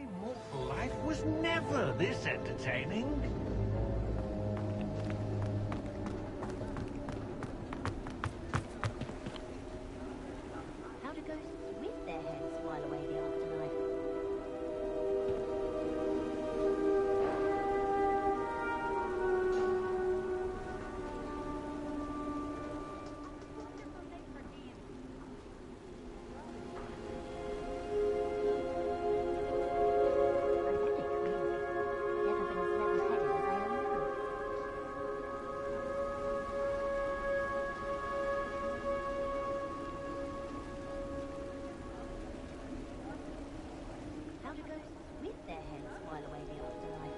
My mortal life was never this entertaining. How do ghosts with their heads while away the afterlife? How do ghosts with their heads while away the afterlife?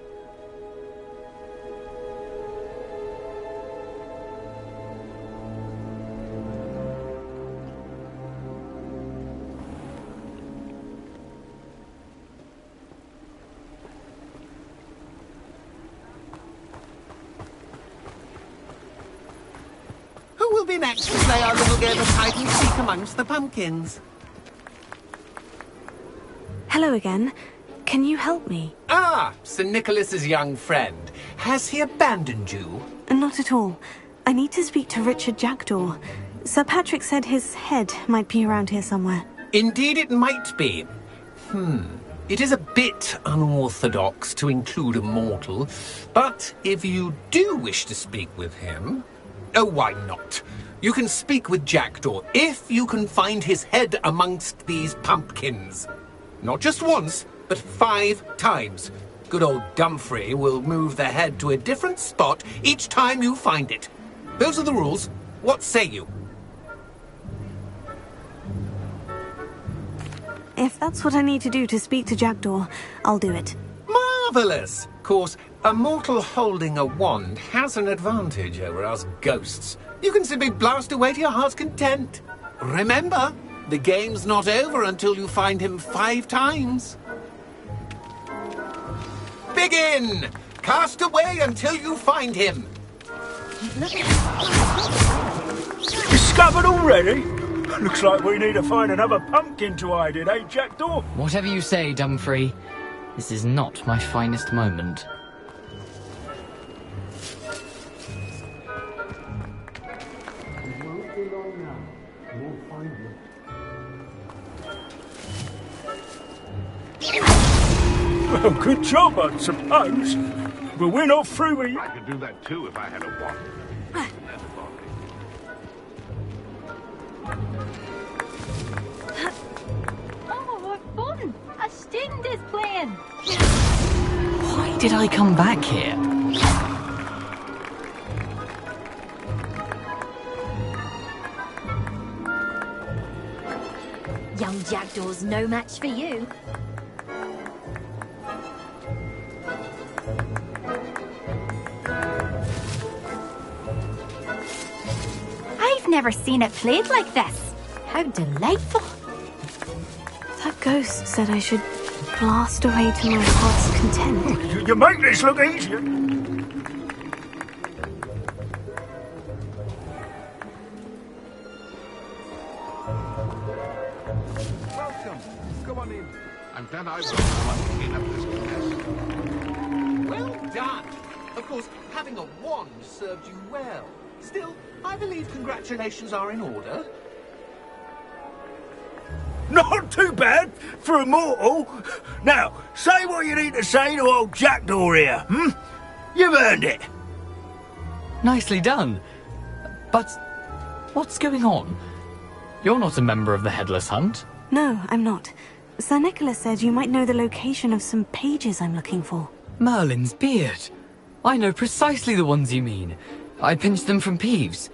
Who will be next to play our little game of hide and seek amongst the pumpkins? Hello again. Can you help me? Ah, Sir Nicholas's young friend. Has he abandoned you? Not at all. I need to speak to Richard Jackdaw. Sir Patrick said his head might be around here somewhere. Indeed it might be. It is a bit unorthodox to include a mortal, but if you do wish to speak with him... Oh, why not? You can speak with Jackdaw if you can find his head amongst these pumpkins. Not just once, but 5 times. Good old Dumfrey will move the head to a different spot each time you find it. Those are the rules. What say you? If that's what I need to do to speak to Jackdaw, I'll do it. Marvellous! Of course, a mortal holding a wand has an advantage over us ghosts. You can simply blast away to your heart's content. Remember, the game's not over until you find him 5 times. Begin! Cast away until you find him. Discovered already? Looks like we need to find another pumpkin to hide in, eh, Jackdaw? Whatever you say, Dumfrey. This is not my finest moment. Well, good job, I suppose. But we're not through with you. I could do that too if I had a wand. Oh, what fun! A student is playing! Why did I come back here? Young Jackdaw's no match for you. I've never seen it played like this. How delightful. That ghost said I should blast away to my heart's content. You make this look easier. Welcome. Come on in. I'm glad I was the one to clean up this mess. Well done. Of course, having a wand served you well. Still, I believe congratulations are in order. Not too bad for a mortal. Now, say what you need to say to old Jackdaw here, You've earned it. Nicely done. But what's going on? You're not a member of the Headless Hunt. No, I'm not. Sir Nicholas said you might know the location of some pages I'm looking for. Merlin's beard. I know precisely the ones you mean. I pinched them from Peeves.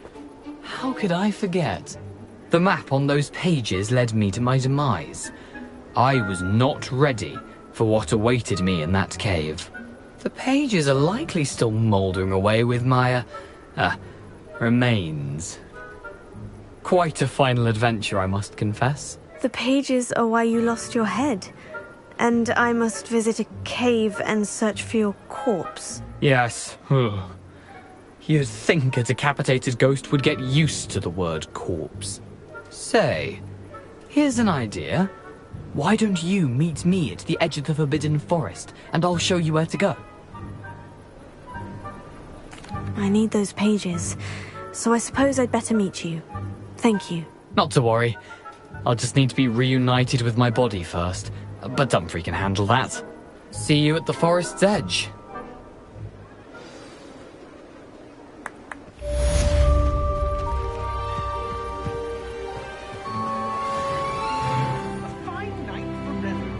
How could I forget? The map on those pages led me to my demise. I was not ready for what awaited me in that cave. The pages are likely still mouldering away with my, remains. Quite a final adventure, I must confess. The pages are why you lost your head. And I must visit a cave and search for your corpse. Yes. You'd think a decapitated ghost would get used to the word corpse. Say, here's an idea. Why don't you meet me at the edge of the Forbidden Forest, and I'll show you where to go? I need those pages, so I suppose I'd better meet you. Thank you. Not to worry. I'll just need to be reunited with my body first, but Dumfries can handle that. See you at the forest's edge. A fine night for revelry.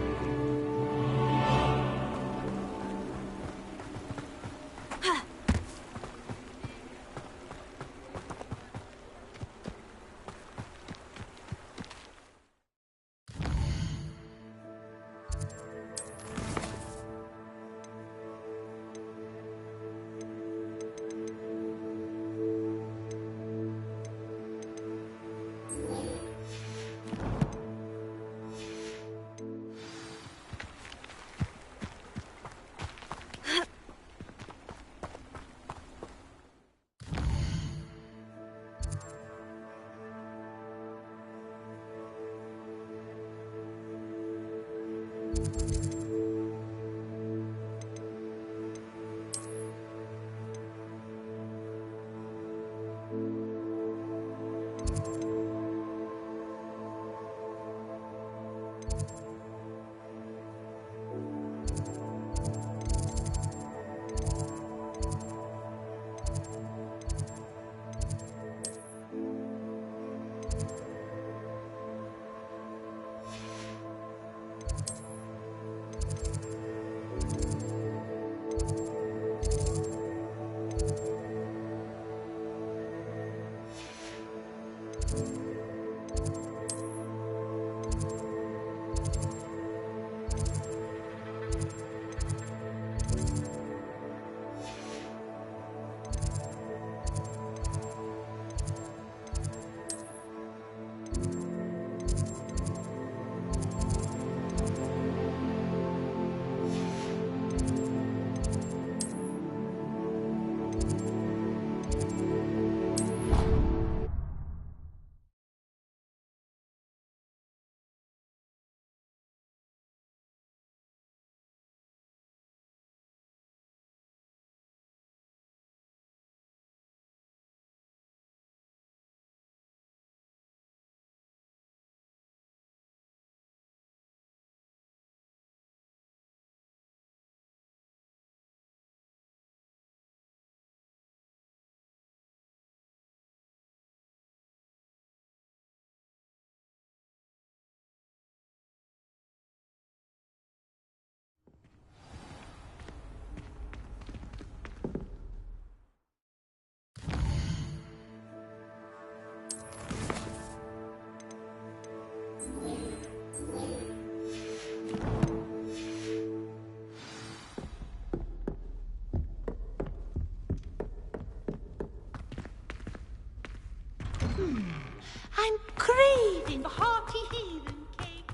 I'm craving for hearty heathen cake.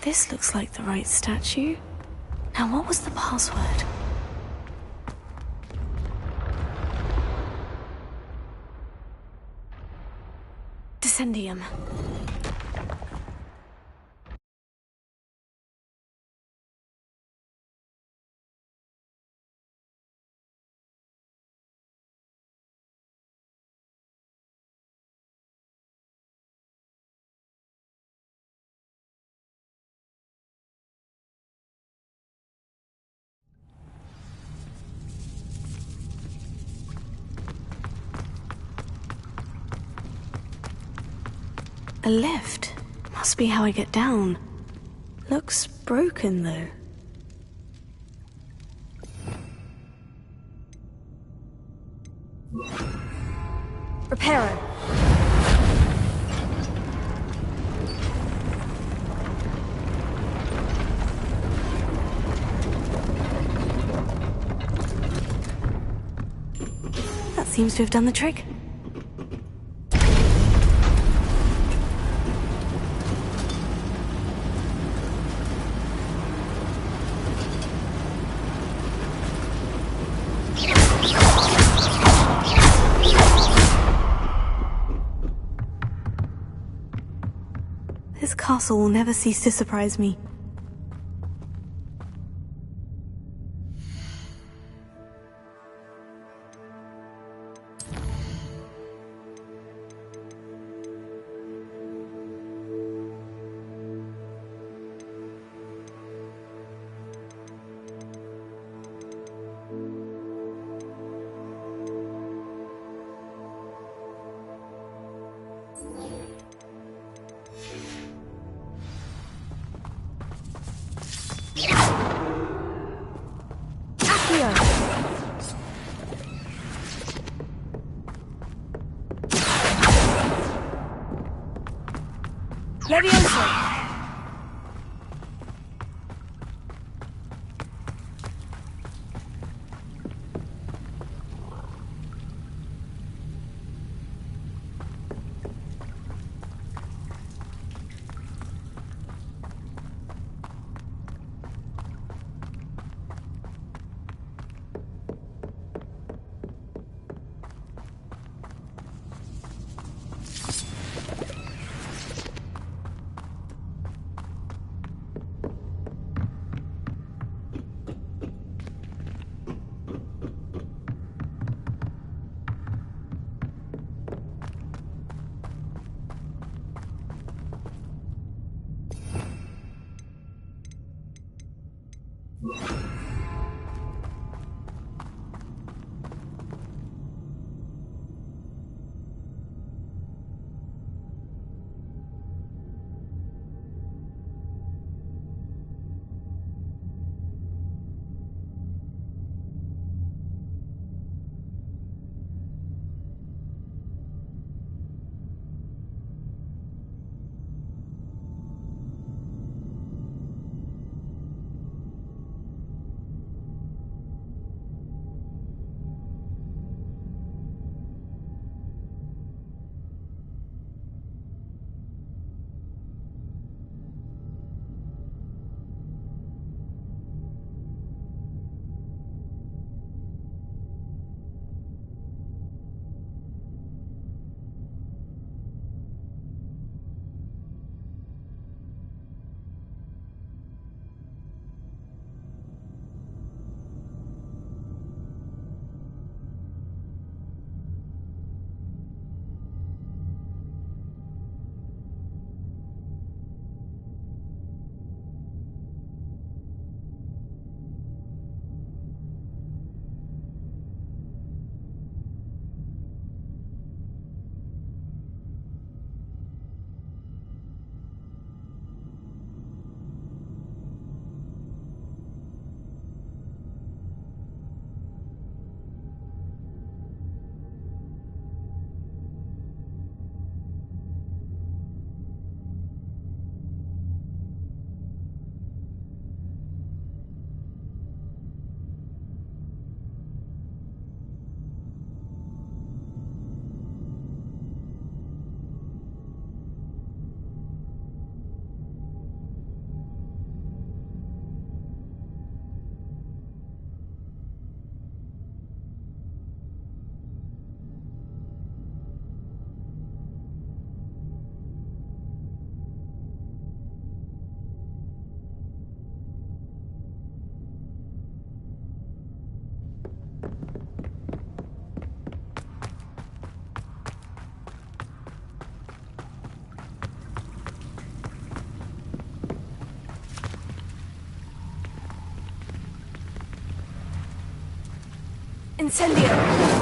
This looks like the right statue. Now, what was the password? Descendium. A lift. Must be how I get down. Looks broken, though. Reparo. seems to have done the trick. This castle will never cease to surprise me. Levioso! Incendio!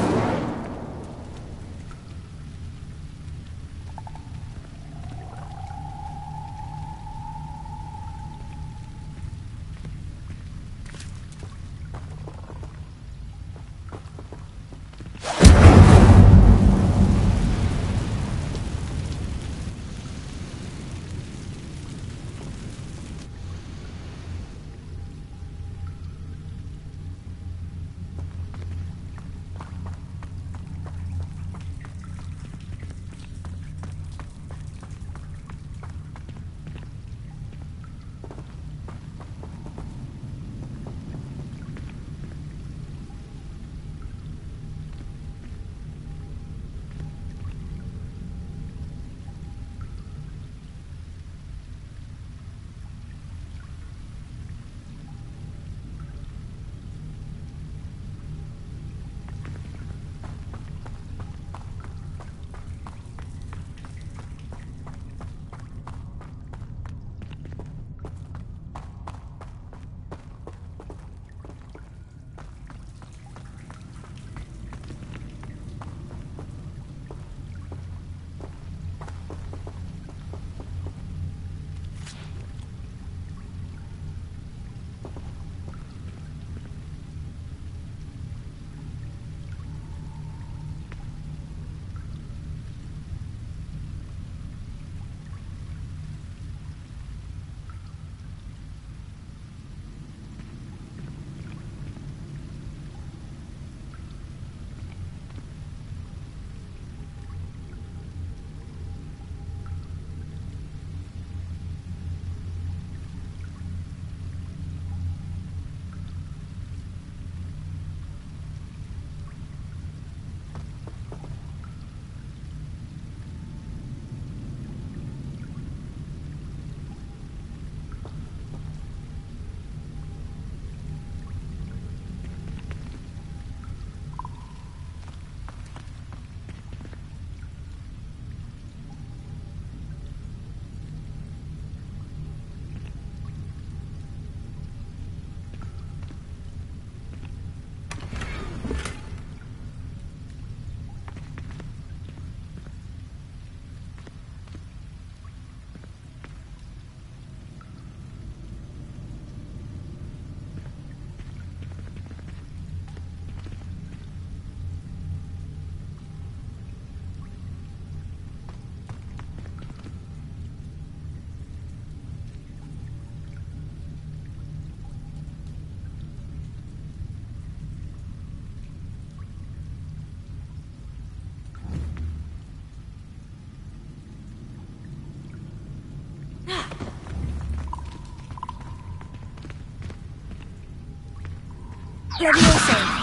Levioso!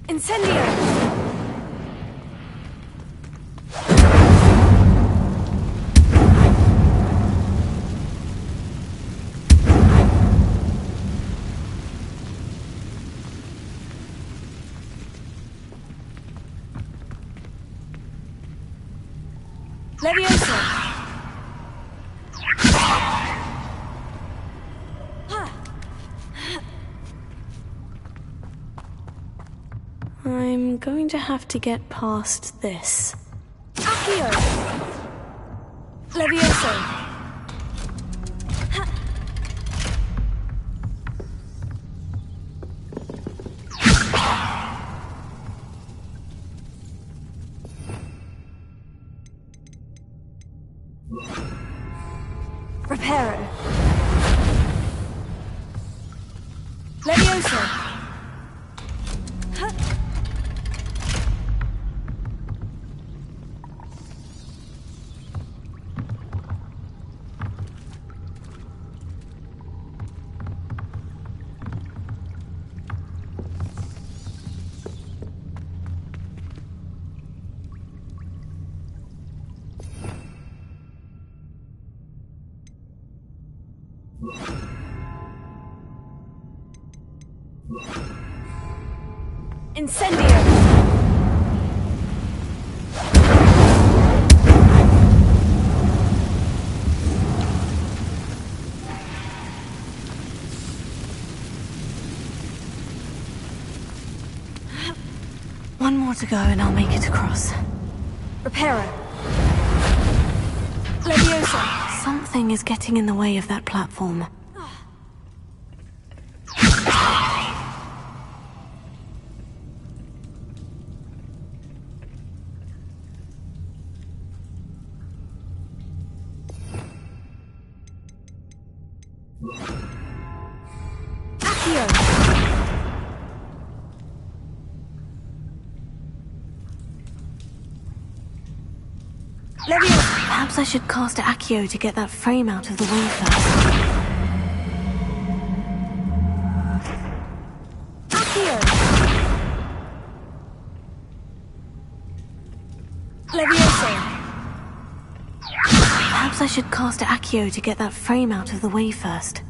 Incendio! Levioso! I'm going to have to get past this. Accio! Levioso! Reparo! Levioso! Incendio! One more to go and I'll make it across. Reparo! Levioso! Something is getting in the way of that platform. Perhaps I should cast Accio to get that frame out of the way first. Accio! Levioso! Perhaps I should cast Accio to get that frame out of the way first.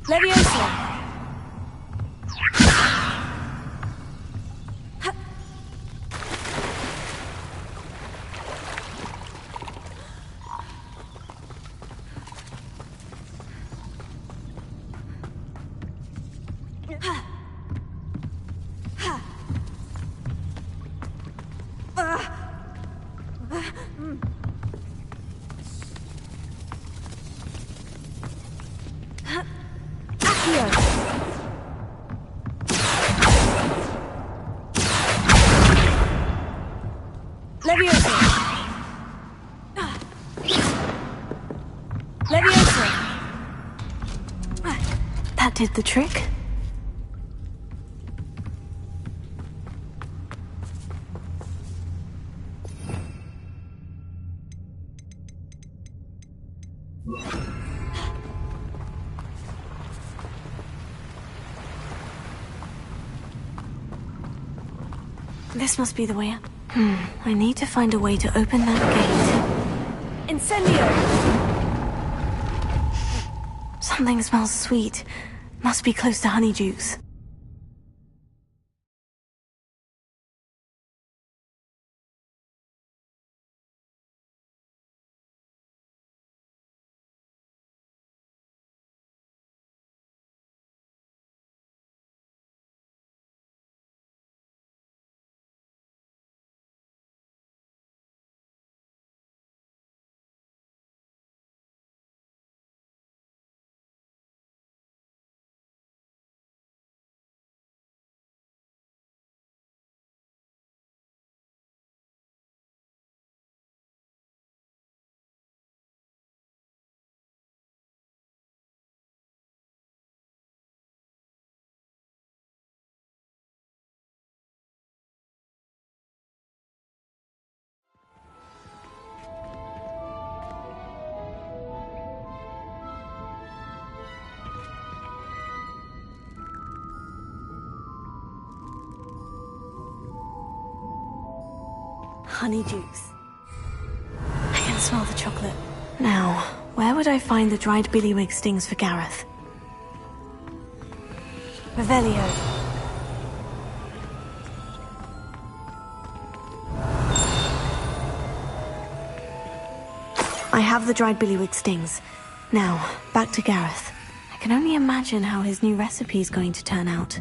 Levioso! Leviosa! That did the trick. This must be the way up. I need to find a way to open that gate. Incendio! Something smells sweet. Must be close to Honeydukes. Honeydukes. I can smell the chocolate. Now, where would I find the dried billywig stings for Gareth? Revelio. I have the dried billywig stings. Now, back to Gareth. I can only imagine how his new recipe is going to turn out.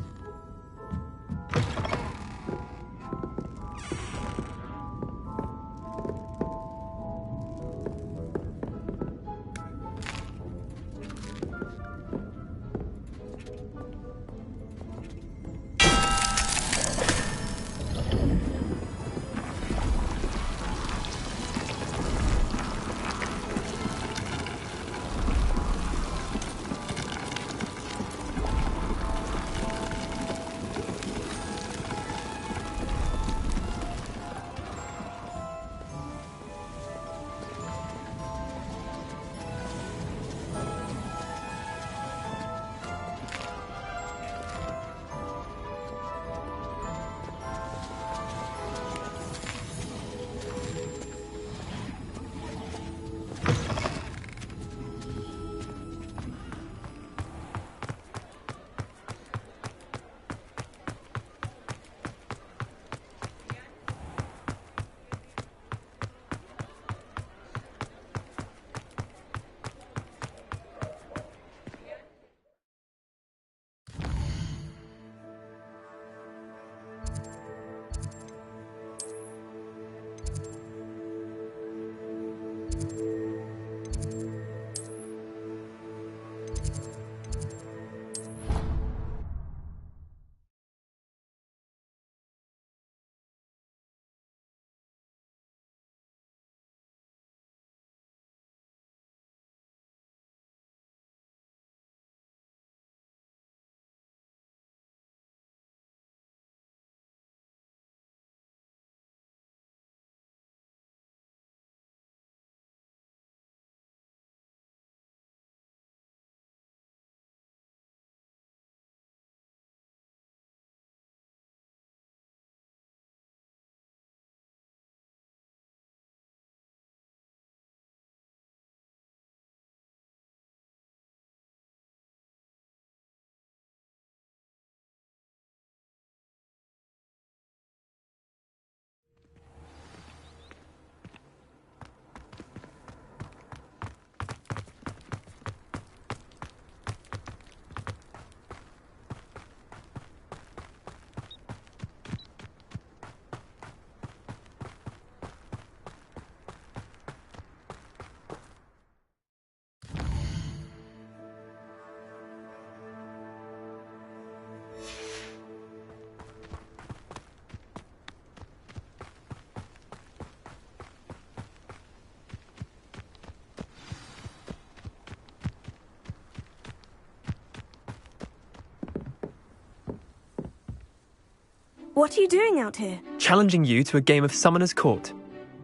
What are you doing out here? Challenging you to a game of Summoner's Court.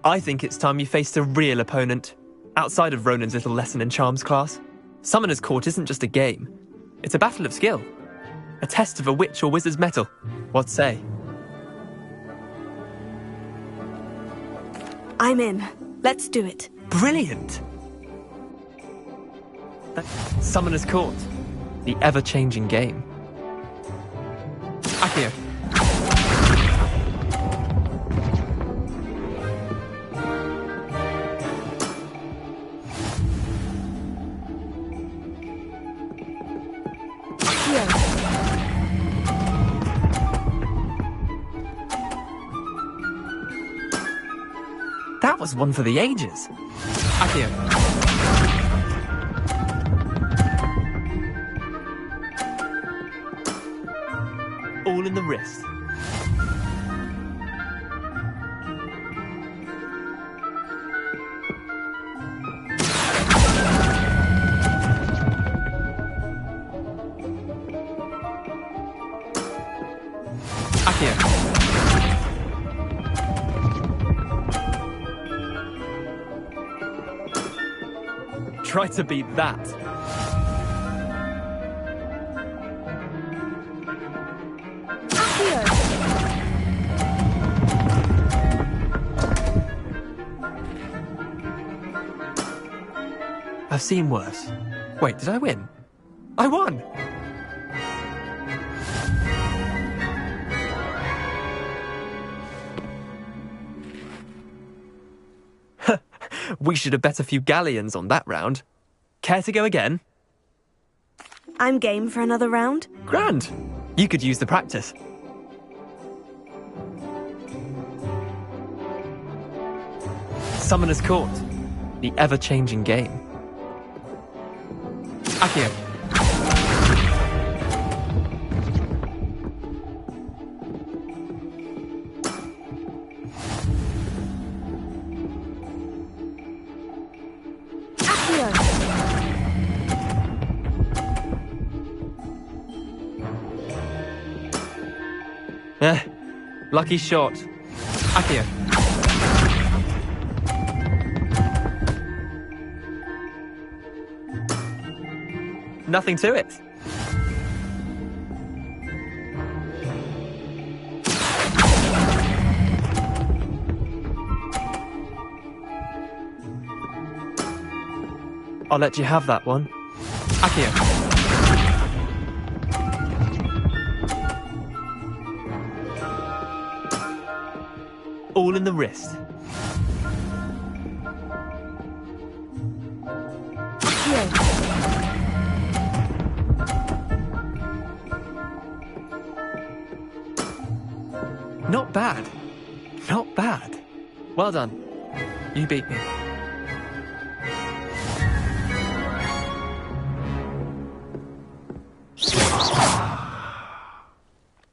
I think it's time you faced a real opponent, outside of Ronan's little lesson in charms class. Summoner's Court isn't just a game. It's a battle of skill. A test of a witch or wizard's mettle. What say? I'm in. Let's do it. Brilliant! Summoner's Court. The ever-changing game. Accio. That was one for the ages. Accio. All in the wrist. Accio. Try to beat that. I've seen worse. Wait, did I win? I won! We should have bet a few galleons on that round. Care to go again? I'm game for another round. Grand! You could use the practice. Summoner's Court. The ever-changing game. Accio. Lucky shot. Accio. Nothing to it. I'll let you have that one. Accio. All in the wrist. Not bad. Not bad. Well done. You beat me.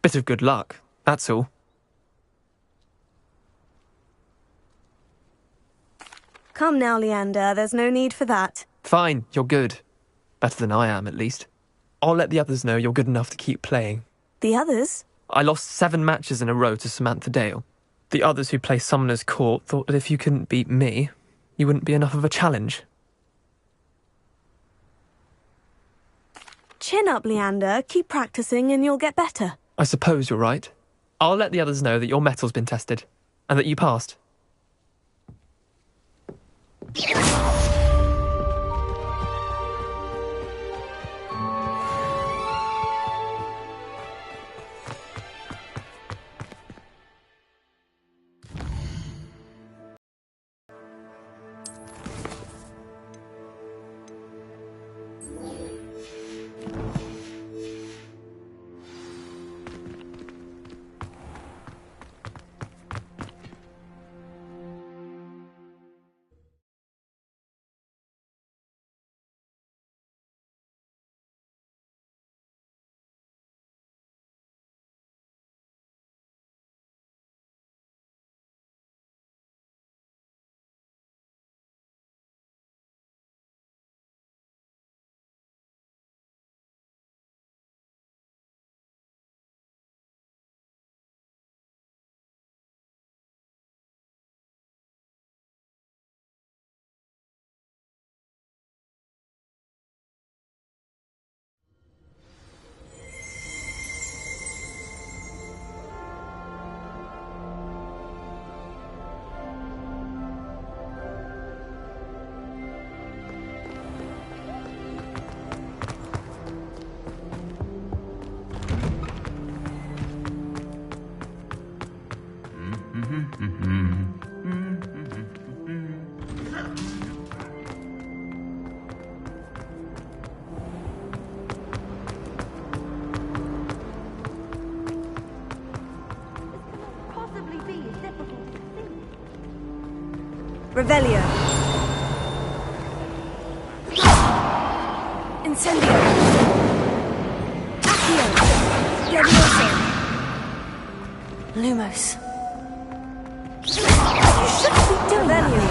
Bit of good luck, that's all. Come now, Leander, there's no need for that. Fine, you're good. Better than I am, at least. I'll let the others know you're good enough to keep playing. The others? I lost 7 matches in a row to Samantha Dale. The others who play Summoner's Court thought that if you couldn't beat me, you wouldn't be enough of a challenge. Chin up, Leander. Keep practicing and you'll get better. I suppose you're right. I'll let the others know that your metal's been tested, and that you passed. Possibly be as difficult as it seems. Revelio. Incendio. Accio. Levioso. Lumos. You shouldn't be doing that, Naomi.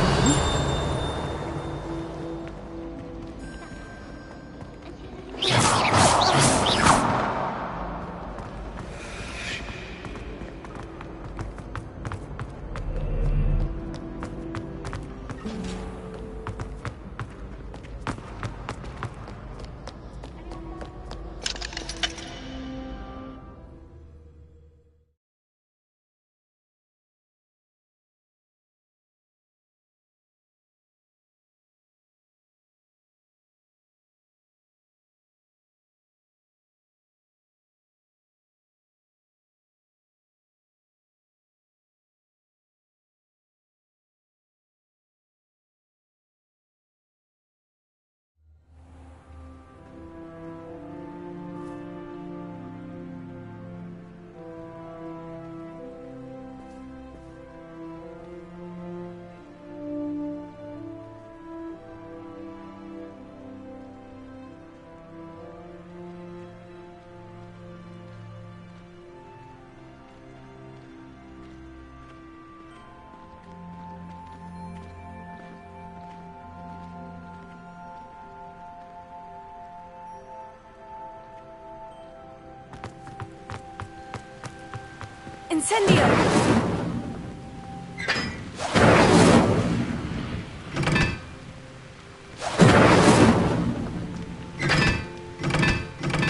Incendio!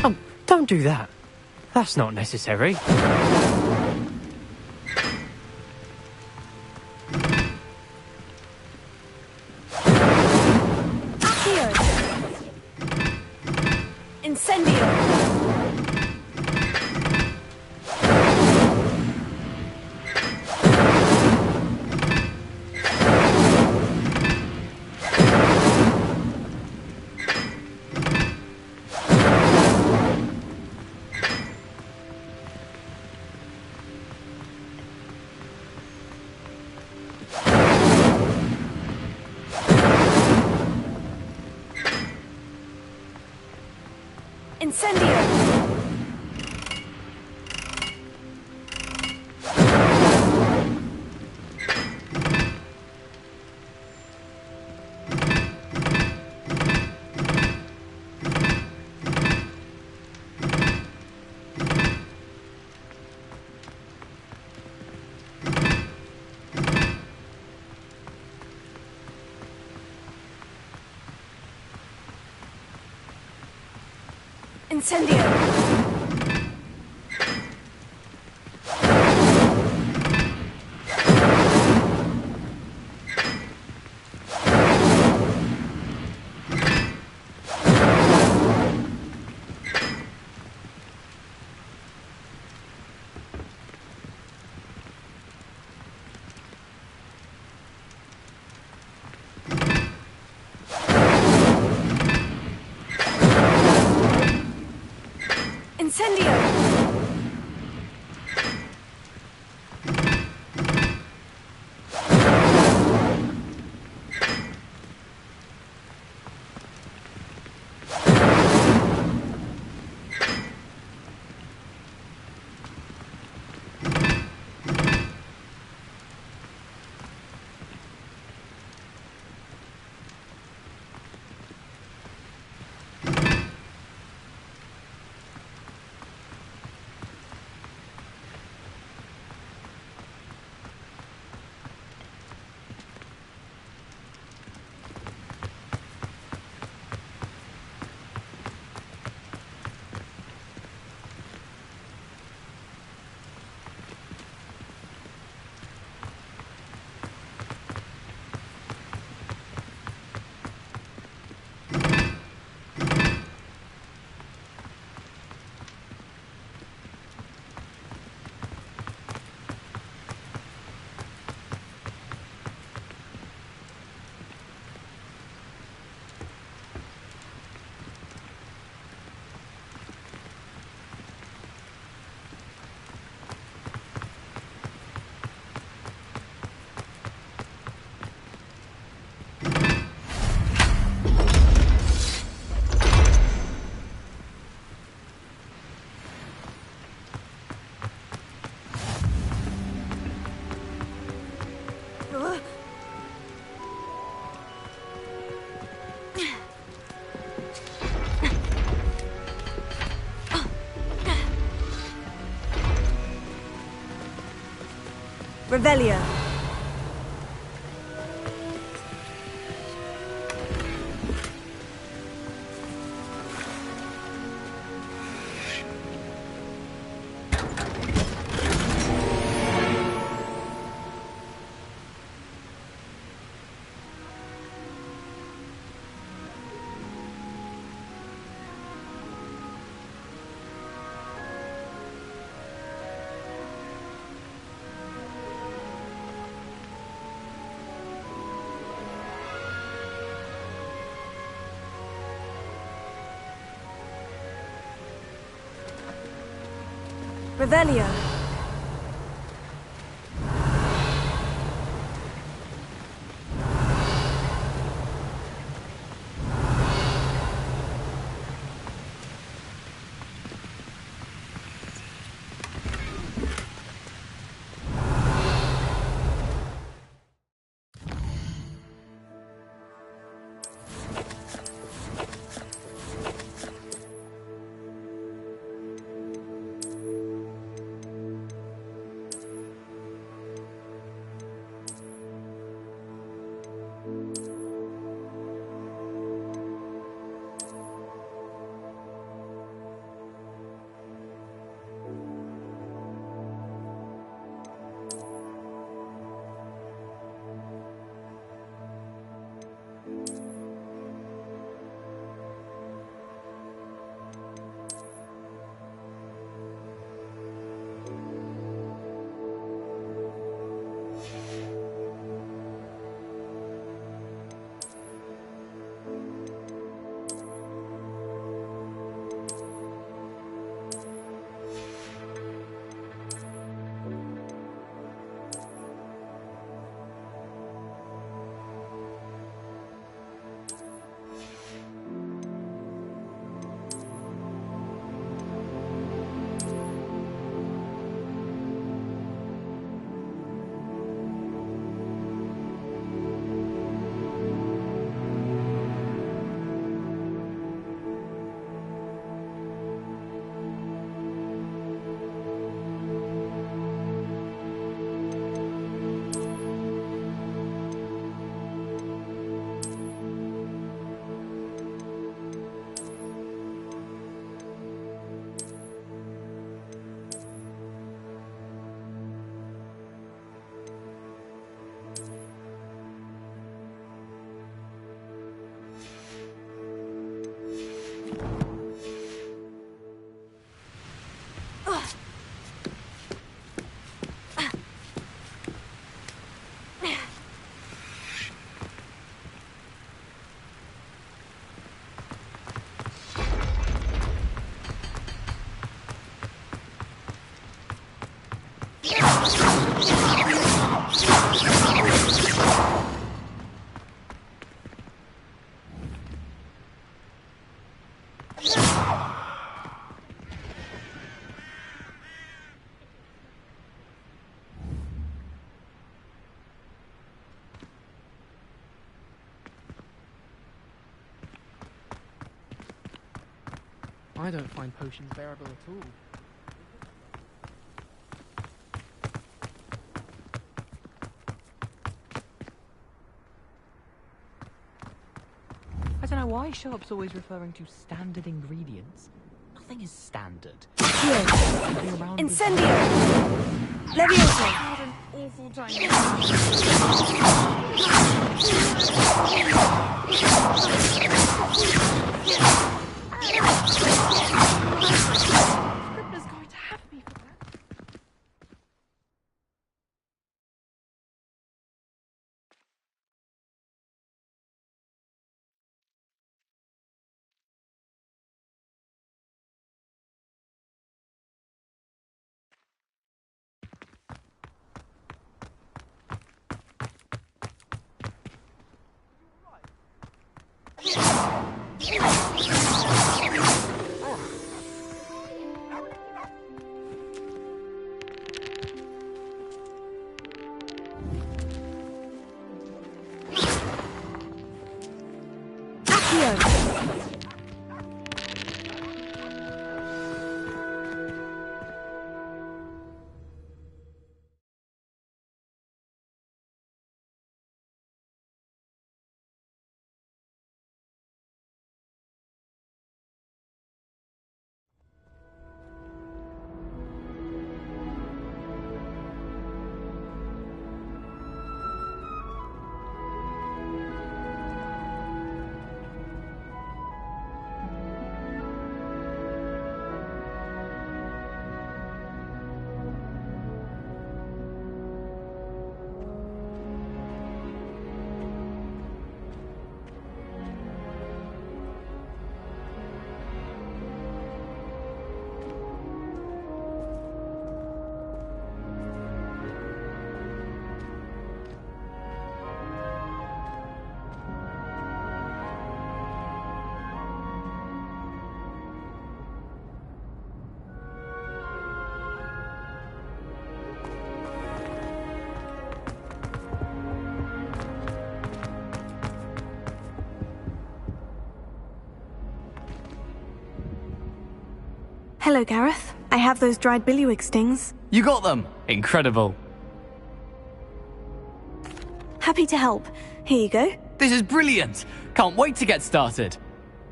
Oh, don't do that. That's not necessary. Accio! Incendio! Incendio! Incendio! Incendio! Revelio. Revelio. I don't find potions bearable at all. I don't know why Sharp's always referring to standard ingredients. Nothing is standard. Incendio! Levioso! What an awful time. Scribner's going to have me for that. Hello, Gareth. I have those dried billywig stings. You got them! Incredible. Happy to help. Here you go. This is brilliant! Can't wait to get started.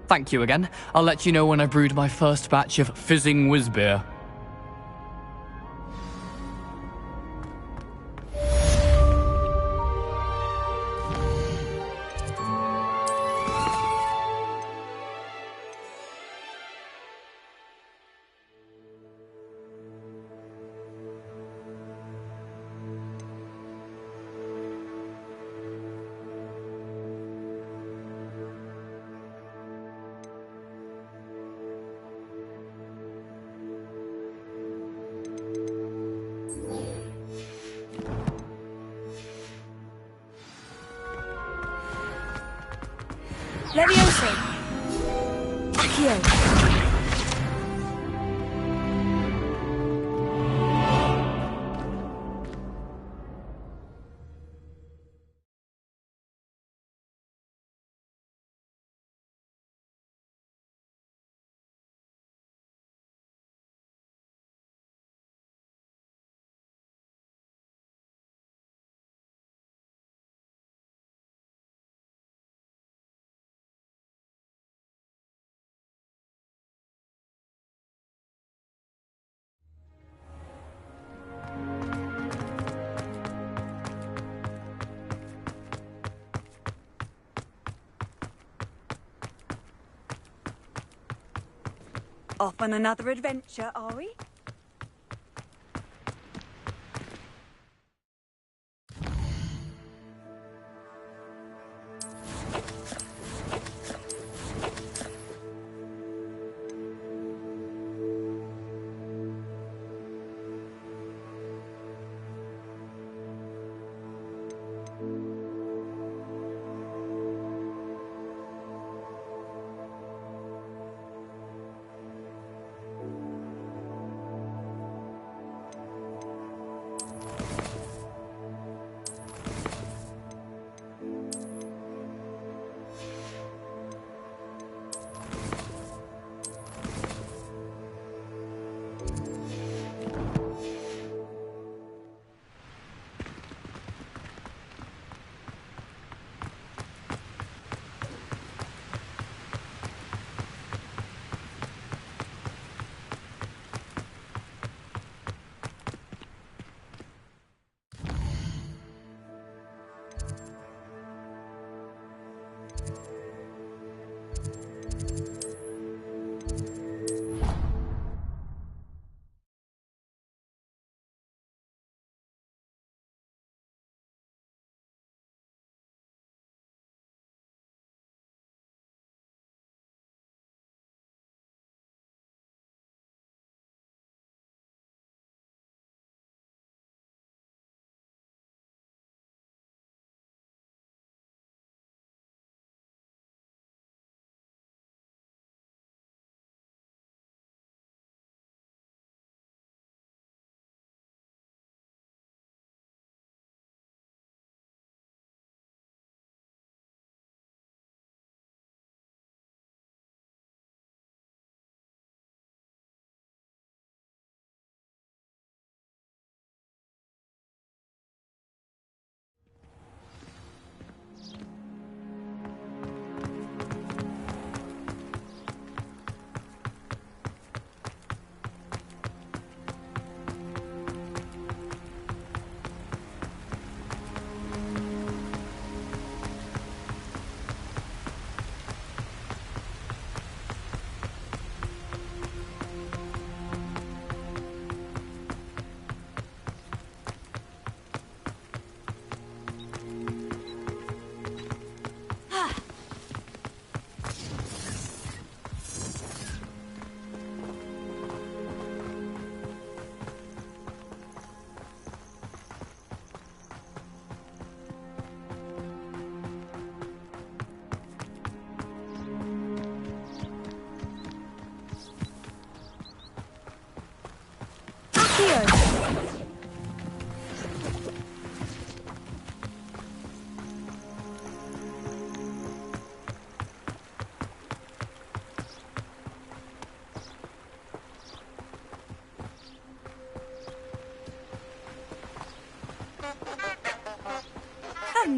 Thank you again. I'll let you know when I brewed my first batch of fizzing whiz-beer. Levioso. Accio. Off on another adventure, are we?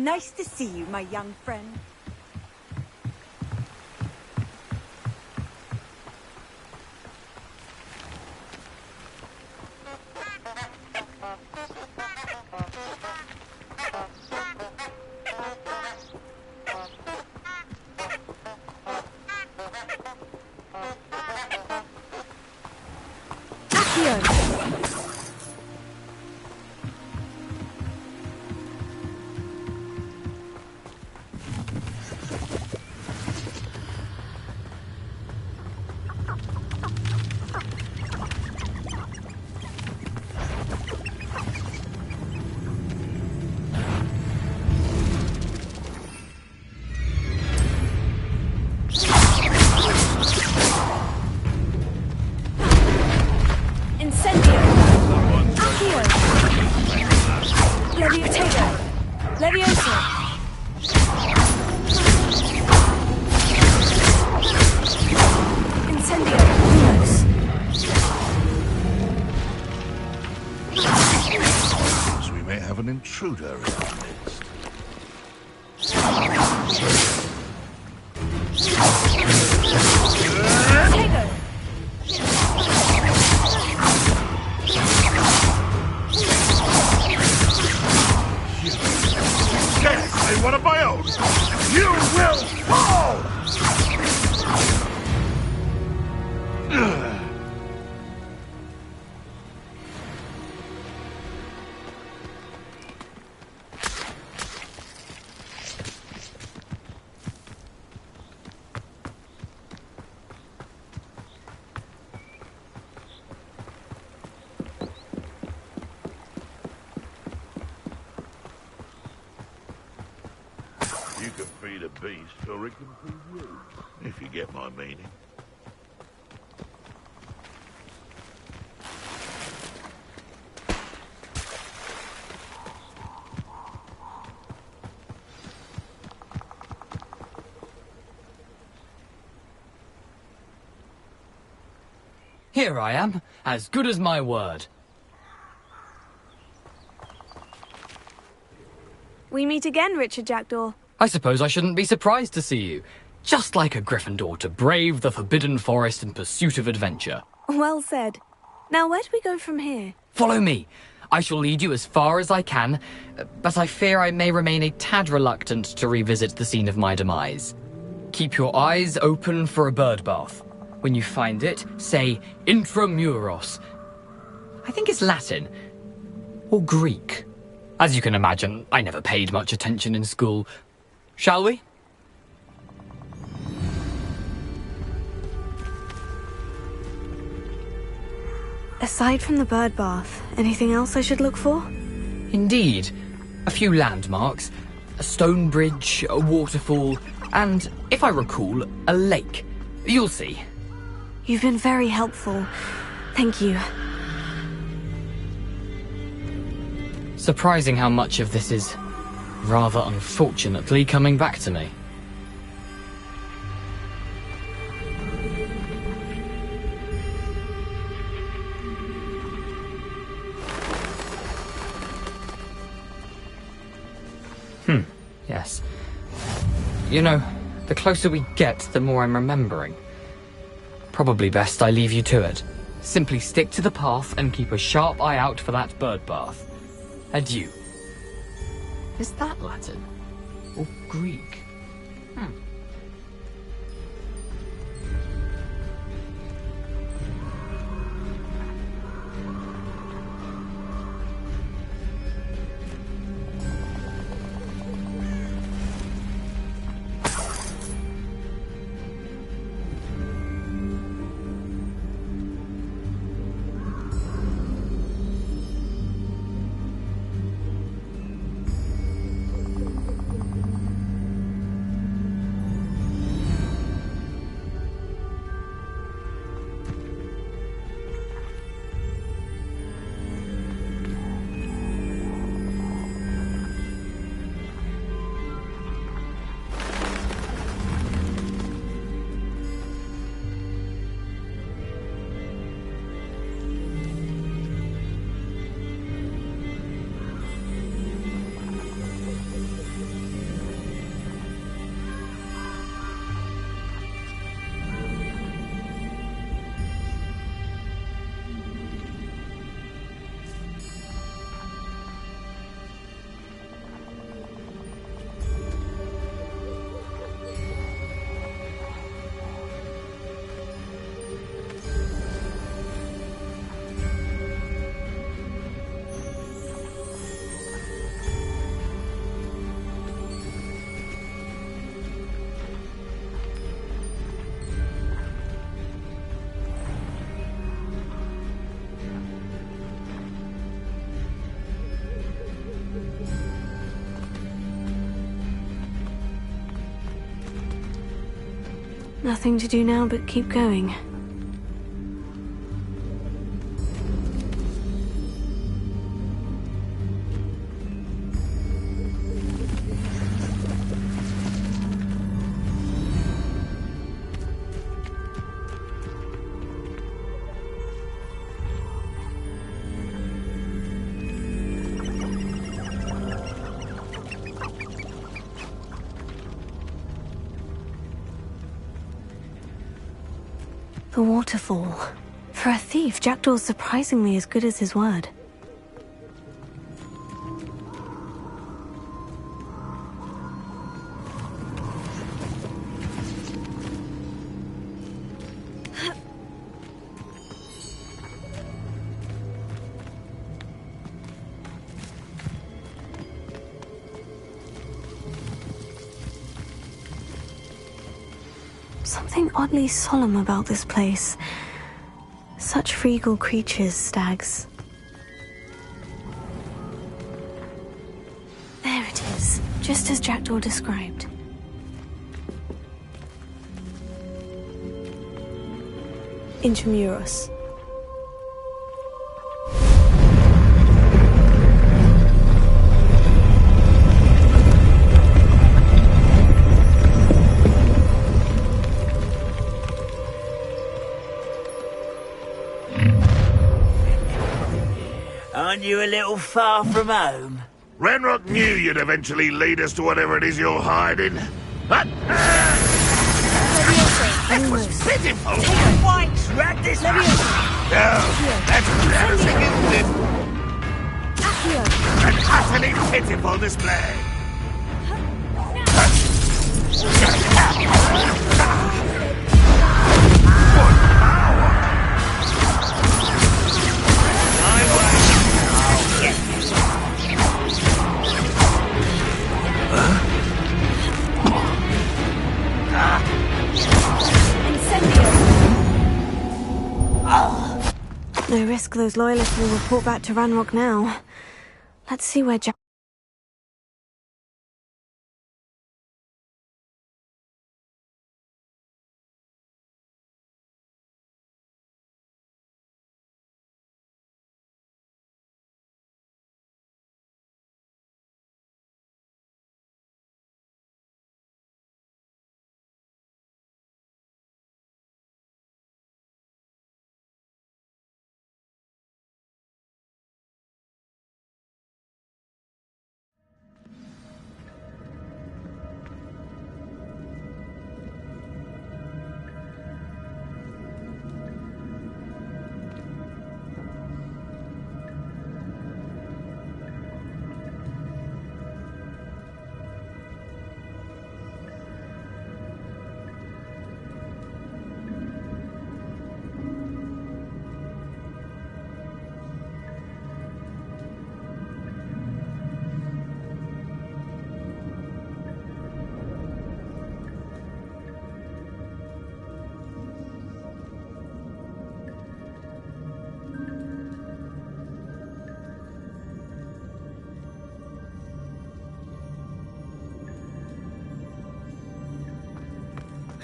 Nice to see you, my young friend. Intruder in our midst. Yes, one of my own. You will fall. You can feed a beast, or it can feed you, if you get my meaning. Here I am, as good as my word. We meet again, Richard Jackdaw. I suppose I shouldn't be surprised to see you. Just like a Gryffindor to brave the Forbidden Forest in pursuit of adventure. Well said. Now, where do we go from here? Follow me. I shall lead you as far as I can, but I fear I may remain a tad reluctant to revisit the scene of my demise. Keep your eyes open for a bird bath. When you find it, say Intramuros. I think it's Latin. Or Greek. As you can imagine, I never paid much attention in school. Shall we? Aside from the bird bath, anything else I should look for? Indeed. A few landmarks. A stone bridge, a waterfall, and, if I recall, a lake. You'll see. You've been very helpful. Thank you. Surprising how much of this is, rather unfortunately, coming back to me. Yes. You know, the closer we get, the more I'm remembering. Probably best I leave you to it. Simply stick to the path and keep a sharp eye out for that bird bath. Adieu. Is that Latin? Or Greek? Nothing to do now but keep going. The waterfall. For a thief, Jackdaw's surprisingly as good as his word. Something oddly solemn about this place. Such regal creatures, stags. There it is, just as Jackdaw described. Intramuros. Aren't you a little far from home? Ranrock knew you'd eventually lead us to whatever it is you're hiding. That was pitiful! Take a white! Drag this out! No, that's embarrassing, isn't it? An utterly pitiful display. No risk those loyalists will report back to Ranrock now. Let's see where Jack...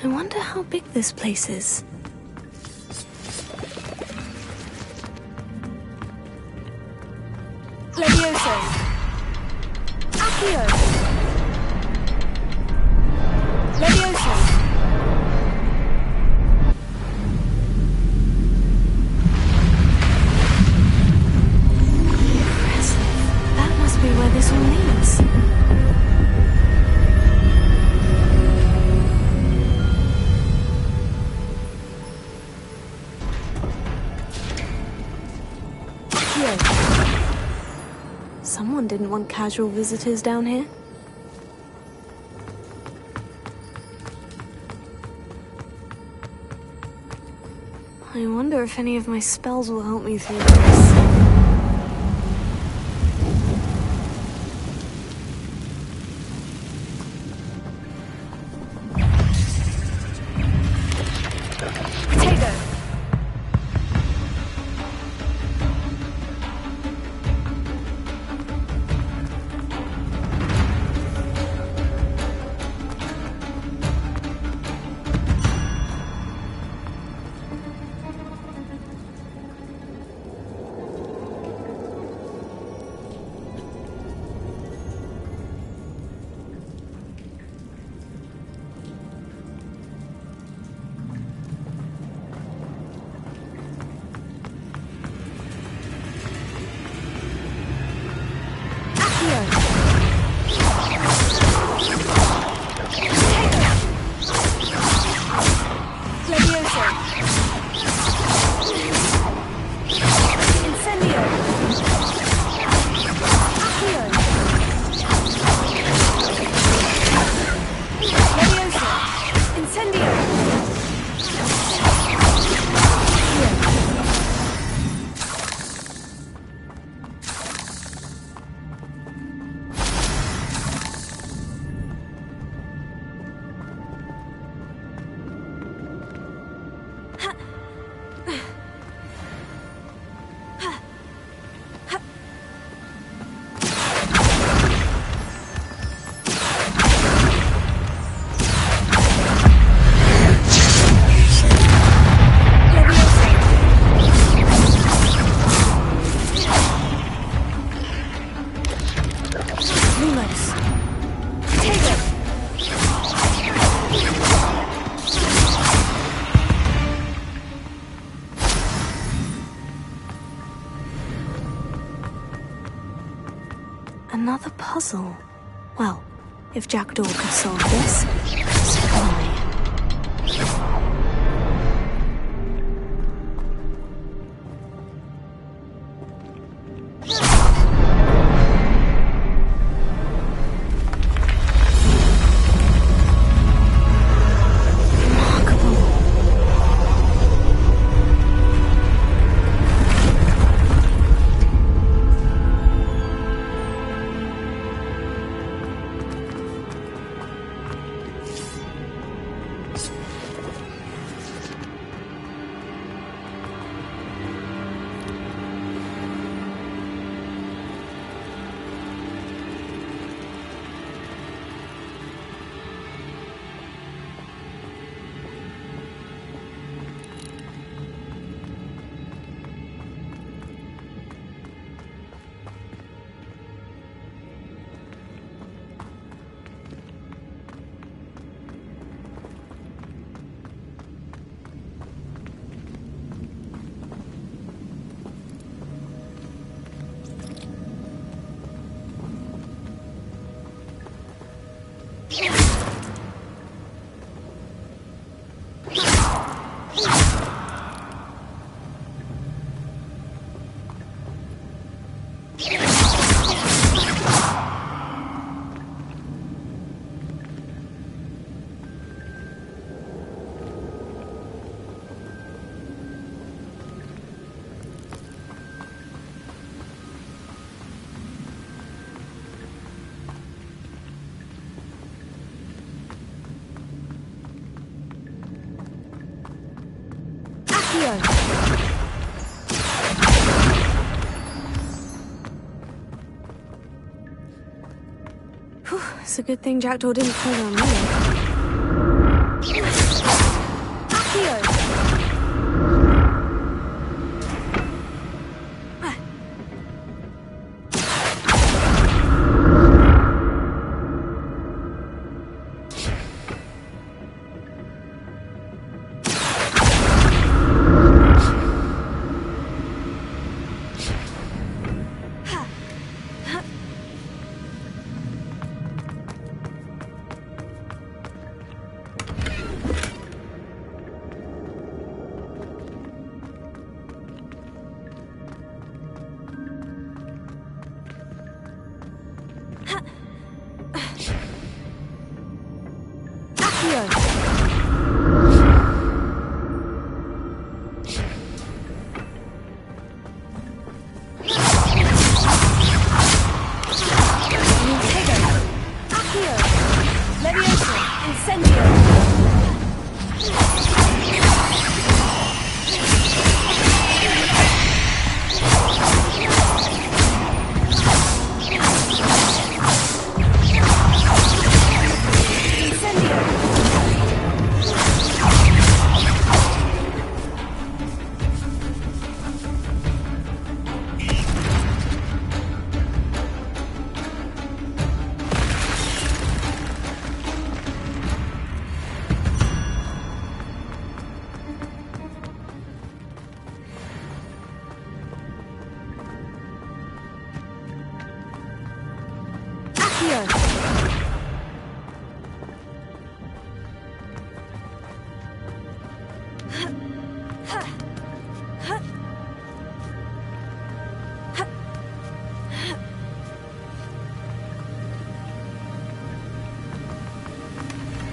I wonder how big this place is. Levioso. Accio. Levioso. Impressive. That must be where this all leads. Someone didn't want casual visitors down here. I wonder if any of my spells will help me through this. Another puzzle. Well, if Jackdaw could solve this, so can I. Whew, it's a good thing Jackdaw didn't fall on me. Accio!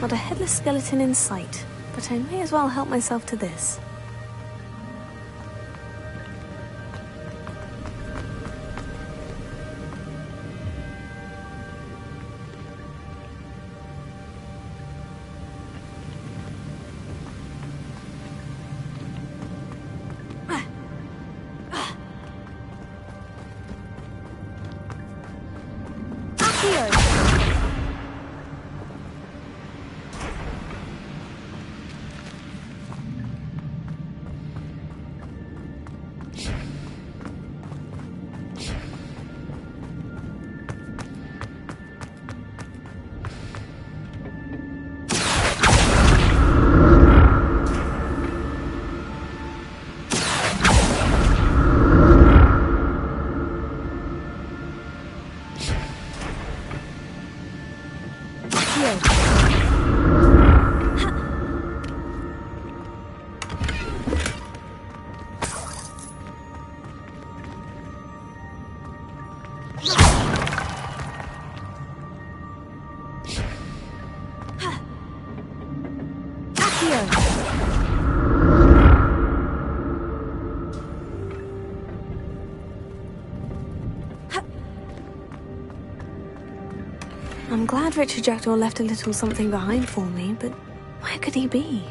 Not a headless skeleton in sight, but I may as well help myself to this. I'm glad Richard Jackdaw left a little something behind for me, but where could he be?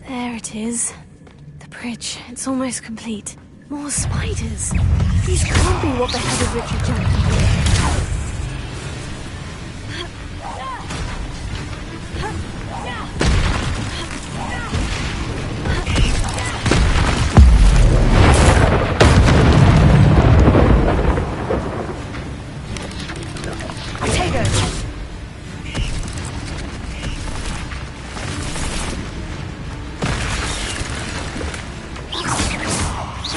There it is. The bridge. It's almost complete. More spiders. These can't be what beheaded Richard Jackdaw.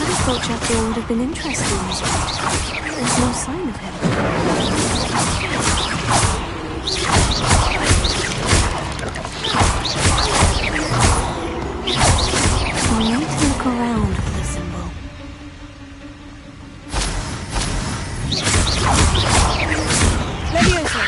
I thought Jackdaw would have been interested in this one. There's no sign of him. I'll need to look around for the symbol. Leviosa!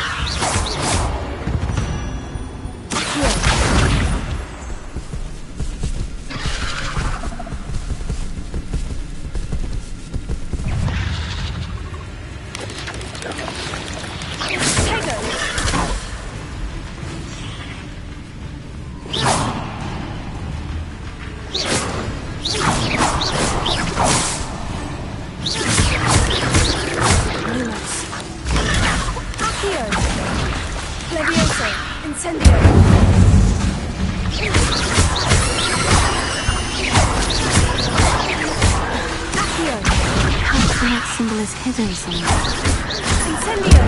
That symbol is hidden somewhere. Incendio!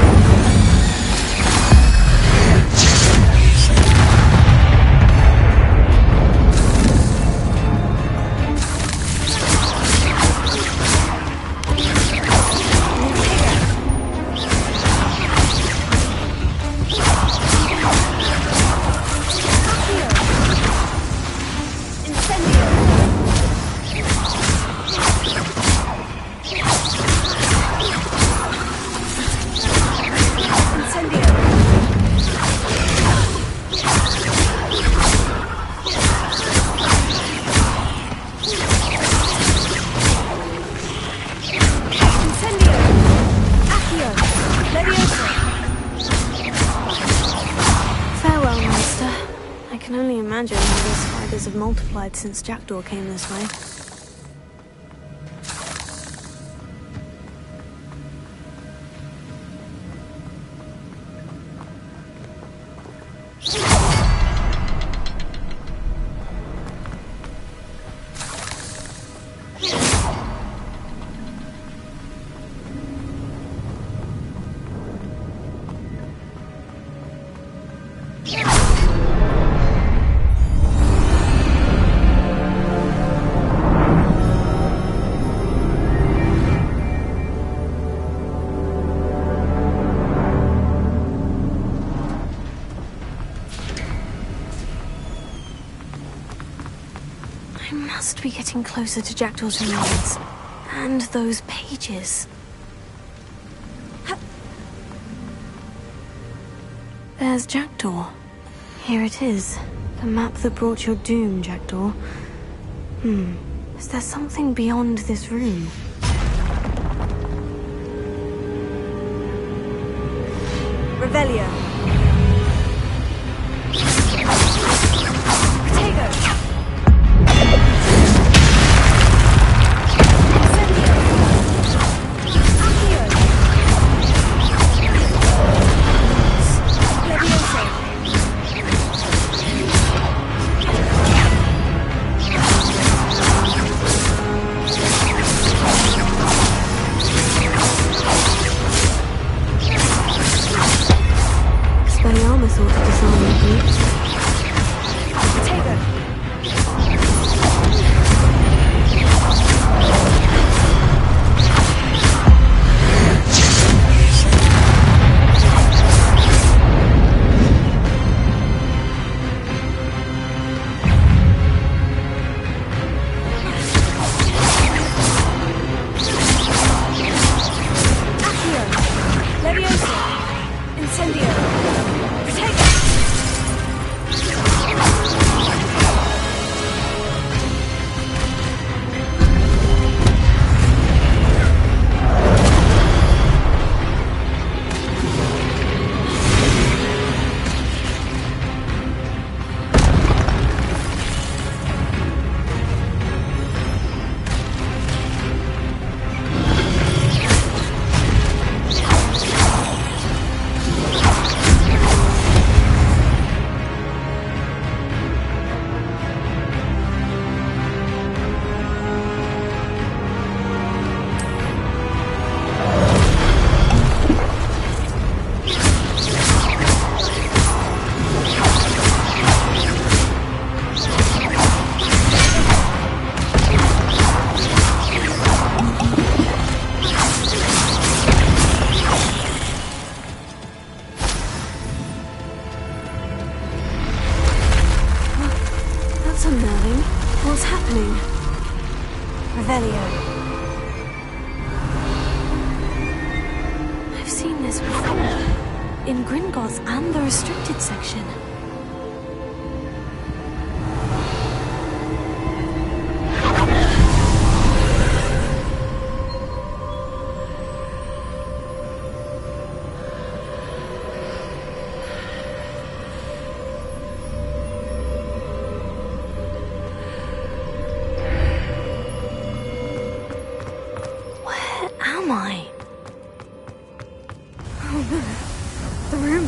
I can only imagine how those spiders have multiplied since Jackdaw came this way. must be getting closer to Jackdaw's remains. And those pages. There's Jackdaw. Here it is. The map that brought your doom, Jackdaw. Is there something beyond this room? Revelio. I've seen this before. In Gringotts and the restricted section.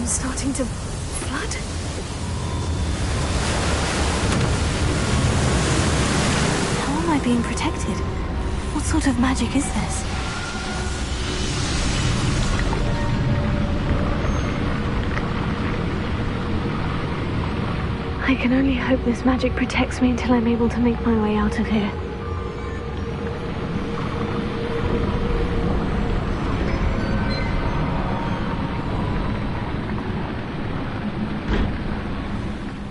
Starting to flood? How am I being protected? What sort of magic is this? I can only hope this magic protects me until I'm able to make my way out of here.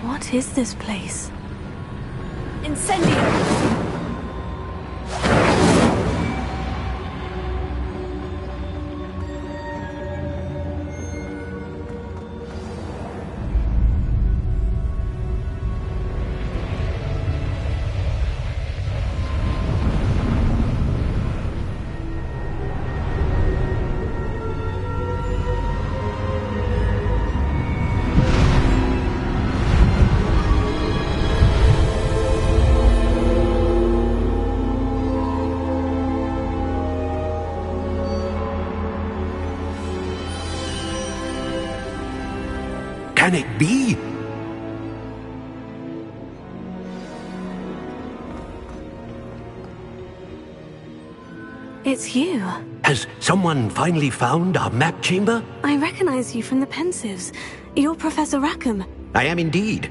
What is this place? Incendio! Can it be? It's you. Has someone finally found our map chamber? I recognize you from the Pensives. You're Professor Rackham. I am indeed.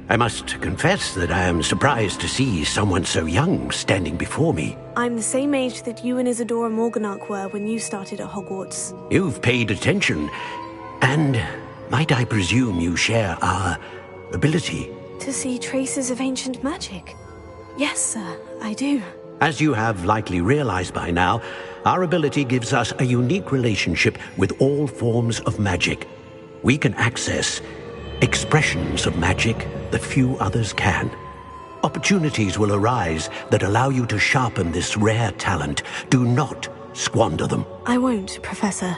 I must confess that I am surprised to see someone so young standing before me. I'm the same age that you and Isadora Morganach were when you started at Hogwarts. You've paid attention, and might I presume you share our ability? To see traces of ancient magic. Yes, sir, I do. As you have likely realized by now, our ability gives us a unique relationship with all forms of magic. We can access expressions of magic that few others can. Opportunities will arise that allow you to sharpen this rare talent. Do not squander them. I won't, Professor.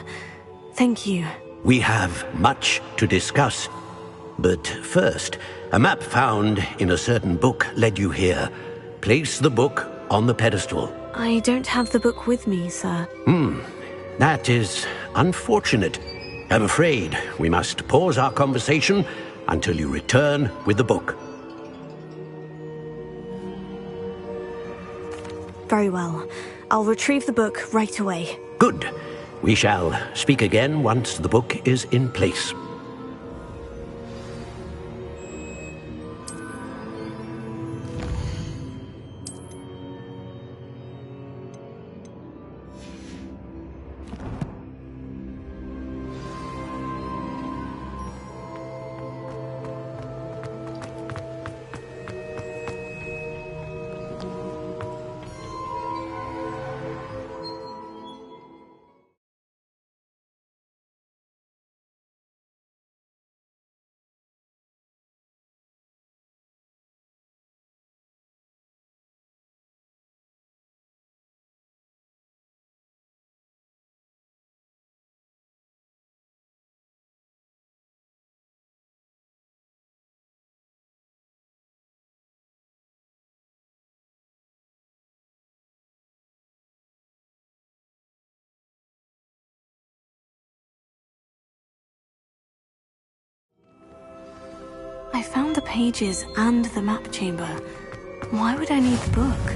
Thank you. We have much to discuss. But first, a map found in a certain book led you here. Place the book on the pedestal. I don't have the book with me, sir. That is unfortunate. I'm afraid we must pause our conversation until you return with the book. Very well. I'll retrieve the book right away. Good. We shall speak again once the book is in place. I found the pages and the map chamber. Why would I need the book?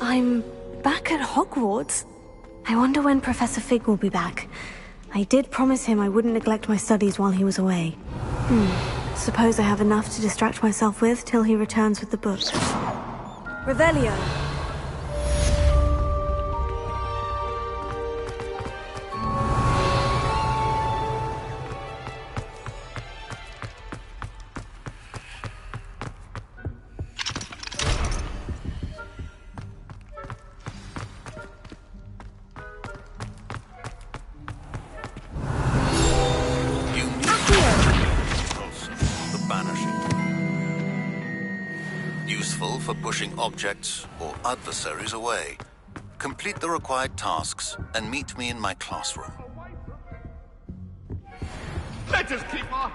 I'm back at Hogwarts. I wonder when Professor Fig will be back. I did promise him I wouldn't neglect my studies while he was away. Suppose I have enough to distract myself with till he returns with the book. Revelio. Useful for pushing objects or adversaries away. Complete the required tasks and meet me in my classroom. Let us keep our...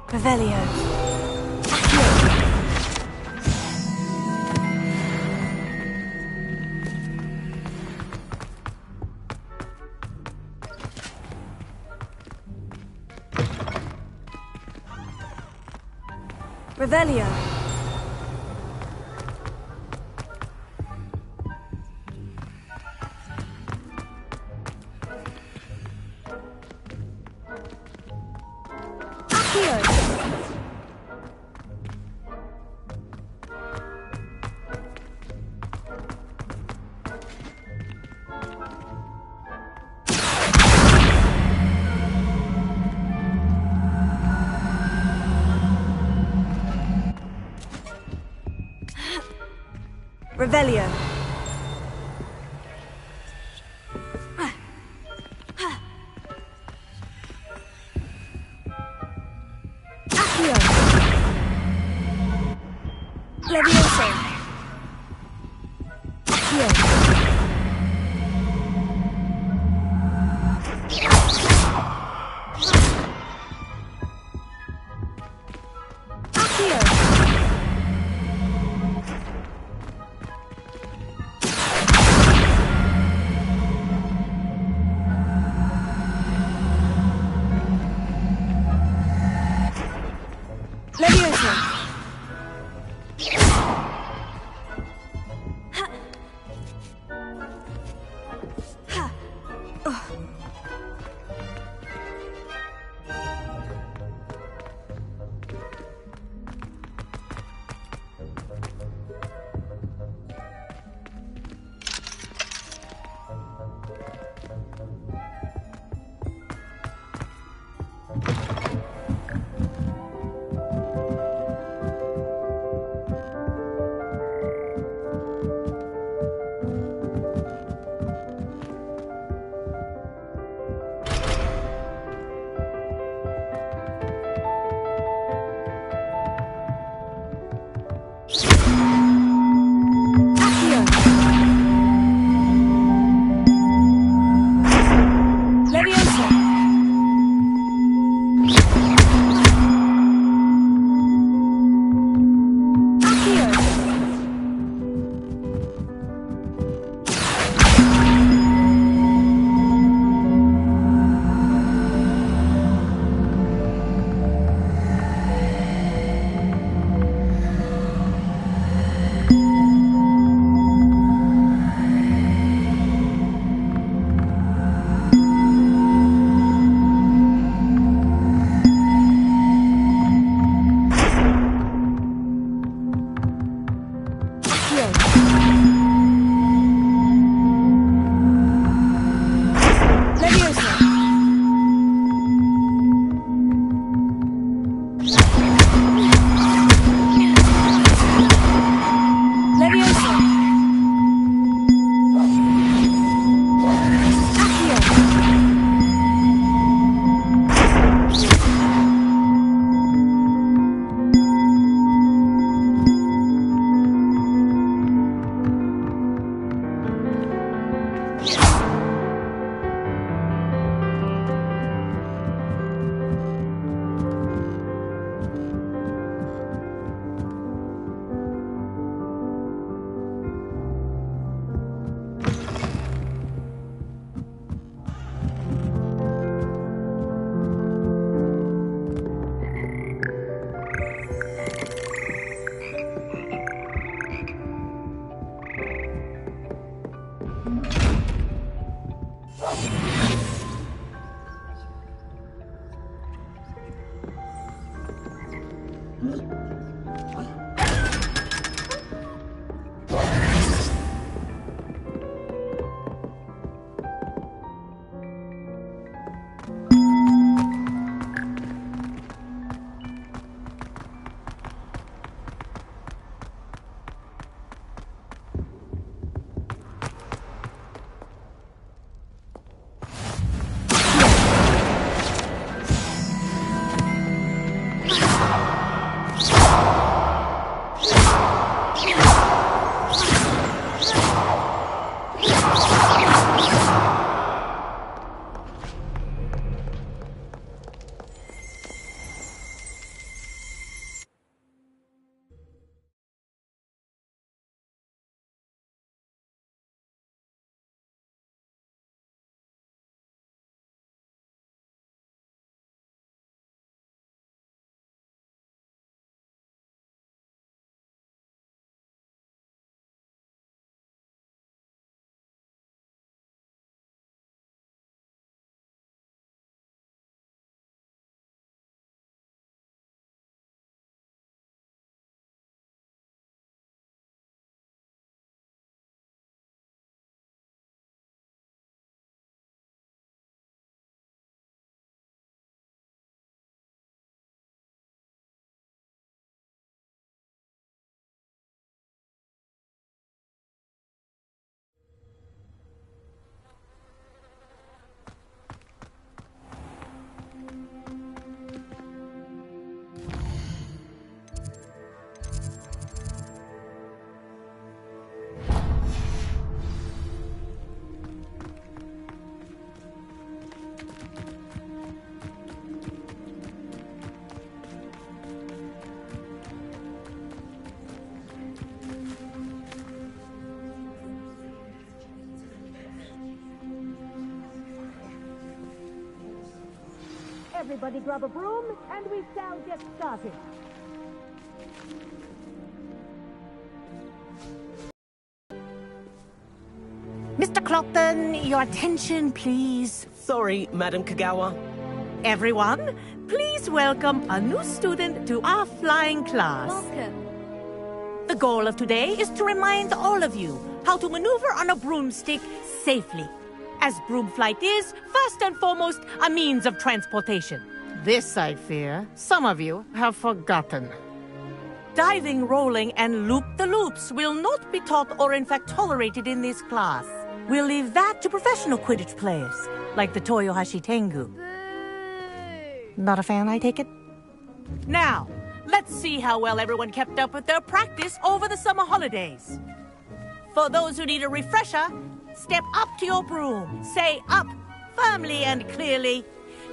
Revelio. Revelio. Revelio. Accio. Levioso. Accio. Everybody grab a broom, and we shall get started. Mr. Clopton, your attention, please. Sorry, Madam Kagawa. Everyone, please welcome a new student to our flying class. Welcome. The goal of today is to remind all of you how to maneuver on a broomstick safely, as broom flight is, first and foremost, a means of transportation. This, I fear, some of you have forgotten. Diving, rolling, and loop-the-loops will not be taught or in fact tolerated in this class. We'll leave that to professional Quidditch players, like the Toyohashi Tengu. Not a fan, I take it? Now, let's see how well everyone kept up with their practice over the summer holidays. For those who need a refresher, step up to your broom, say up firmly and clearly,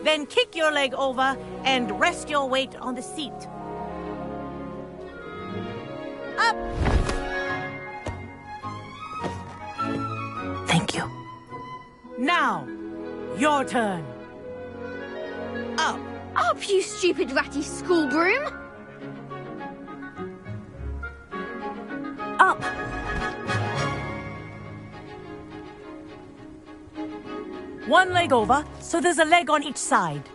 then kick your leg over and rest your weight on the seat. Up! Thank you. Now, your turn. Up! Up, you stupid ratty school broom! Up! One leg over, so there's a leg on each side.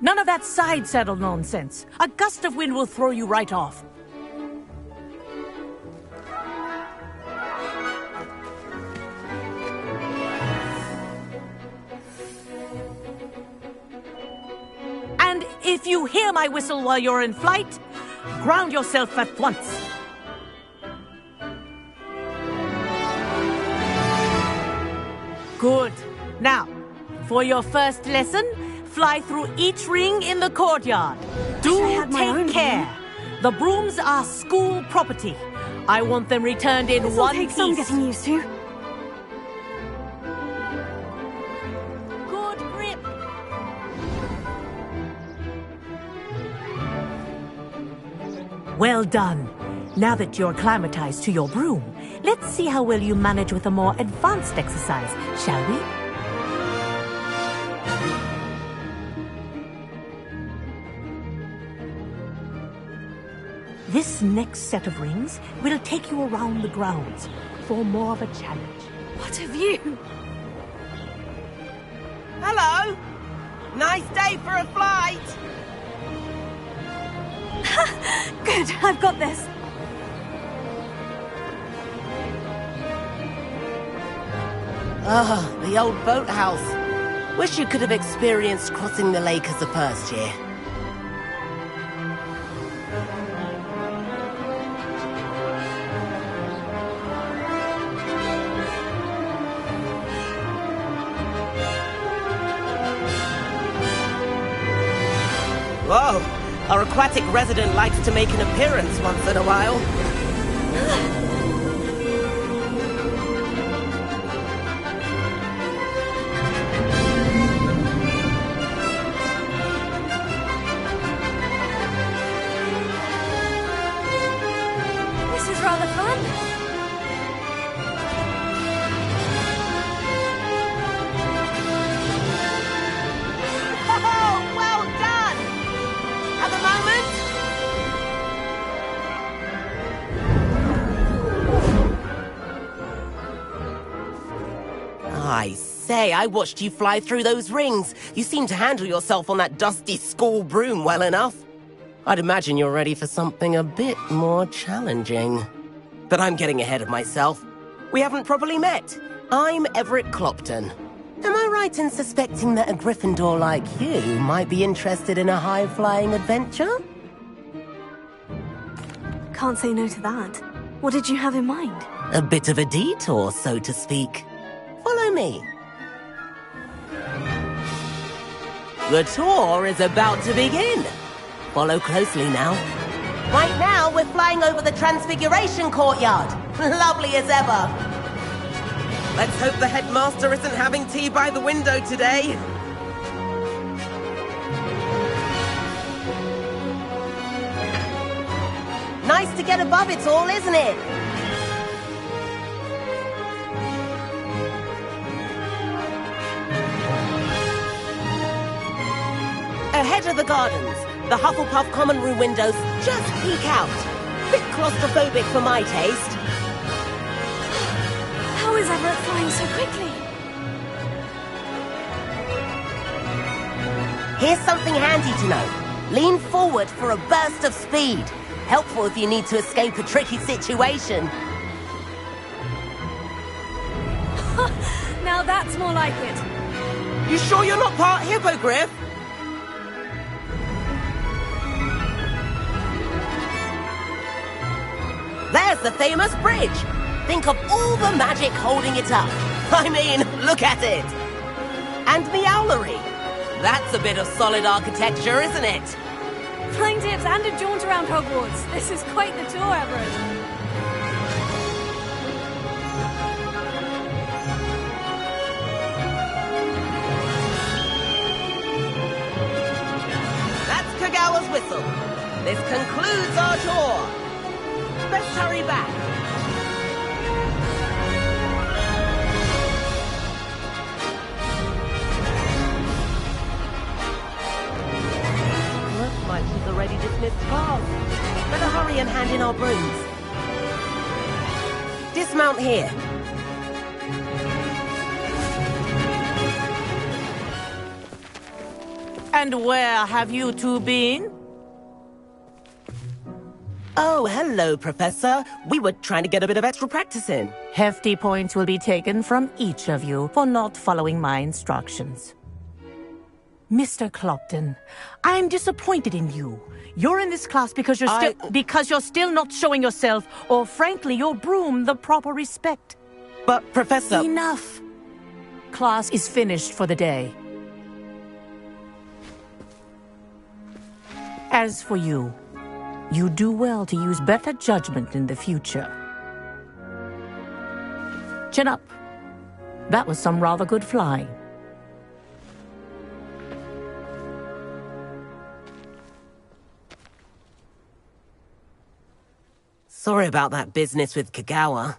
None of that side saddle nonsense. A gust of wind will throw you right off. And if you hear my whistle while you're in flight, ground yourself at once. Good. Now, for your first lesson, fly through each ring in the courtyard. Do take care. The brooms are school property. I want them returned in one piece. This'll take some getting used to. Good grip. Well done. Now that you're acclimatized to your broom, let's see how well you manage with a more advanced exercise, shall we? This next set of rings will take you around the grounds for more of a challenge. What have you? Hello! Nice day for a flight! Good, I've got this. Ah, the old boathouse. Wish you could have experienced crossing the lake as a first year. Whoa! Our aquatic resident likes to make an appearance once in a while. This is rather fun. Oh, well done! At the moment... I say, I watched you fly through those rings. You seem to handle yourself on that dusty school broom well enough. I'd imagine you're ready for something a bit more challenging. But I'm getting ahead of myself. We haven't properly met. I'm Everett Clopton. Am I right in suspecting that a Gryffindor like you might be interested in a high-flying adventure? Can't say no to that. What did you have in mind? A bit of a detour, so to speak. Follow me. The tour is about to begin. Follow closely now. Right now, we're flying over the Transfiguration Courtyard. Lovely as ever. Let's hope the headmaster isn't having tea by the window today. Nice to get above it all, isn't it? Ahead of the gardens, the Hufflepuff common room windows just peek out. Bit claustrophobic for my taste. How is Everett flying so quickly? Here's something handy to know. Lean forward for a burst of speed. Helpful if you need to escape a tricky situation. Now that's more like it. You sure you're not part hippogriff? There's the famous bridge. Think of all the magic holding it up. I mean, look at it. And Meowlery. That's a bit of solid architecture, isn't it? Flying tips and a jaunt around Hogwarts. This is quite the tour, Everett. That's Kagawa's whistle. This concludes our tour. Let's hurry back. Looks like she's already dismissed class. Better hurry and hand in our brooms. Dismount here. And where have you two been? Oh, hello, Professor. We were trying to get a bit of extra practice in. Hefty points will be taken from each of you for not following my instructions. Mr. Clopton, I'm disappointed in you. You're in this class because you're still not showing yourself, or frankly, your broom, the proper respect. But, Professor... Enough! Class is finished for the day. As for you, you do well to use better judgment in the future. Chin up. That was some rather good flying. Sorry about that business with Kagawa,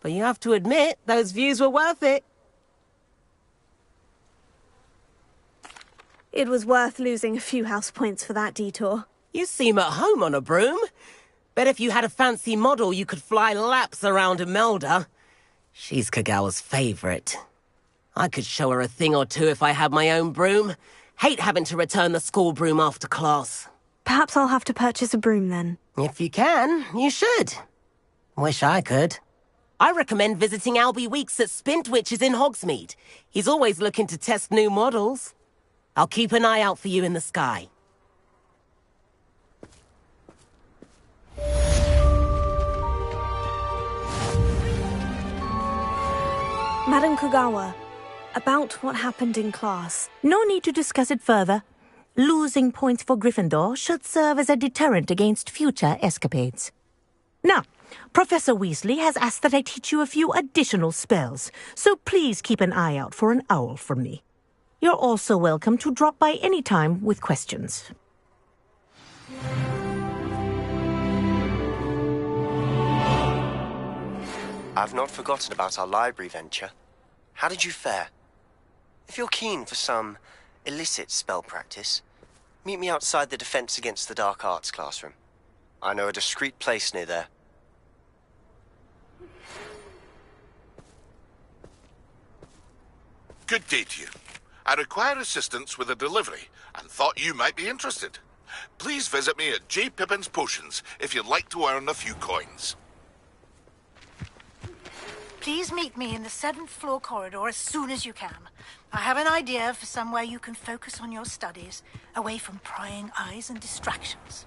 but you have to admit, those views were worth it. It was worth losing a few house points for that detour. You seem at home on a broom. Bet if you had a fancy model, you could fly laps around Imelda. She's Kagawa's favorite. I could show her a thing or two if I had my own broom. Hate having to return the school broom after class. Perhaps I'll have to purchase a broom then. If you can, you should. Wish I could. I recommend visiting Albie Weeks at Spintwitches in Hogsmeade. He's always looking to test new models. I'll keep an eye out for you in the sky. Madam Kagawa, about what happened in class. No need to discuss it further. Losing points for Gryffindor should serve as a deterrent against future escapades. Now, Professor Weasley has asked that I teach you a few additional spells, so please keep an eye out for an owl from me. You're also welcome to drop by any time with questions. I've not forgotten about our library venture. How did you fare? If you're keen for some illicit spell practice, meet me outside the Defense Against the Dark Arts classroom. I know a discreet place near there. Good day to you. I require assistance with a delivery and thought you might be interested. Please visit me at J. Pippin's Potions if you'd like to earn a few coins. Please meet me in the 7th floor corridor as soon as you can. I have an idea for somewhere you can focus on your studies, away from prying eyes and distractions.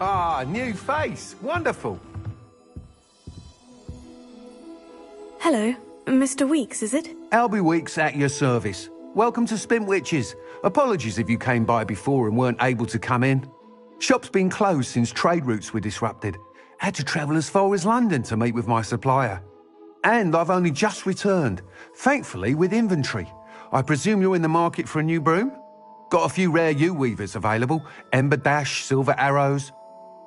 Ah, new face. Wonderful. Hello, Mr. Weeks, is it? Albie Weeks at your service. Welcome to Spintwitches. Apologies if you came by before and weren't able to come in. Shop's been closed since trade routes were disrupted. Had to travel as far as London to meet with my supplier. And I've only just returned, thankfully with inventory. I presume you're in the market for a new broom? Got a few rare U-weavers available. Ember Dash, Silver Arrows.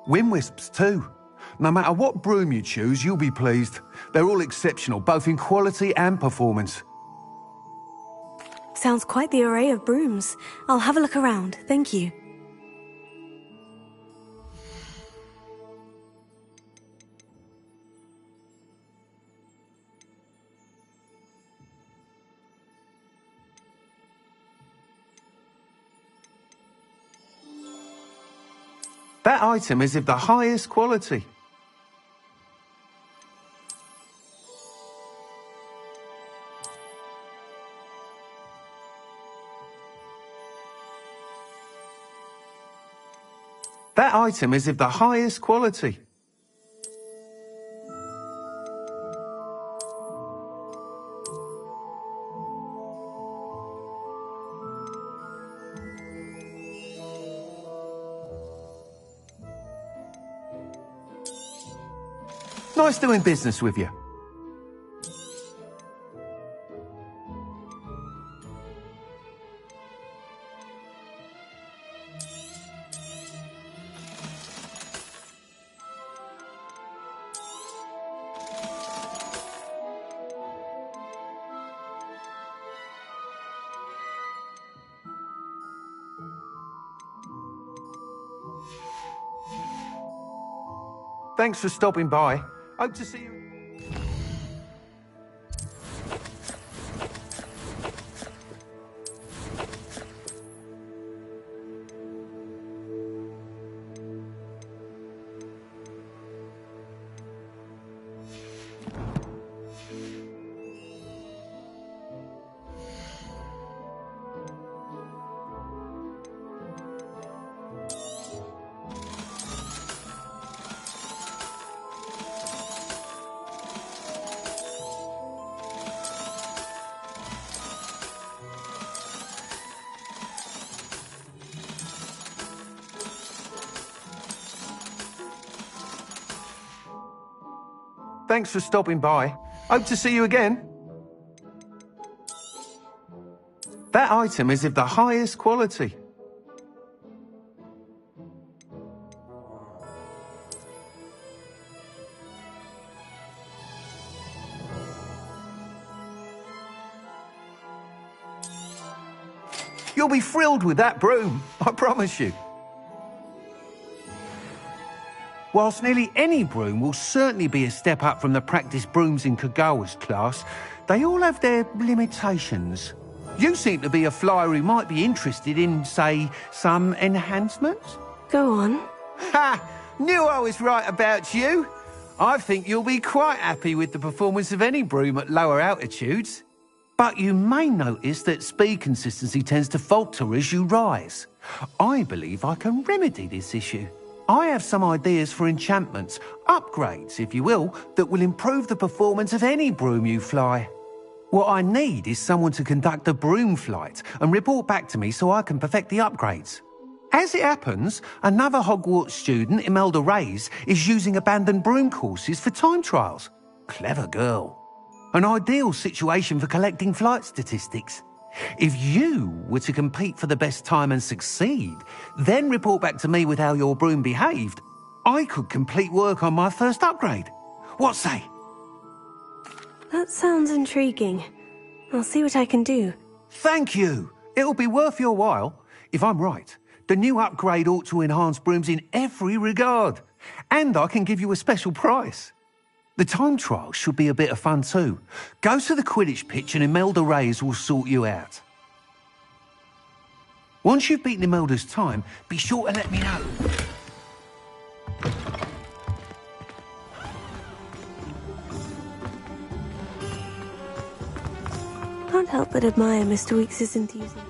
Wind Wisps too. No matter what broom you choose, you'll be pleased. They're all exceptional, both in quality and performance. Sounds quite the array of brooms. I'll have a look around, thank you. That item is of the highest quality. That item is of the highest quality. Nice doing business with you. Thanks for stopping by. Hope to see you. Thanks for stopping by. Hope to see you again. That item is of the highest quality. You'll be thrilled with that broom, I promise you. Whilst nearly any broom will certainly be a step up from the practice brooms in Kagawa's class, they all have their limitations. You seem to be a flyer who might be interested in, say, some enhancements? Go on. Ha! Knew I was right about you. I think you'll be quite happy with the performance of any broom at lower altitudes. But you may notice that speed consistency tends to falter as you rise. I believe I can remedy this issue. I have some ideas for enchantments, upgrades, if you will, that will improve the performance of any broom you fly. What I need is someone to conduct a broom flight and report back to me so I can perfect the upgrades. As it happens, another Hogwarts student, Imelda Reyes, is using abandoned broom courses for time trials. Clever girl. An ideal situation for collecting flight statistics. If you were to compete for the best time and succeed, then report back to me with how your broom behaved, I could complete work on my first upgrade. What say? That sounds intriguing. I'll see what I can do. Thank you. It'll be worth your while. If I'm right, the new upgrade ought to enhance brooms in every regard. And I can give you a special price. The time trial should be a bit of fun too. Go to the Quidditch pitch and Imelda Reyes will sort you out. Once you've beaten Imelda's time, be sure to let me know. Can't help but admire Mr. Weeks' enthusiasm.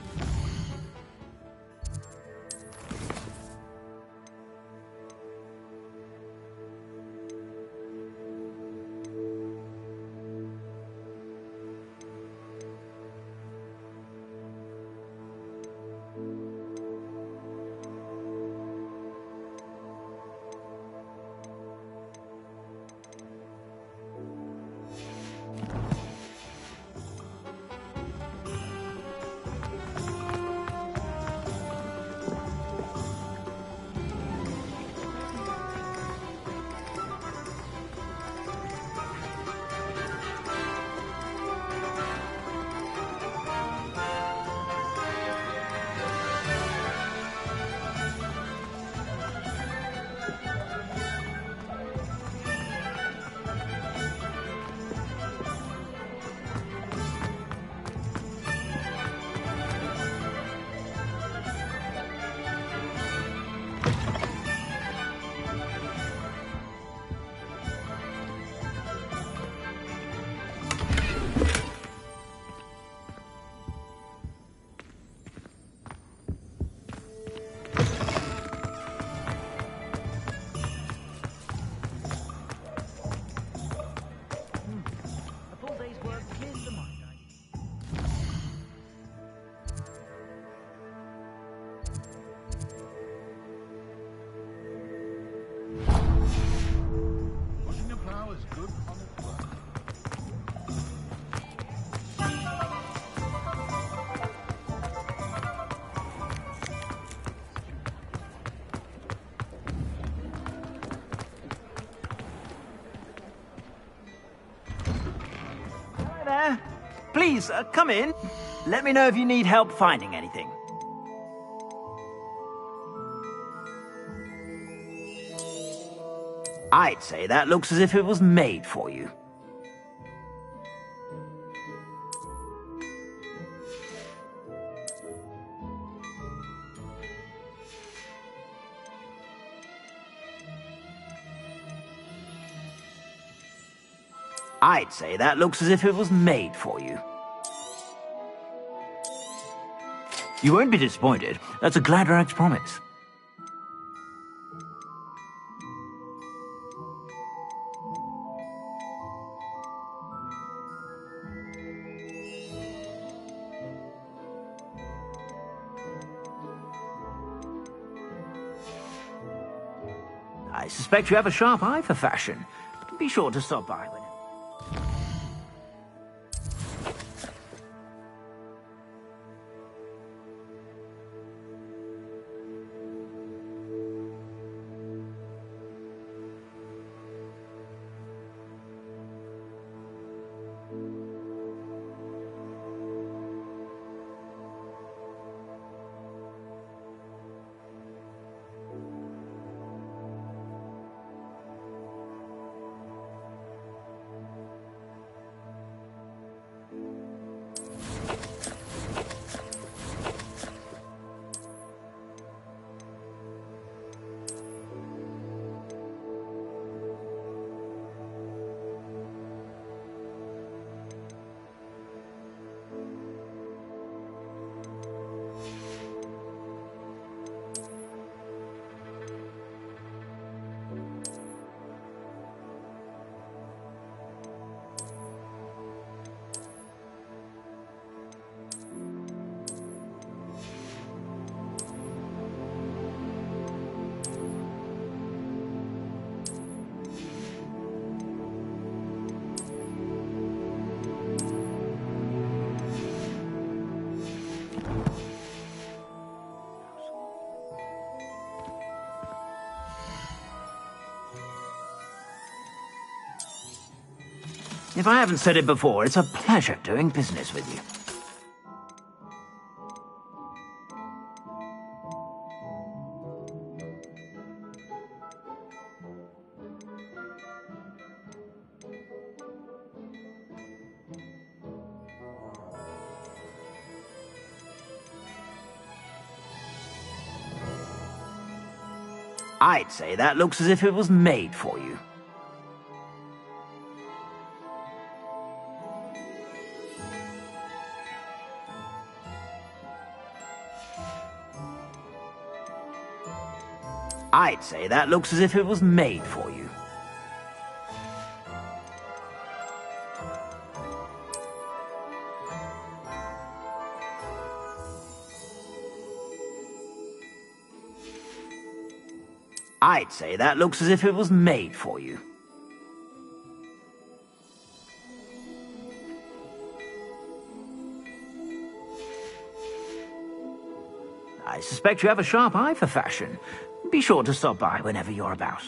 Please, come in. Let me know if you need help finding anything. I'd say that looks as if it was made for you. I'd say that looks as if it was made for you. You won't be disappointed. That's a Gladrag's promise. I suspect you have a sharp eye for fashion. Be sure to stop by when... If I haven't said it before, it's a pleasure doing business with you. I'd say that looks as if it was made for you. I'd say that looks as if it was made for you. I'd say that looks as if it was made for you. I suspect you have a sharp eye for fashion. Be sure to stop by whenever you're about.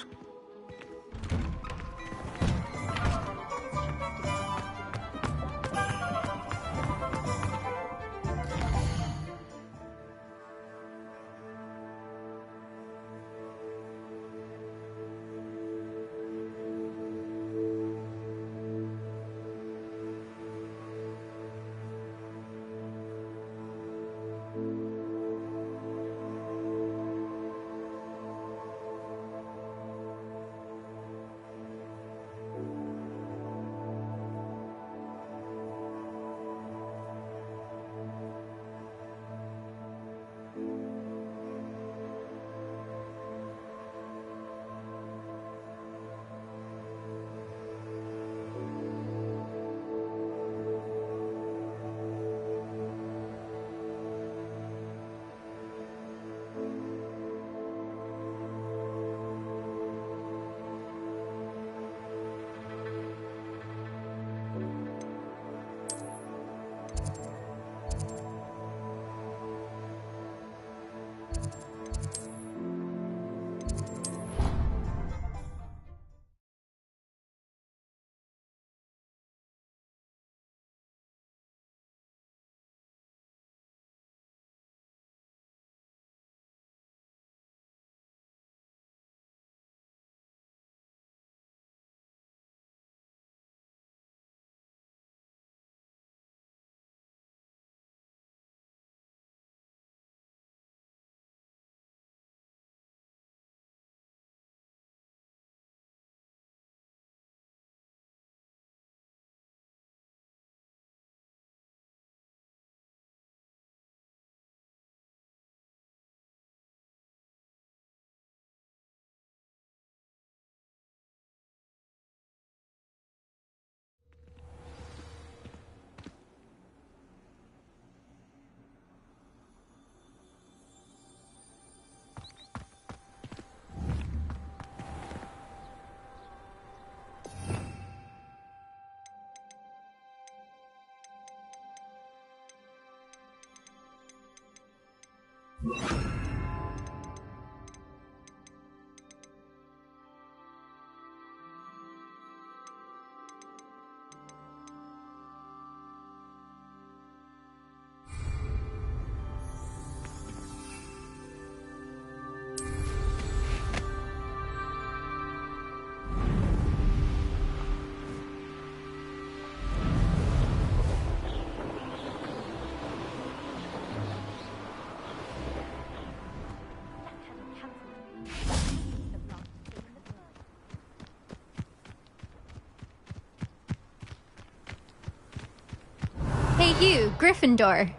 Hey you, Gryffindor.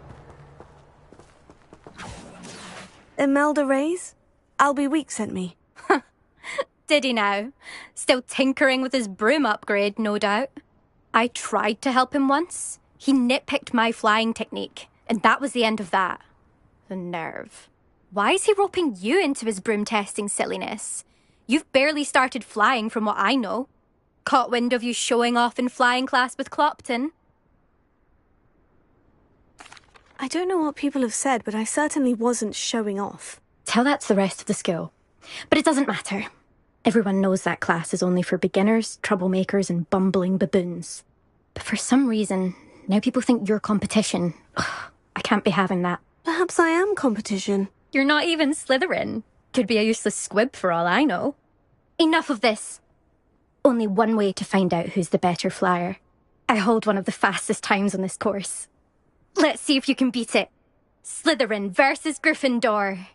Imelda Reyes? Albie Week sent me. Did he now? Still tinkering with his broom upgrade, no doubt. I tried to help him once. He nitpicked my flying technique, and that was the end of that. The nerve. Why is he roping you into his broom testing silliness? You've barely started flying from what I know. Caught wind of you showing off in flying class with Clopton. I don't know what people have said, but I certainly wasn't showing off. Tell that to the rest of the school. But it doesn't matter. Everyone knows that class is only for beginners, troublemakers, and bumbling baboons. But for some reason, now people think you're competition. Ugh, I can't be having that. Perhaps I am competition. You're not even Slytherin. Could be a useless squib for all I know. Enough of this. Only one way to find out who's the better flyer. I hold one of the fastest times on this course. Let's see if you can beat it. Slytherin versus Gryffindor.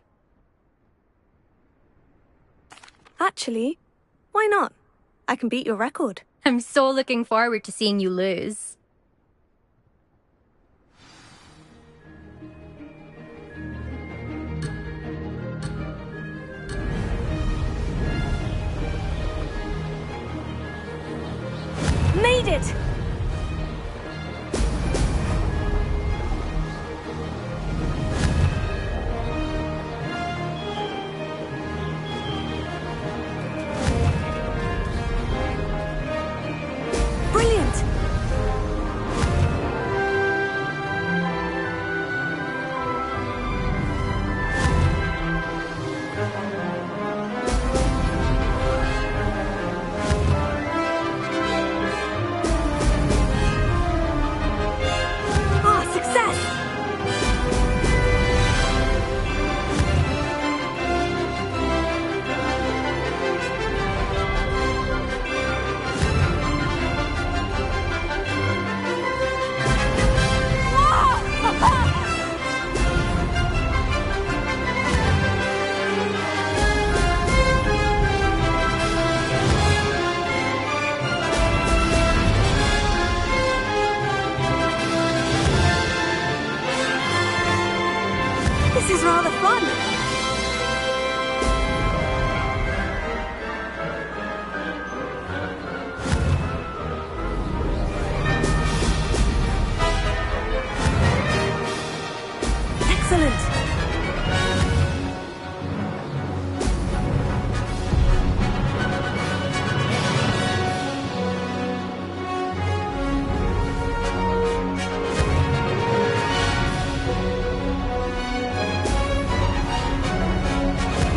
Actually, why not? I can beat your record. I'm so looking forward to seeing you lose. Made it! Brilliant! This is rather fun. Excellent.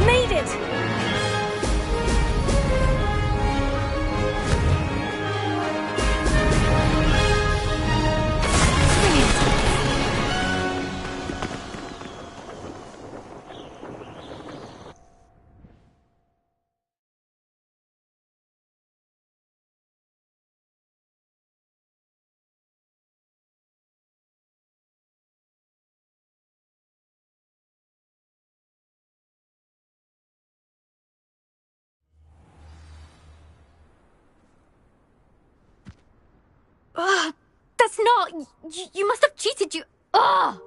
Made it! Ugh, that's not... You must have cheated, you... Ugh!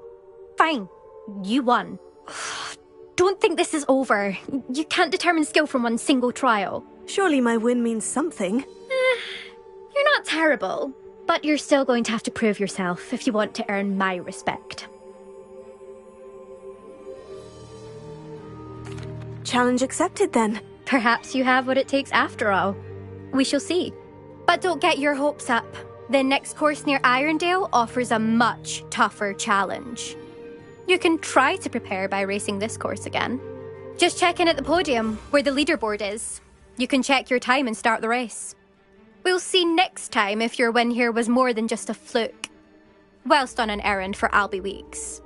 Fine. You won. Ugh, don't think this is over. You can't determine skill from one single trial. Surely my win means something. You're not terrible, but you're still going to have to prove yourself if you want to earn my respect. Challenge accepted, then. Perhaps you have what it takes after all. We shall see. But don't get your hopes up. The next course near Irondale offers a much tougher challenge. You can try to prepare by racing this course again. Just check in at the podium, where the leaderboard is. You can check your time and start the race. We'll see next time if your win here was more than just a fluke. Whilst on an errand for Albie Weeks.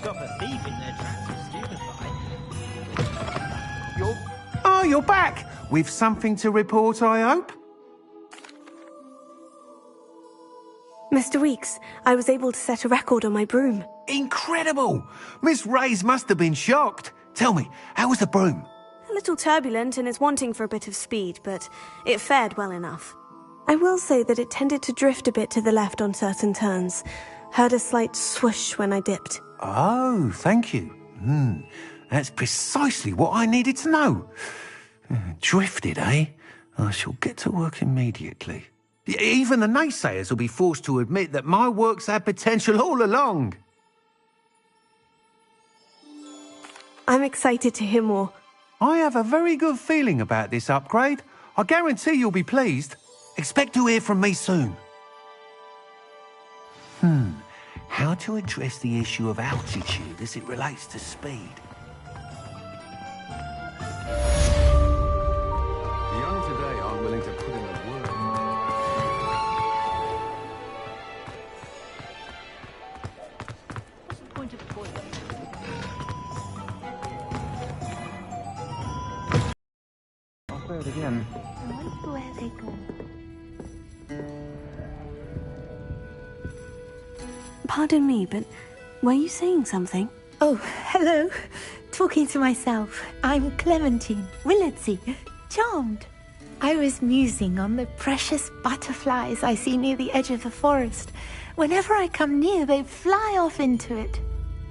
Stop a thief in their tracks and stupefy. You're back! With something to report, I hope? Mr. Weeks, I was able to set a record on my broom. Incredible! Miss Reyes must have been shocked. Tell me, how was the broom? A little turbulent and is wanting for a bit of speed, but it fared well enough. I will say that it tended to drift a bit to the left on certain turns. Heard a slight swoosh when I dipped. Oh, thank you. That's precisely what I needed to know. Drifted, eh? I shall get to work immediately. Even the naysayers will be forced to admit that my work's had potential all along. I'm excited to hear more. I have a very good feeling about this upgrade. I guarantee you'll be pleased. Expect to hear from me soon. How to address the issue of altitude as it relates to speed. The young today aren't willing to put in the work. What's the point of the toilet? I'll say it again. I wonder where they go. Pardon me, but were you saying something? Oh, hello. Talking to myself. I'm Clementine Willardsey. Charmed. I was musing on the precious butterflies I see near the edge of the forest. Whenever I come near, they fly off into it.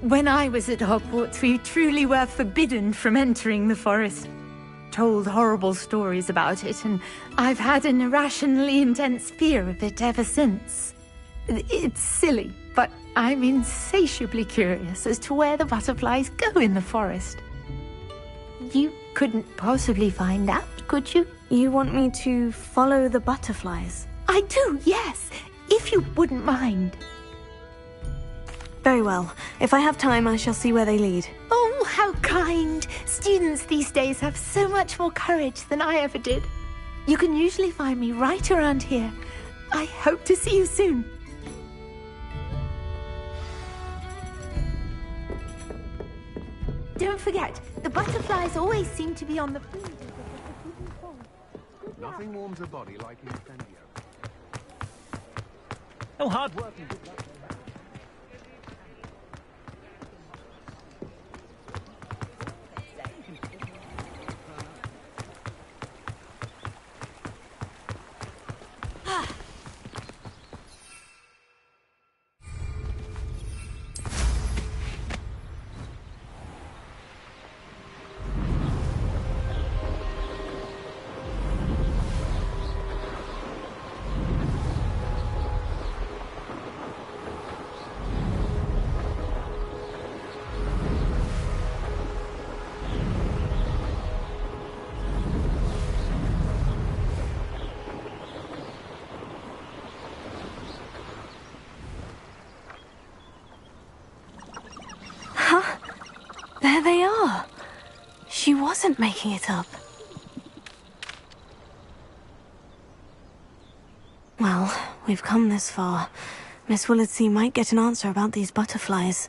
When I was at Hogwarts, we truly were forbidden from entering the forest. Told horrible stories about it, and I've had an irrationally intense fear of it ever since. It's silly, but I'm insatiably curious as to where the butterflies go in the forest. You couldn't possibly find out, could you? You want me to follow the butterflies? I do, yes, if you wouldn't mind. Very well. If I have time, I shall see where they lead. Oh, how kind! Students these days have so much more courage than I ever did. You can usually find me right around here. I hope to see you soon. Don't forget, the butterflies always seem to be on the fringe. Nothing warms a body like incendio. Oh, hard work and good luck. they are. She wasn't making it up. Well, we've come this far. Miss Willardsey might get an answer about these butterflies.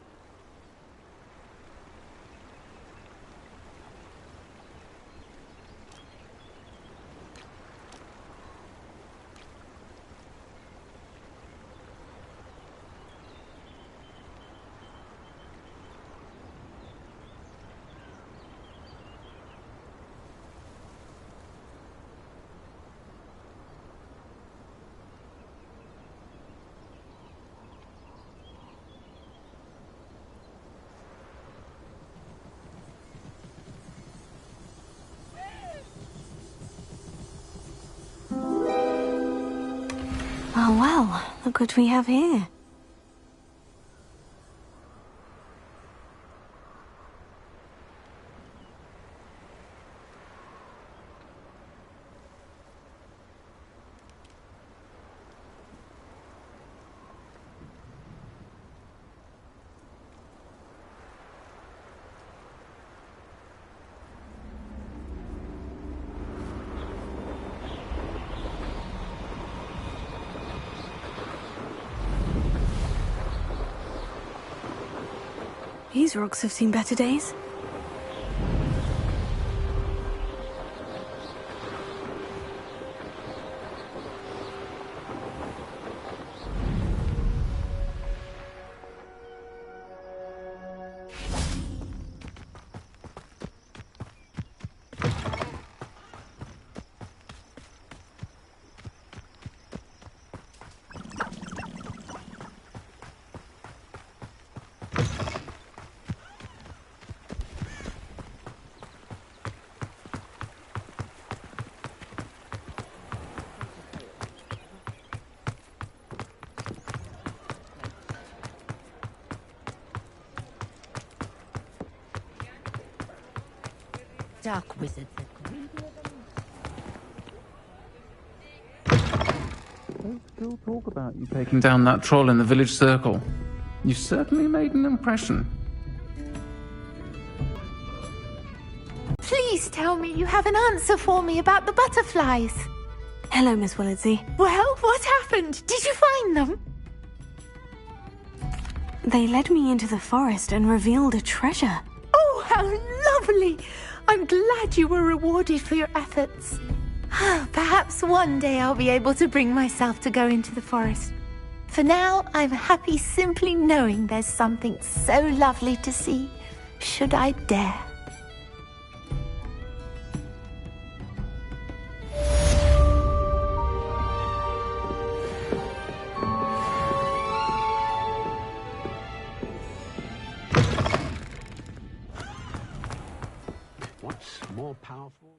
Oh well, look what we have here. These rocks have seen better days. Dark wizards are greedier They still talk about you taking down that troll in the village circle. You certainly made an impression. Please tell me you have an answer for me about the butterflies. Hello, Miss Willardsey. Well, what happened? Did you find them? They led me into the forest and revealed a treasure. Oh, how lovely! I'm glad you were rewarded for your efforts. Perhaps one day I'll be able to bring myself to go into the forest. For now, I'm happy simply knowing there's something so lovely to see, should I dare. What's more powerful?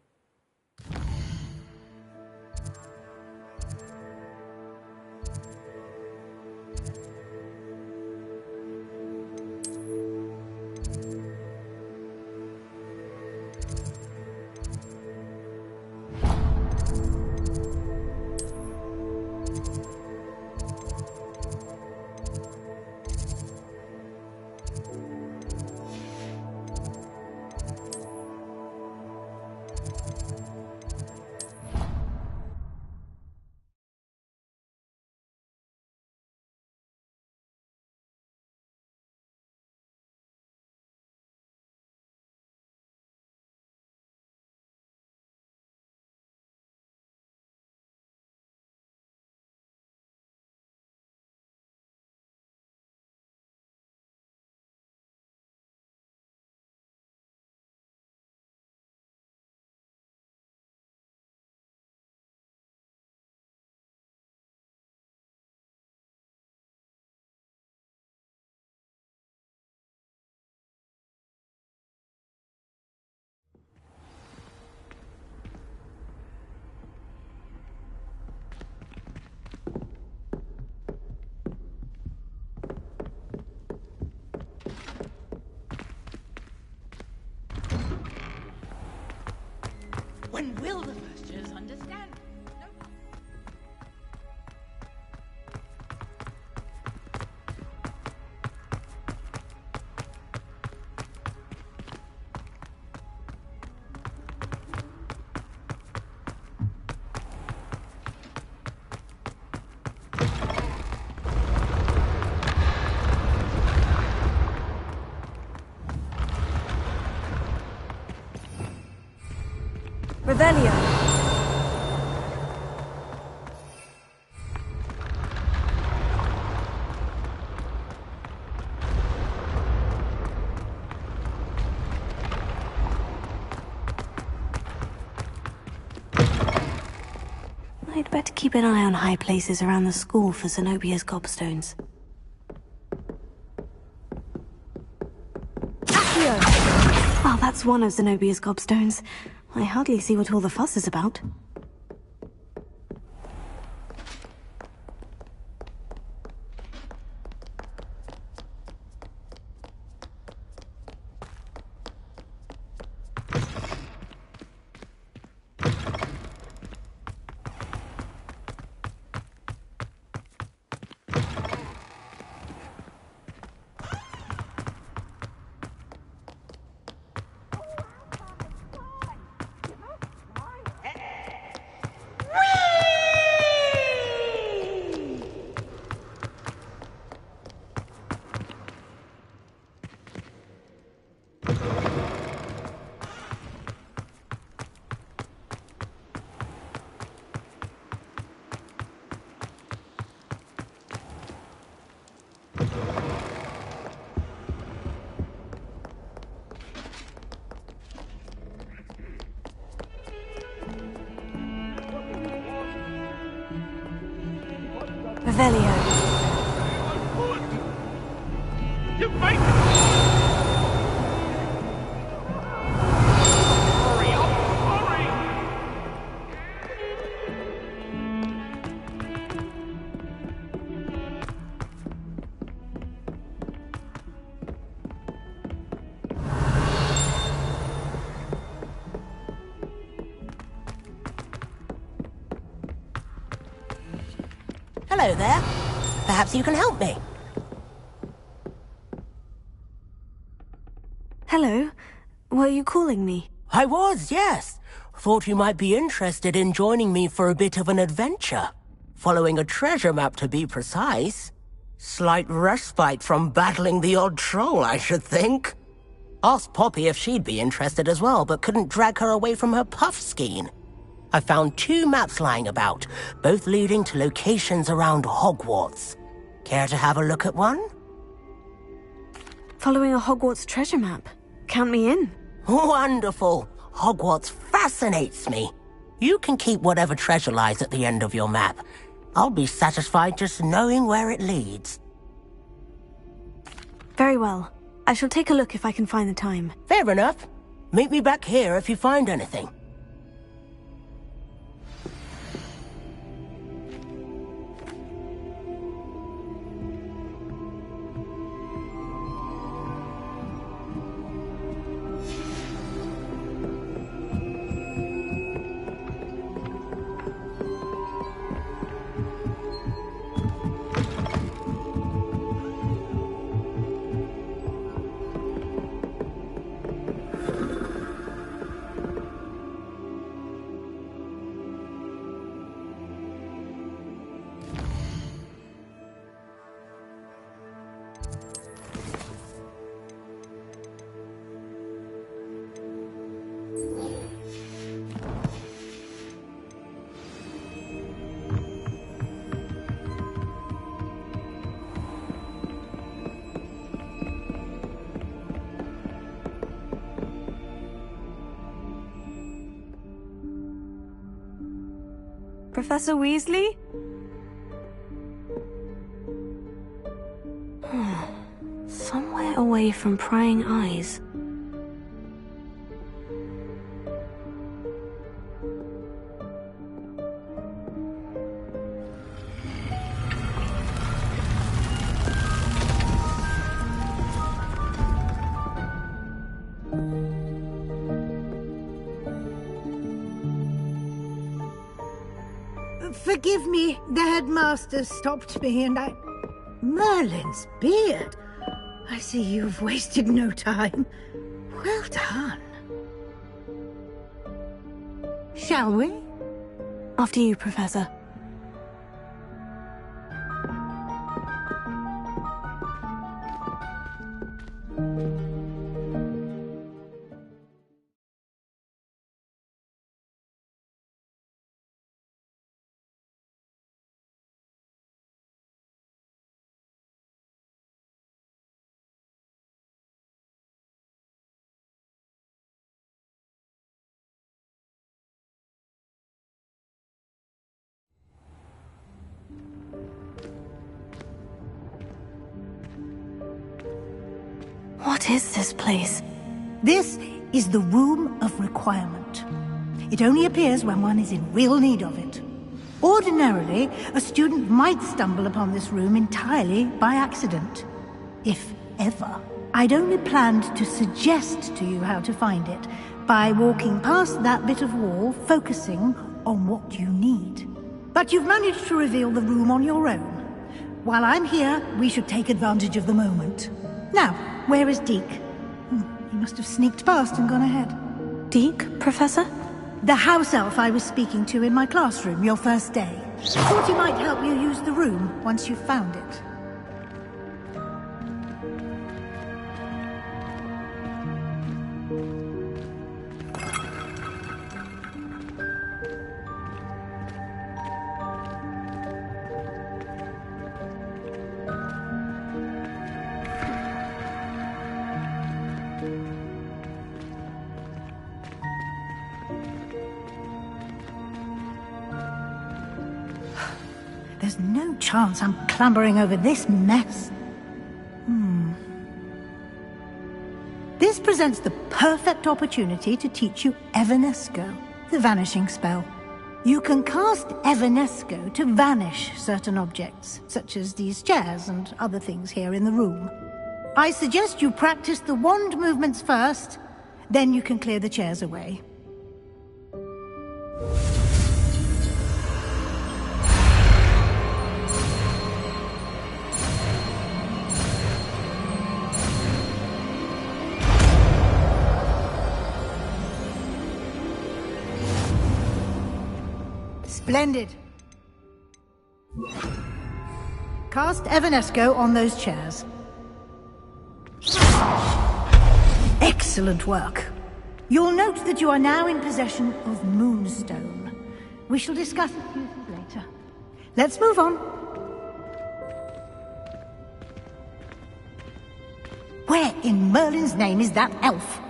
When will the first years understand? Revelio. I'd better keep an eye on high places around the school for Zenobia's gobstones. Well, that's one of Zenobia's gobstones. I hardly see what all the fuss is about. Revelio. You make Hello there. Perhaps you can help me. Hello? Were you calling me? I was, yes. Thought you might be interested in joining me for a bit of an adventure. Following a treasure map, to be precise. Slight respite from battling the odd troll, I should think. Asked Poppy if she'd be interested as well, but couldn't drag her away from her puff skein. I found 2 maps lying about, both leading to locations around Hogwarts. Care to have a look at one? Following a Hogwarts treasure map. Count me in. Wonderful. Hogwarts fascinates me. You can keep whatever treasure lies at the end of your map. I'll be satisfied just knowing where it leads. Very well. I shall take a look if I can find the time. Fair enough. Meet me back here if you find anything. Professor Weasley? Somewhere away from prying eyes. Forgive me, the headmaster stopped me and I... Merlin's beard. I see you've wasted no time. Well done. Shall we? After you, Professor. What is this place? This is the Room of Requirement. It only appears when one is in real need of it. Ordinarily, a student might stumble upon this room entirely by accident. If ever. I'd only planned to suggest to you how to find it by walking past that bit of wall, focusing on what you need. But you've managed to reveal the room on your own. While I'm here, we should take advantage of the moment. Now, where is Deke? He must have sneaked past and gone ahead. Deke, Professor? The house elf I was speaking to in my classroom your first day. Thought he might help you use the room once you've found it. There's no chance I'm clambering over this mess. This presents the perfect opportunity to teach you Evanesco, the vanishing spell. You can cast Evanesco to vanish certain objects, such as these chairs and other things here in the room. I suggest you practice the wand movements first, then you can clear the chairs away. Splendid. Cast Evanesco on those chairs. Excellent work. You'll note that you are now in possession of Moonstone. We shall discuss its uses later. Let's move on. Where in Merlin's name is that elf?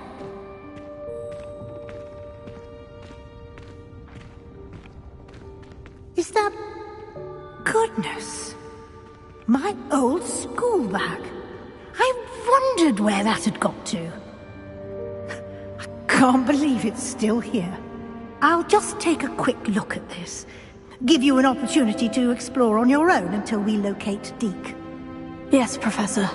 Is that... Goodness. My old school bag. I wondered where that had got to. I can't believe it's still here. I'll just take a quick look at this. Give you an opportunity to explore on your own until we locate Deke. Yes, Professor.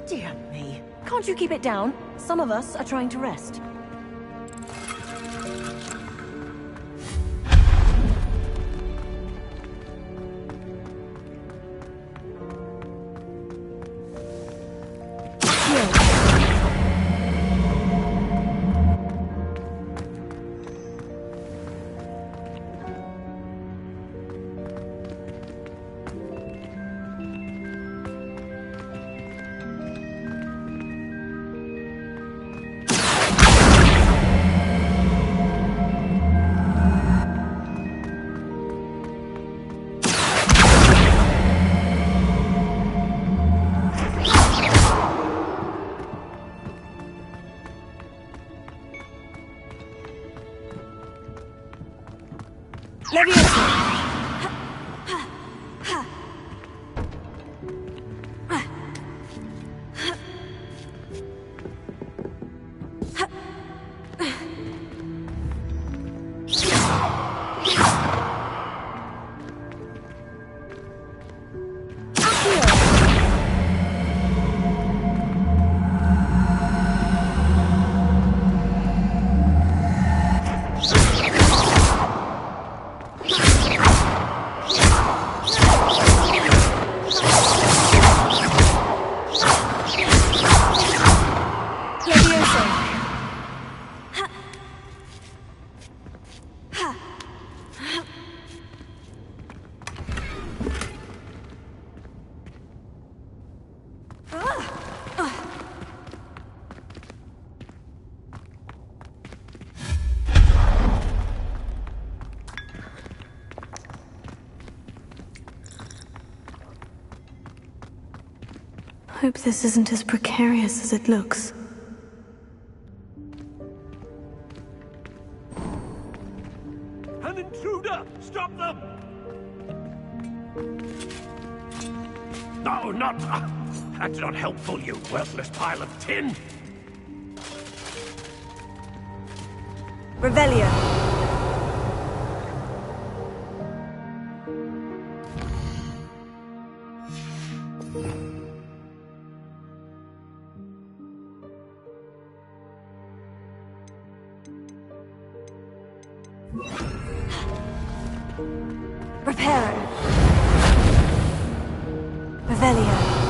Dear me. Can't you keep it down? Some of us are trying to rest. Hope this isn't as precarious as it looks. An intruder! Stop them! No, not... that's not helpful, you worthless pile of tin! Revelio. Reparo. Revelio.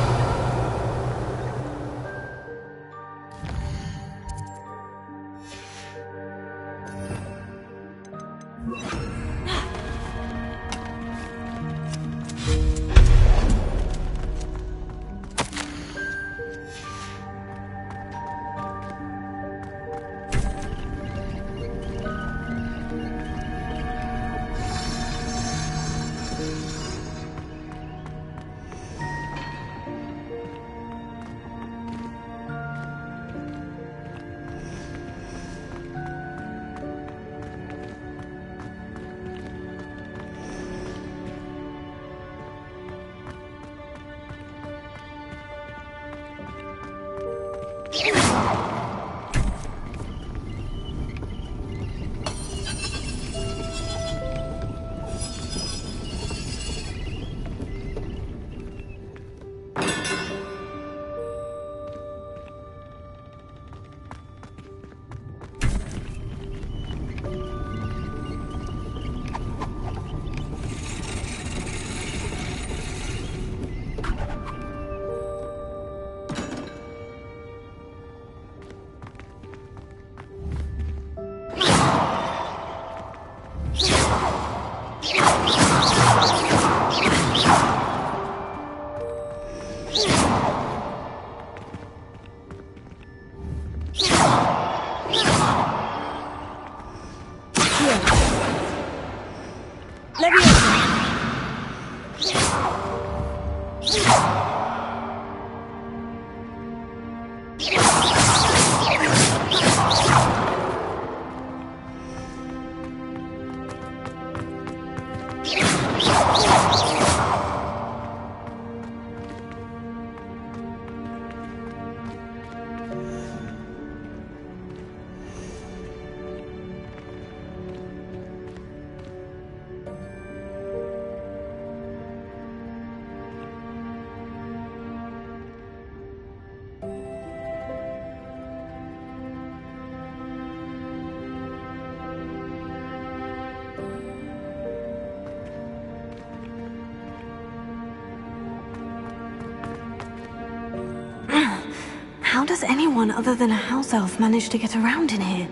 How does anyone other than a house elf manage to get around in here?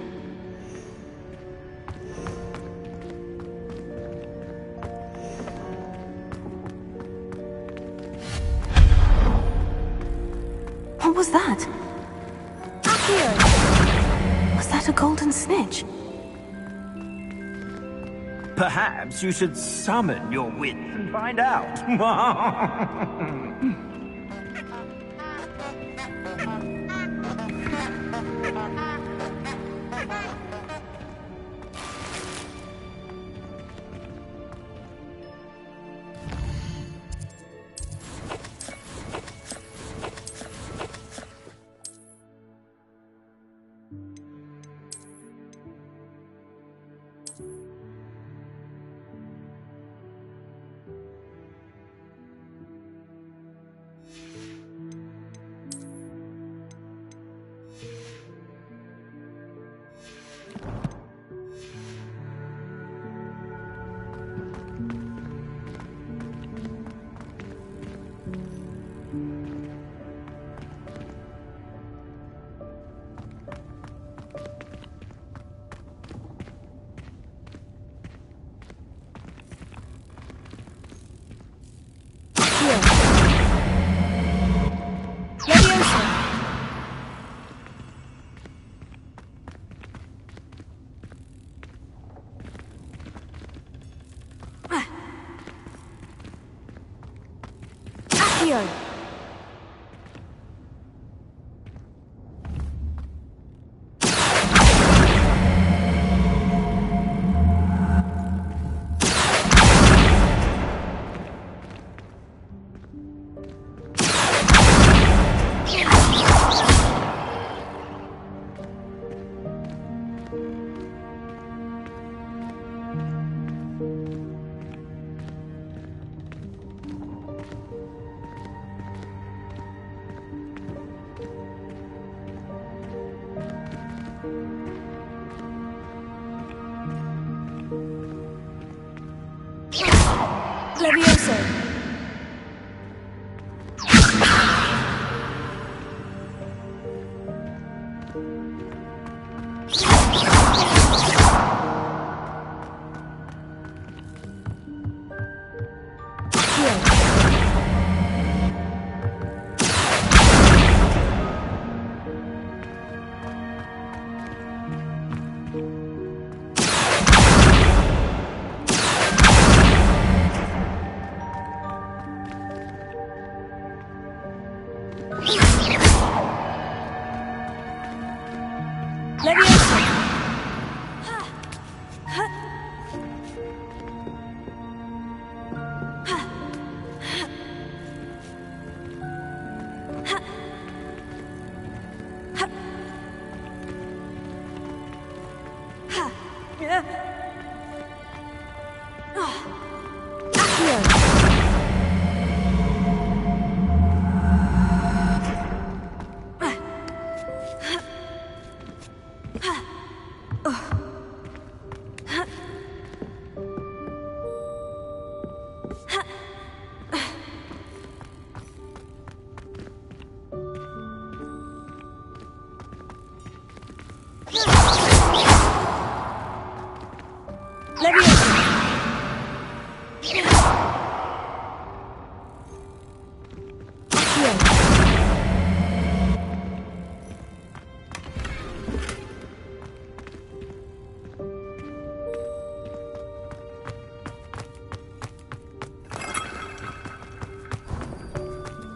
What was that? Was that a golden snitch? Perhaps you should summon your wit and find out. Levioso.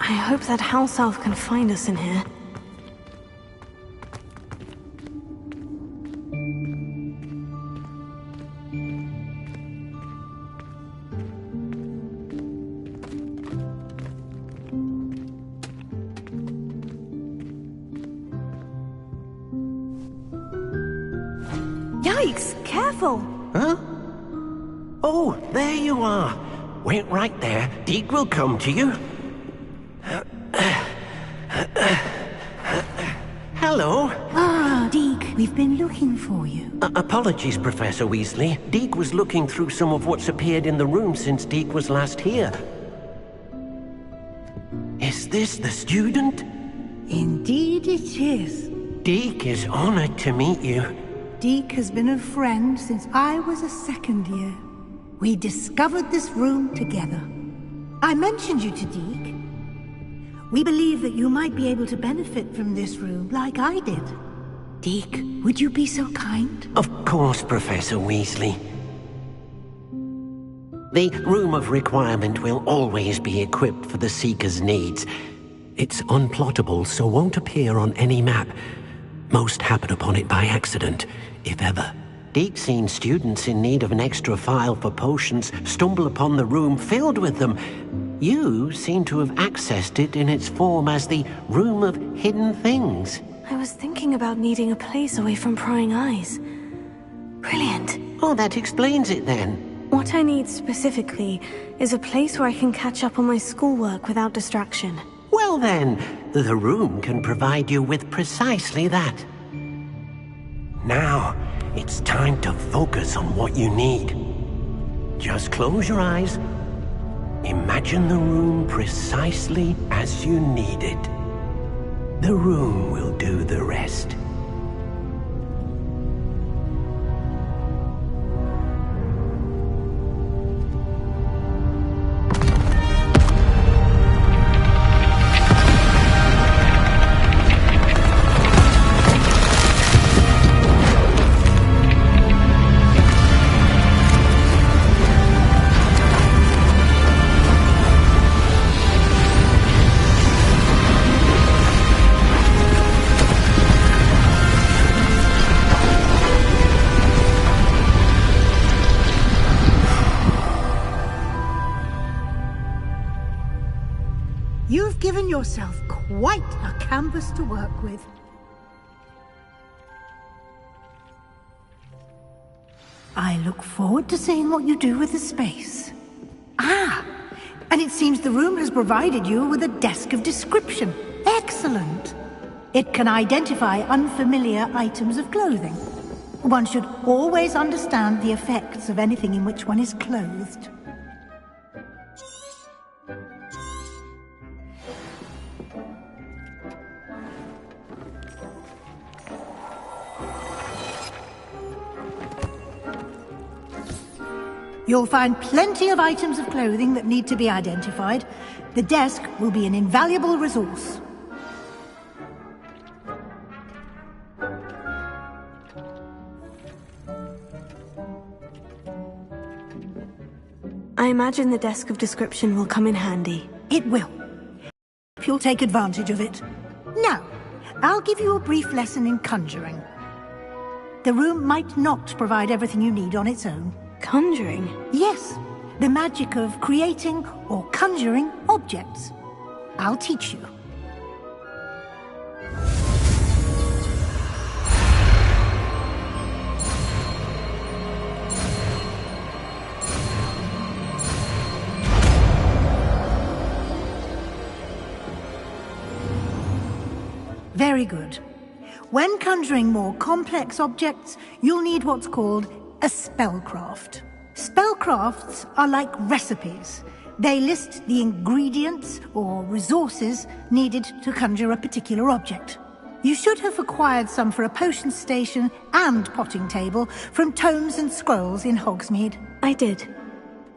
I hope that house elf can find us in here. Yikes! Careful! Huh? Oh, there you are. Wait right there. Deke will come to you. Hello. Ah, Deke, we've been looking for you. Apologies, Professor Weasley. Deke was looking through some of what's appeared in the room since Deke was last here. Is this the student? Indeed it is. Deke is honored to meet you. Deke has been a friend since I was a second year. We discovered this room together. I mentioned you to Deke. We believe that you might be able to benefit from this room like I did. Deke, would you be so kind? Of course, Professor Weasley. The Room of Requirement will always be equipped for the Seeker's needs. It's unplottable, so won't appear on any map. Most happen upon it by accident, if ever. Deke's seen students in need of an extra file for potions stumble upon the room filled with them. You seem to have accessed it in its form as the Room of Hidden Things. I was thinking about needing a place away from prying eyes. Brilliant. Oh, that explains it then. What I need specifically is a place where I can catch up on my schoolwork without distraction. Well then, the room can provide you with precisely that. Now, it's time to focus on what you need. Just close your eyes. Imagine the room precisely as you need it. The room will do the rest. You've given yourself quite a canvas to work with. I look forward to seeing what you do with the space. Ah, and it seems the room has provided you with a desk of description. Excellent. It can identify unfamiliar items of clothing. One should always understand the effects of anything in which one is clothed. You'll find plenty of items of clothing that need to be identified. The desk will be an invaluable resource. I imagine the desk of description will come in handy. It will. If you'll take advantage of it. Now, I'll give you a brief lesson in conjuring. The room might not provide everything you need on its own. Conjuring? Yes, the magic of creating or conjuring objects. I'll teach you. Very good. When conjuring more complex objects, you'll need what's called a spellcraft. Spellcrafts are like recipes. They list the ingredients or resources needed to conjure a particular object. You should have acquired some for a potion station and potting table from tomes and scrolls in Hogsmeade. I did.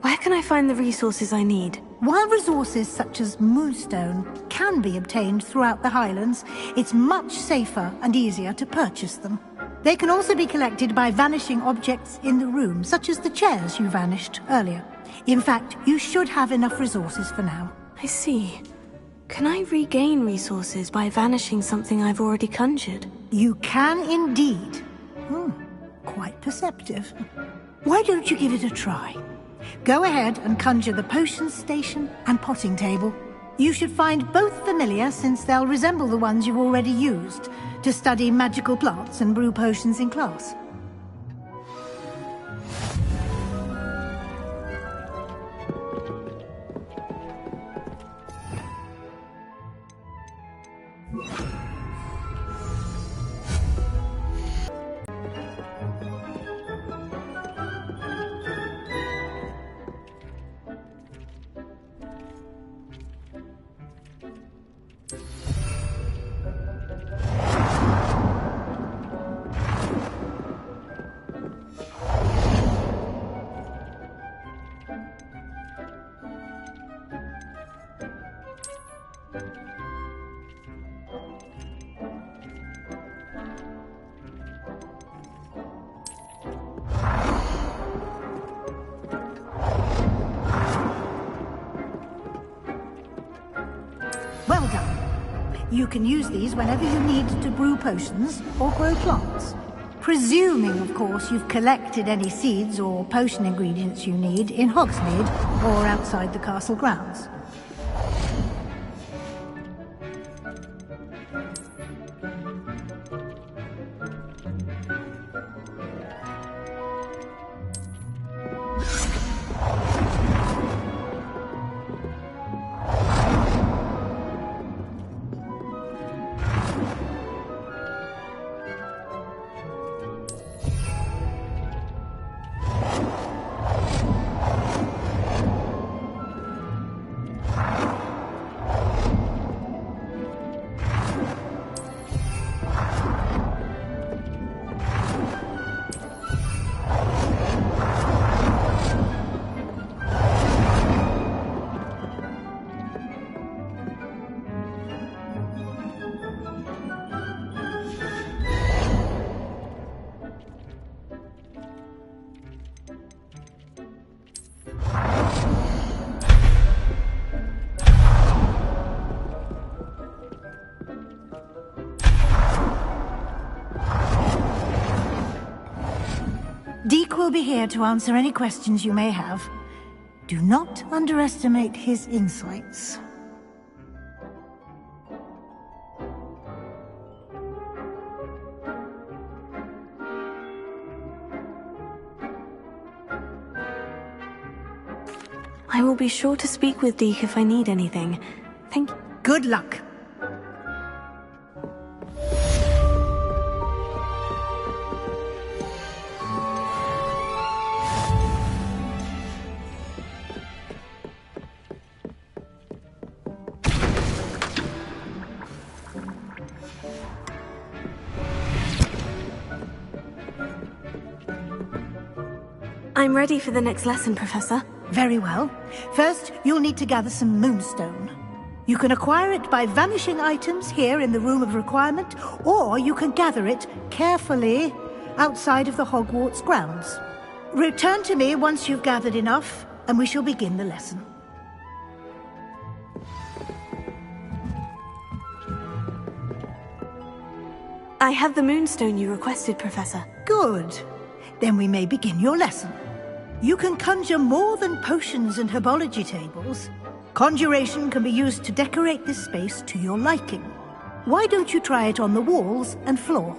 Where can I find the resources I need? While resources such as moonstone can be obtained throughout the Highlands, it's much safer and easier to purchase them. They can also be collected by vanishing objects in the room, such as the chairs you vanished earlier. In fact, you should have enough resources for now. I see. Can I regain resources by vanishing something I've already conjured? You can indeed. Quite perceptive. Why don't you give it a try? Go ahead and conjure the potion station and potting table. You should find both familiar, since they'll resemble the ones you've already used to study magical plants and brew potions in class. Well done. You can use these whenever you need to brew potions or grow plants. Presuming, of course, you've collected any seeds or potion ingredients you need in Hogsmeade or outside the castle grounds. Deke will be here to answer any questions you may have. Do not underestimate his insights. I will be sure to speak with Deke if I need anything. Thank you. Good luck. I'm ready for the next lesson, Professor. Very well. First, you'll need to gather some moonstone. You can acquire it by vanishing items here in the Room of Requirement, or you can gather it carefully outside of the Hogwarts grounds. Return to me once you've gathered enough, and we shall begin the lesson. I have the moonstone you requested, Professor. Good. Then we may begin your lesson. You can conjure more than potions and herbology tables. Conjuration can be used to decorate this space to your liking. Why don't you try it on the walls and floor?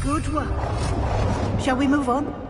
Good work. Shall we move on?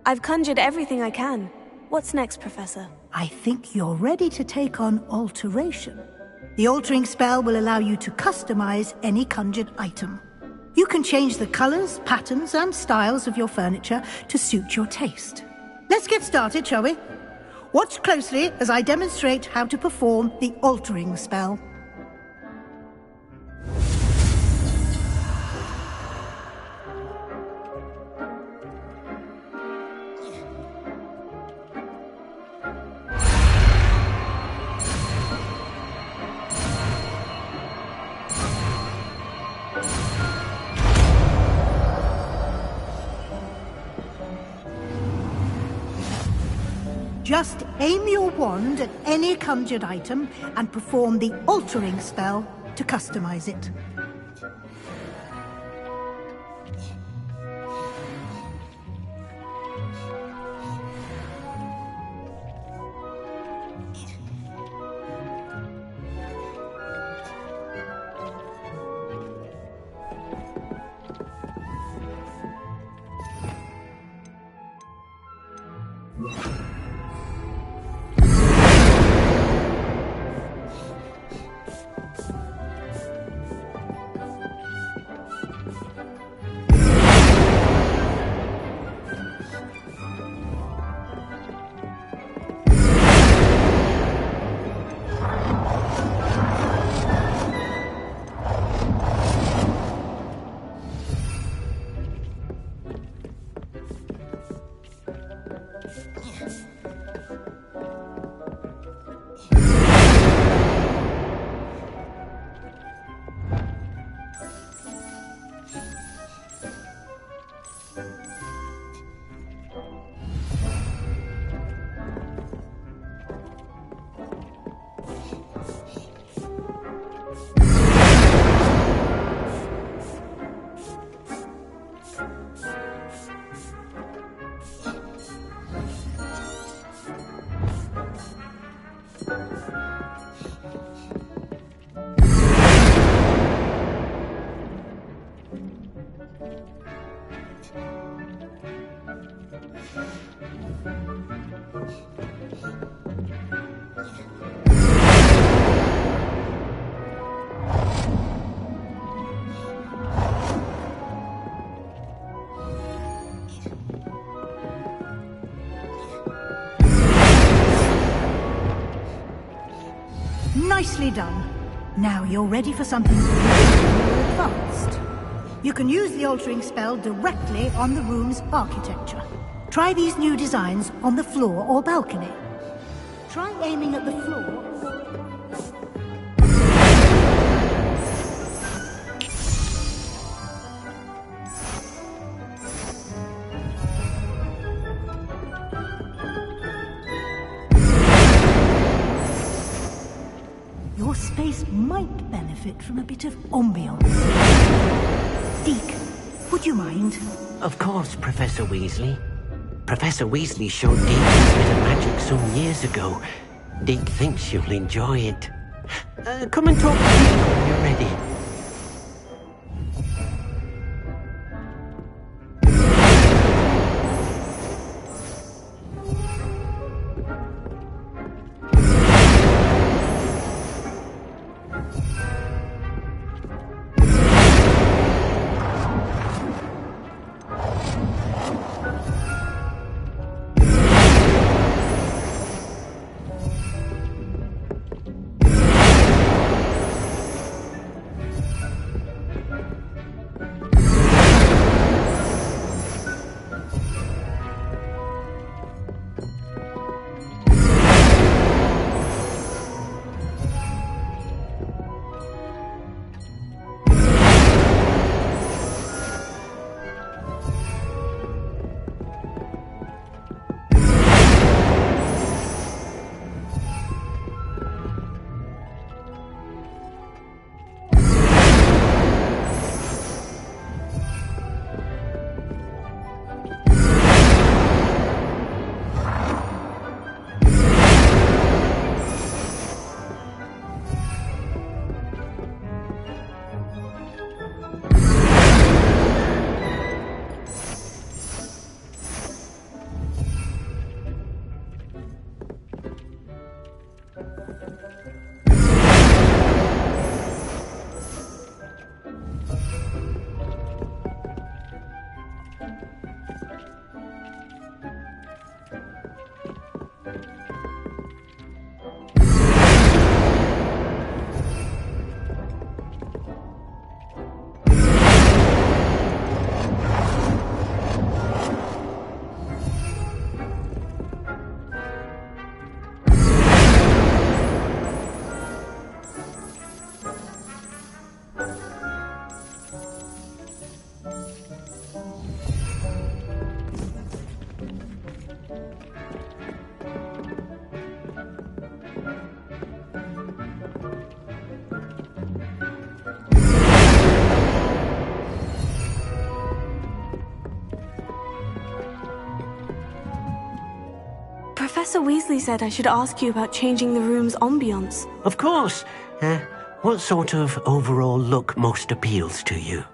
I've conjured everything I can. What's next, Professor? I think you're ready to take on alteration. The altering spell will allow you to customize any conjured item. You can change the colors, patterns, and styles of your furniture to suit your taste. Let's get started, shall we? Watch closely as I demonstrate how to perform the altering spell. Just aim your wand at any conjured item and perform the altering spell to customize it. Nicely done. Now you're ready for something more advanced. You can use the altering spell directly on the room's architecture. Try these new designs on the floor or balcony. Try aiming at the floor. Your space might benefit from a bit of ambiance. Deke, would you mind? Of course, Professor Weasley. Professor Weasley showed Deke this bit of magic some years ago. Deke thinks you'll enjoy it. Come and talk to Deke when you're ready. Professor Weasley said I should ask you about changing the room's ambiance. Of course. What sort of overall look most appeals to you?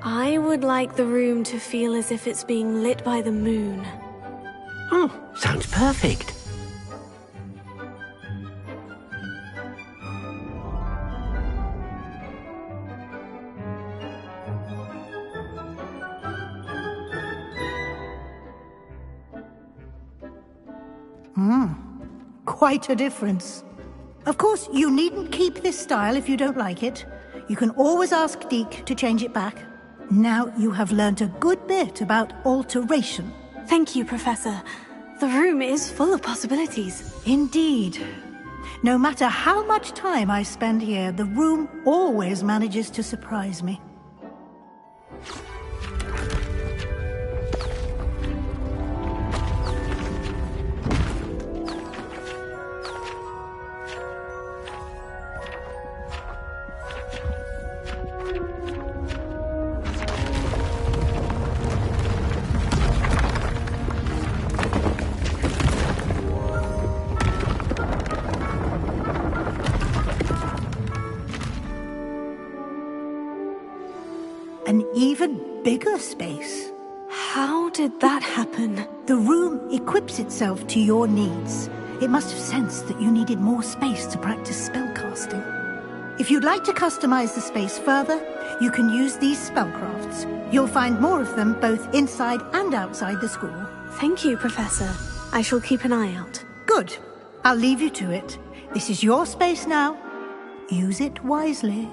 I would like the room to feel as if it's being lit by the moon. Oh, sounds perfect. Quite a difference. Of course, you needn't keep this style if you don't like it. You can always ask Deke to change it back. Now you have learnt a good bit about alteration. Thank you, Professor. The room is full of possibilities. Indeed. No matter how much time I spend here, the room always manages to surprise me. An even bigger space. How did that happen? The room equips itself to your needs. It must have sensed that you needed more space to practice spellcasting. If you'd like to customize the space further, you can use these spellcrafts. You'll find more of them both inside and outside the school. Thank you, Professor. I shall keep an eye out. Good. I'll leave you to it. This is your space now. Use it wisely.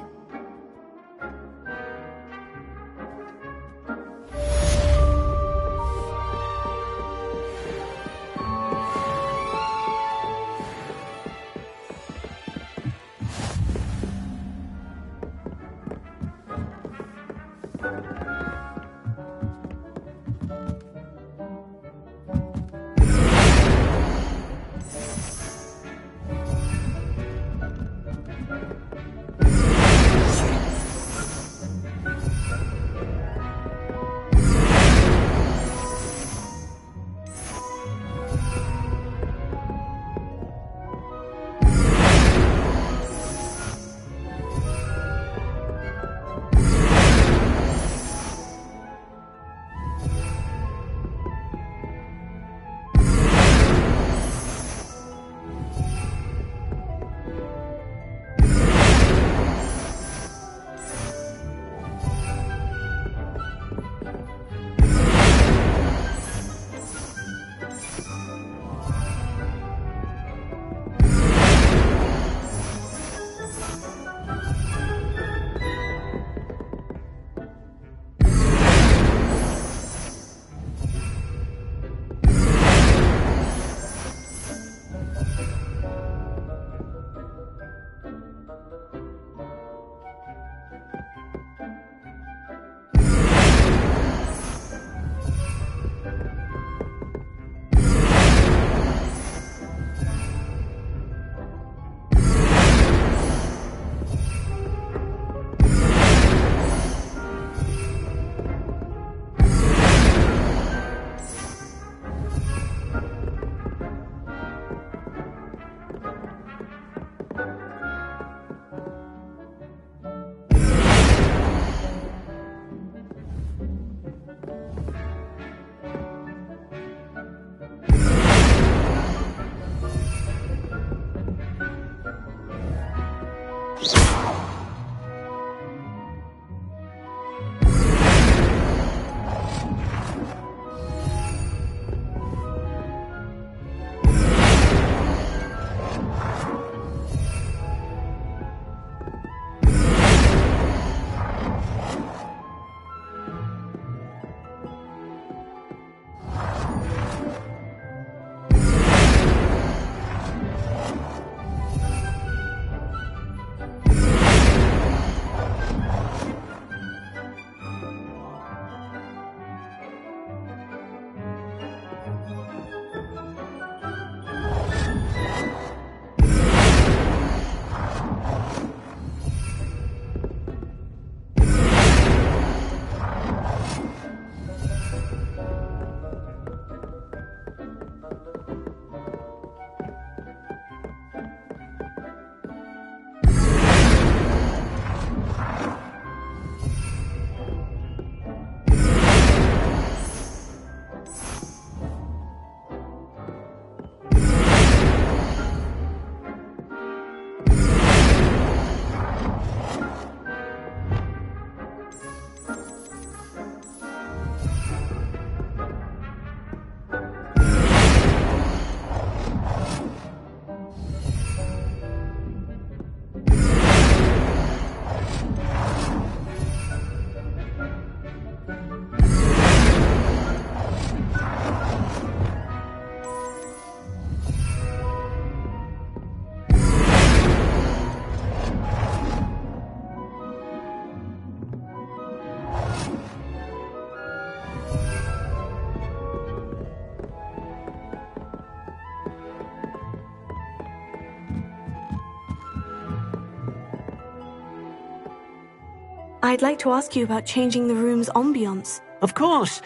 I'd like to ask you about changing the room's ambiance. Of course.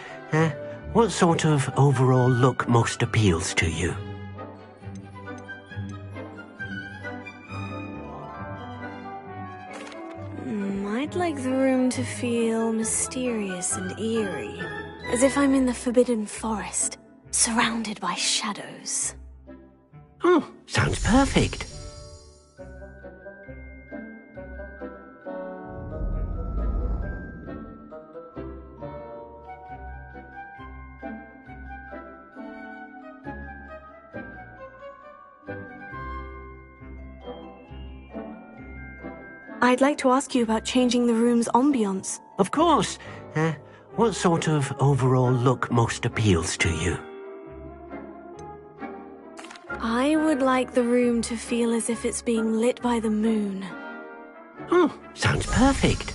What sort of overall look most appeals to you? I'd like the room to feel mysterious and eerie, as if I'm in the Forbidden Forest, surrounded by shadows. Oh, sounds perfect. I'd like to ask you about changing the room's ambiance. Of course. What sort of overall look most appeals to you? I would like the room to feel as if it's being lit by the moon. Oh, sounds perfect.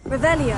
Revelio.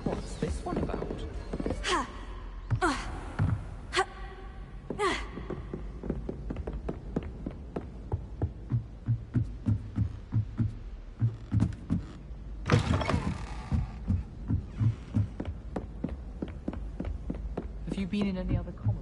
What's this one about? Have you been in any other commons?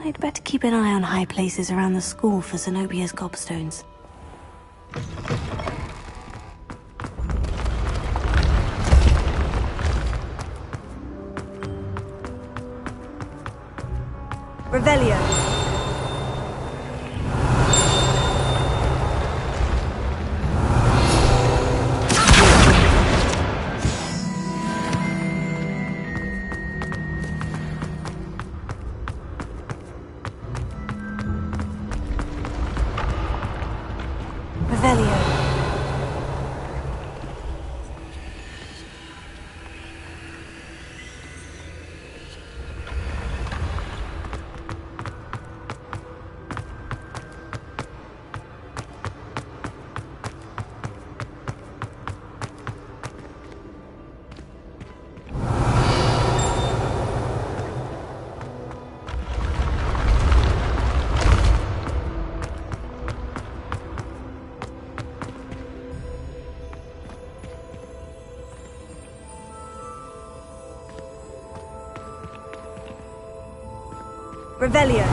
I'd better keep an eye on high places around the school for Zenobia's gobstones. Revelio. Revelio.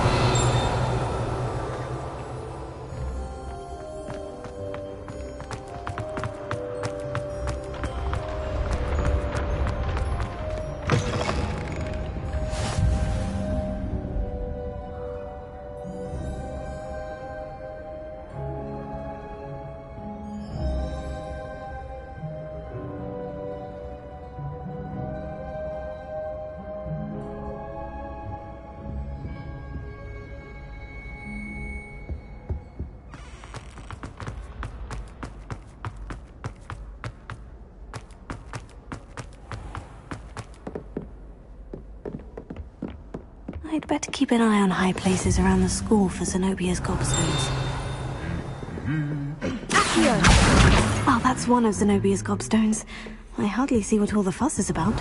I'd better keep an eye on high places around the school for Zenobia's gobstones. Accio! Oh, that's one of Zenobia's gobstones. I hardly see what all the fuss is about.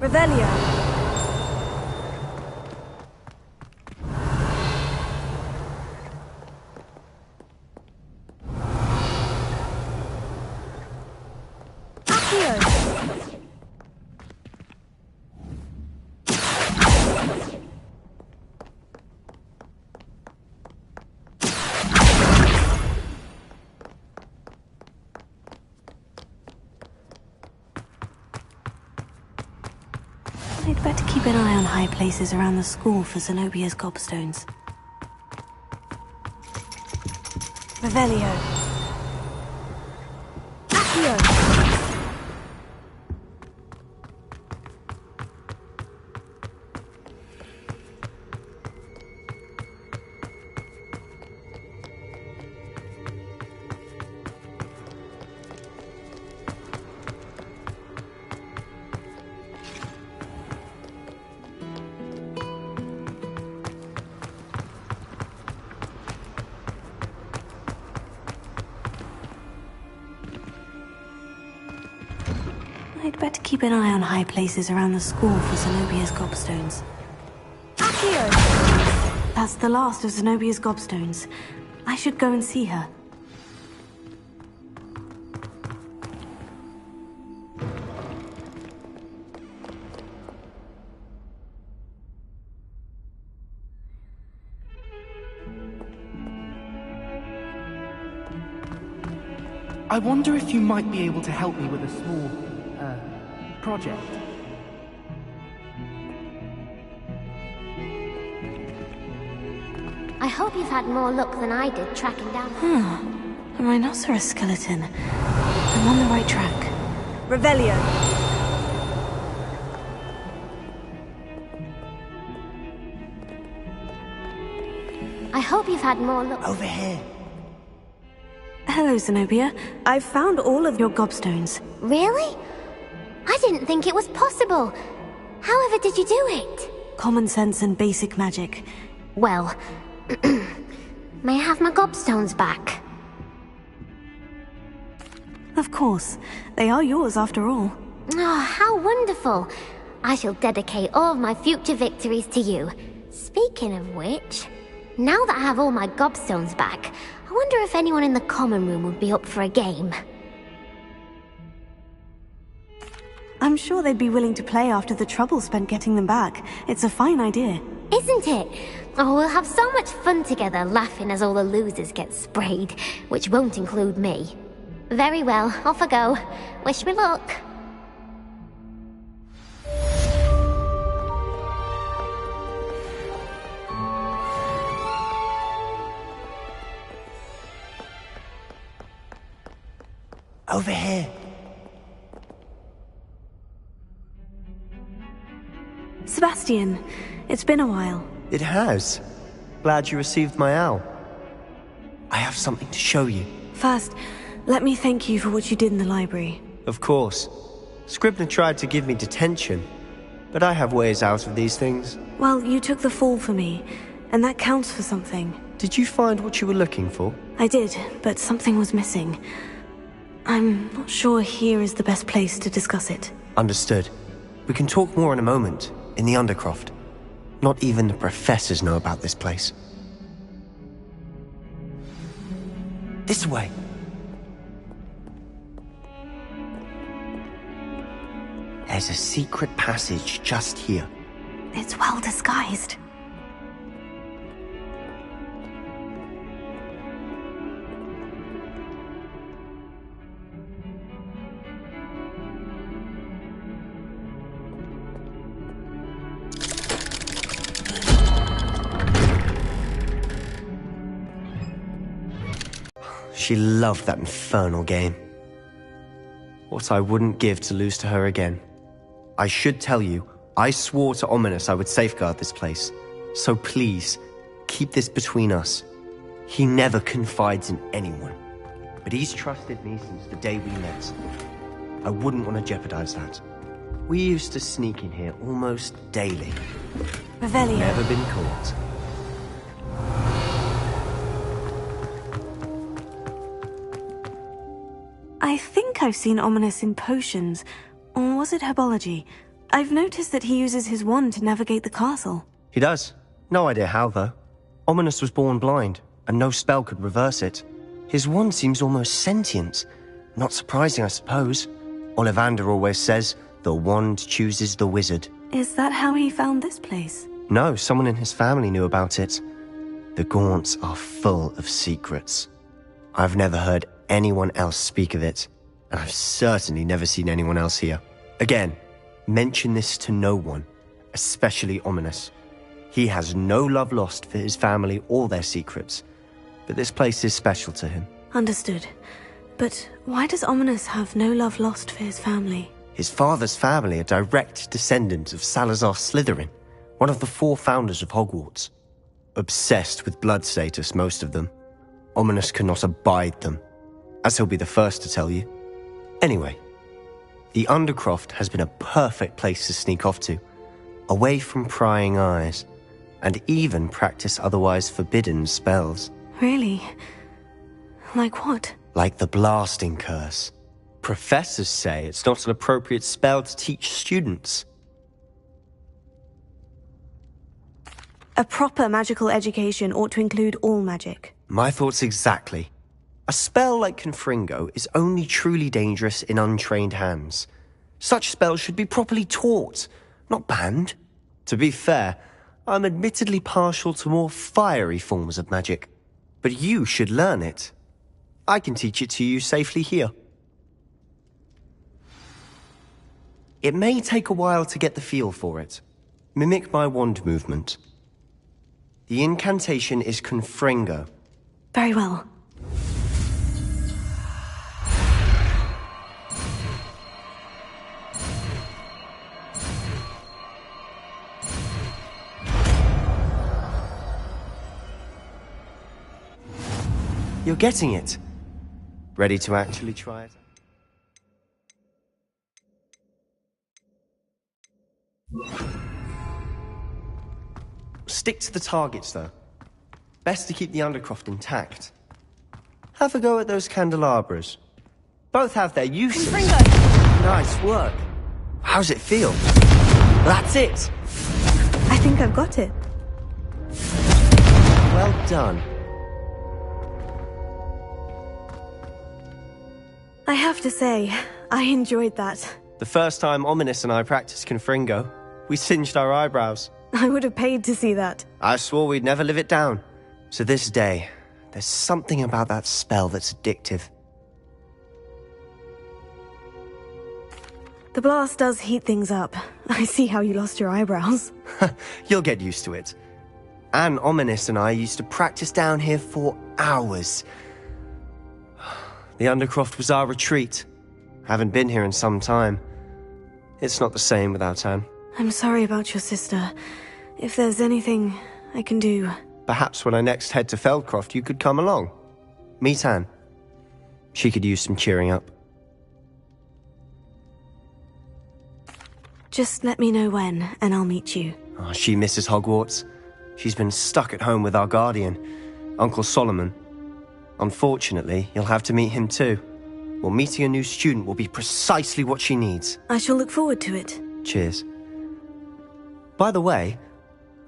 Revelio. I'd better keep an eye on high places around the school for Zenobia's gobstones. Revelio. Accio! I'd better keep an eye on high places around the school for Zenobia's gobstones. Accio! That's the last of Zenobia's gobstones. I should go and see her. I wonder if you might be able to help me with a small, project. I hope you've had more luck than I did tracking down... A rhinoceros skeleton. I'm on the right track. Revelio. I hope you've had more luck... Over here. Hello, Zenobia. I've found all of your gobstones. Really? I didn't think it was possible. However did you do it? Common sense and basic magic. Well, may I have my gobstones back? Of course. They are yours after all. Oh, how wonderful. I shall dedicate all of my future victories to you. Speaking of which, now that I have all my gobstones back, I wonder if anyone in the common room would be up for a game. I'm sure they'd be willing to play after the trouble spent getting them back. It's a fine idea. Isn't it? Oh, we'll have so much fun together laughing as all the losers get sprayed, which won't include me. Very well, off I go. Wish me luck. Over here. Sebastian, it's been a while. It has. Glad you received my owl. I have something to show you. First, let me thank you for what you did in the library. Of course. Scribner tried to give me detention, but I have ways out of these things. Well, you took the fall for me, and that counts for something. Did you find what you were looking for? I did, but something was missing. I'm not sure here is the best place to discuss it. Understood. We can talk more in a moment, in the Undercroft. Not even the professors know about this place. This way. There's a secret passage just here. It's well disguised. She loved that infernal game. What I wouldn't give to lose to her again. I should tell you, I swore to Ominous I would safeguard this place. So please, keep this between us. He never confides in anyone. But he's trusted me since the day we met. I wouldn't want to jeopardize that. We used to sneak in here almost daily. Revelio. Never been caught. I think I've seen Ominous in potions, or was it herbology? I've noticed that he uses his wand to navigate the castle. He does. No idea how, though. Ominous was born blind, and no spell could reverse it. His wand seems almost sentient. Not surprising, I suppose. Ollivander always says, the wand chooses the wizard. Is that how he found this place? No, someone in his family knew about it. The Gaunts are full of secrets. I've never heard anyone else speak of it, and I've certainly never seen anyone else here. Again, mention this to no one, especially Ominous. He has no love lost for his family or their secrets, but this place is special to him. Understood. But why does Ominous have no love lost for his family? His father's family are direct descendants of Salazar Slytherin, one of the 4 founders of Hogwarts. Obsessed with blood status, most of them. Ominous cannot abide them, as he'll be the first to tell you. Anyway, the Undercroft has been a perfect place to sneak off to, away from prying eyes, and even practice otherwise forbidden spells. Really? Like what? Like the blasting curse. Professors say it's not an appropriate spell to teach students. A proper magical education ought to include all magic. My thoughts exactly. A spell like Confringo is only truly dangerous in untrained hands. Such spells should be properly taught, not banned. To be fair, I'm admittedly partial to more fiery forms of magic. But you should learn it. I can teach it to you safely here. It may take a while to get the feel for it. Mimic my wand movement. The incantation is Confringo. Very well. You're getting it. Ready to actually try it? Stick to the targets, though. Best to keep the undercroft intact. Have a go at those candelabras. Both have their uses. Nice work. How's it feel? That's it. I think I've got it. Well done. I have to say, I enjoyed that. The first time Ominous and I practiced Confringo, we singed our eyebrows. I would have paid to see that. I swore we'd never live it down. To this day, there's something about that spell that's addictive. The blast does heat things up. I see how you lost your eyebrows. You'll get used to it. Anne, Ominous and I used to practice down here for hours. The Undercroft was our retreat. Haven't been here in some time. It's not the same without Anne. I'm sorry about your sister. If there's anything I can do... Perhaps when I next head to Feldcroft, you could come along. Meet Anne. She could use some cheering up. Just let me know when, and I'll meet you. Oh, she misses Hogwarts. She's been stuck at home with our guardian, Uncle Solomon. Unfortunately, you'll have to meet him too. Well, meeting a new student will be precisely what she needs. I shall look forward to it. Cheers. By the way,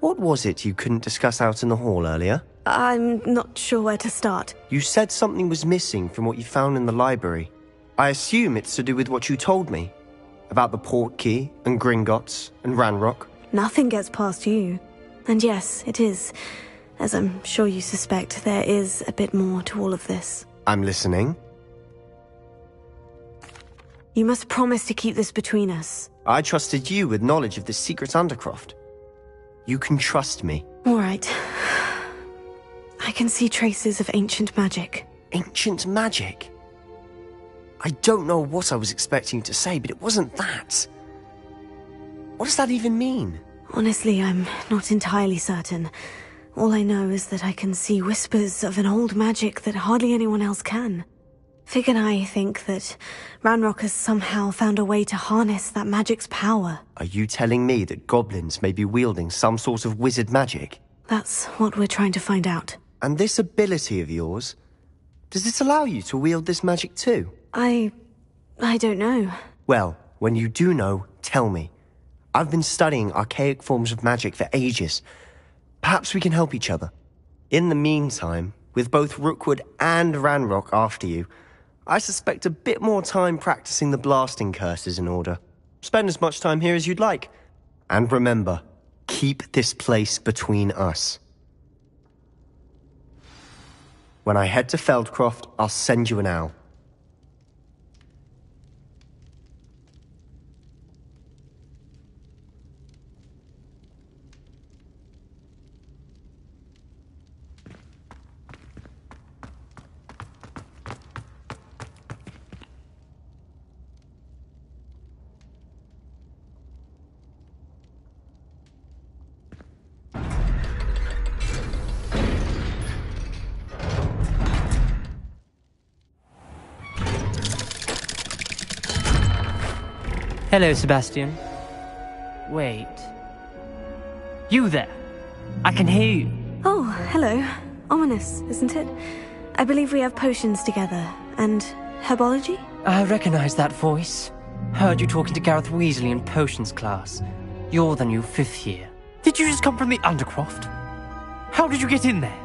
what was it you couldn't discuss out in the hall earlier? I'm not sure where to start. You said something was missing from what you found in the library. I assume it's to do with what you told me. About the Portkey, and Gringotts, and Ranrock. Nothing gets past you. And yes, it is. As I'm sure you suspect, there is a bit more to all of this. I'm listening. You must promise to keep this between us. I trusted you with knowledge of the secret Undercroft. You can trust me. All right. I can see traces of ancient magic. Ancient magic? I don't know what I was expecting to say, but it wasn't that. What does that even mean? Honestly, I'm not entirely certain. All I know is that I can see whispers of an old magic that hardly anyone else can. Fig and I think that Ranrock has somehow found a way to harness that magic's power. Are you telling me that goblins may be wielding some sort of wizard magic? That's what we're trying to find out. And this ability of yours, does it allow you to wield this magic too? I don't know. Well, when you do know, tell me. I've been studying archaic forms of magic for ages. Perhaps we can help each other. In the meantime, with both Rookwood and Ranrock after you, I suspect a bit more time practicing the blasting curse is in order. Spend as much time here as you'd like. And remember, keep this place between us. When I head to Feldcroft, I'll send you an owl. Hello, Sebastian. Wait. You there? I can hear you. Oh, hello. Ominous, isn't it? I believe we have potions together, and Herbology? I recognize that voice. Heard you talking to Gareth Weasley in potions class. You're the new 5th year. Did you just come from the Undercroft? How did you get in there?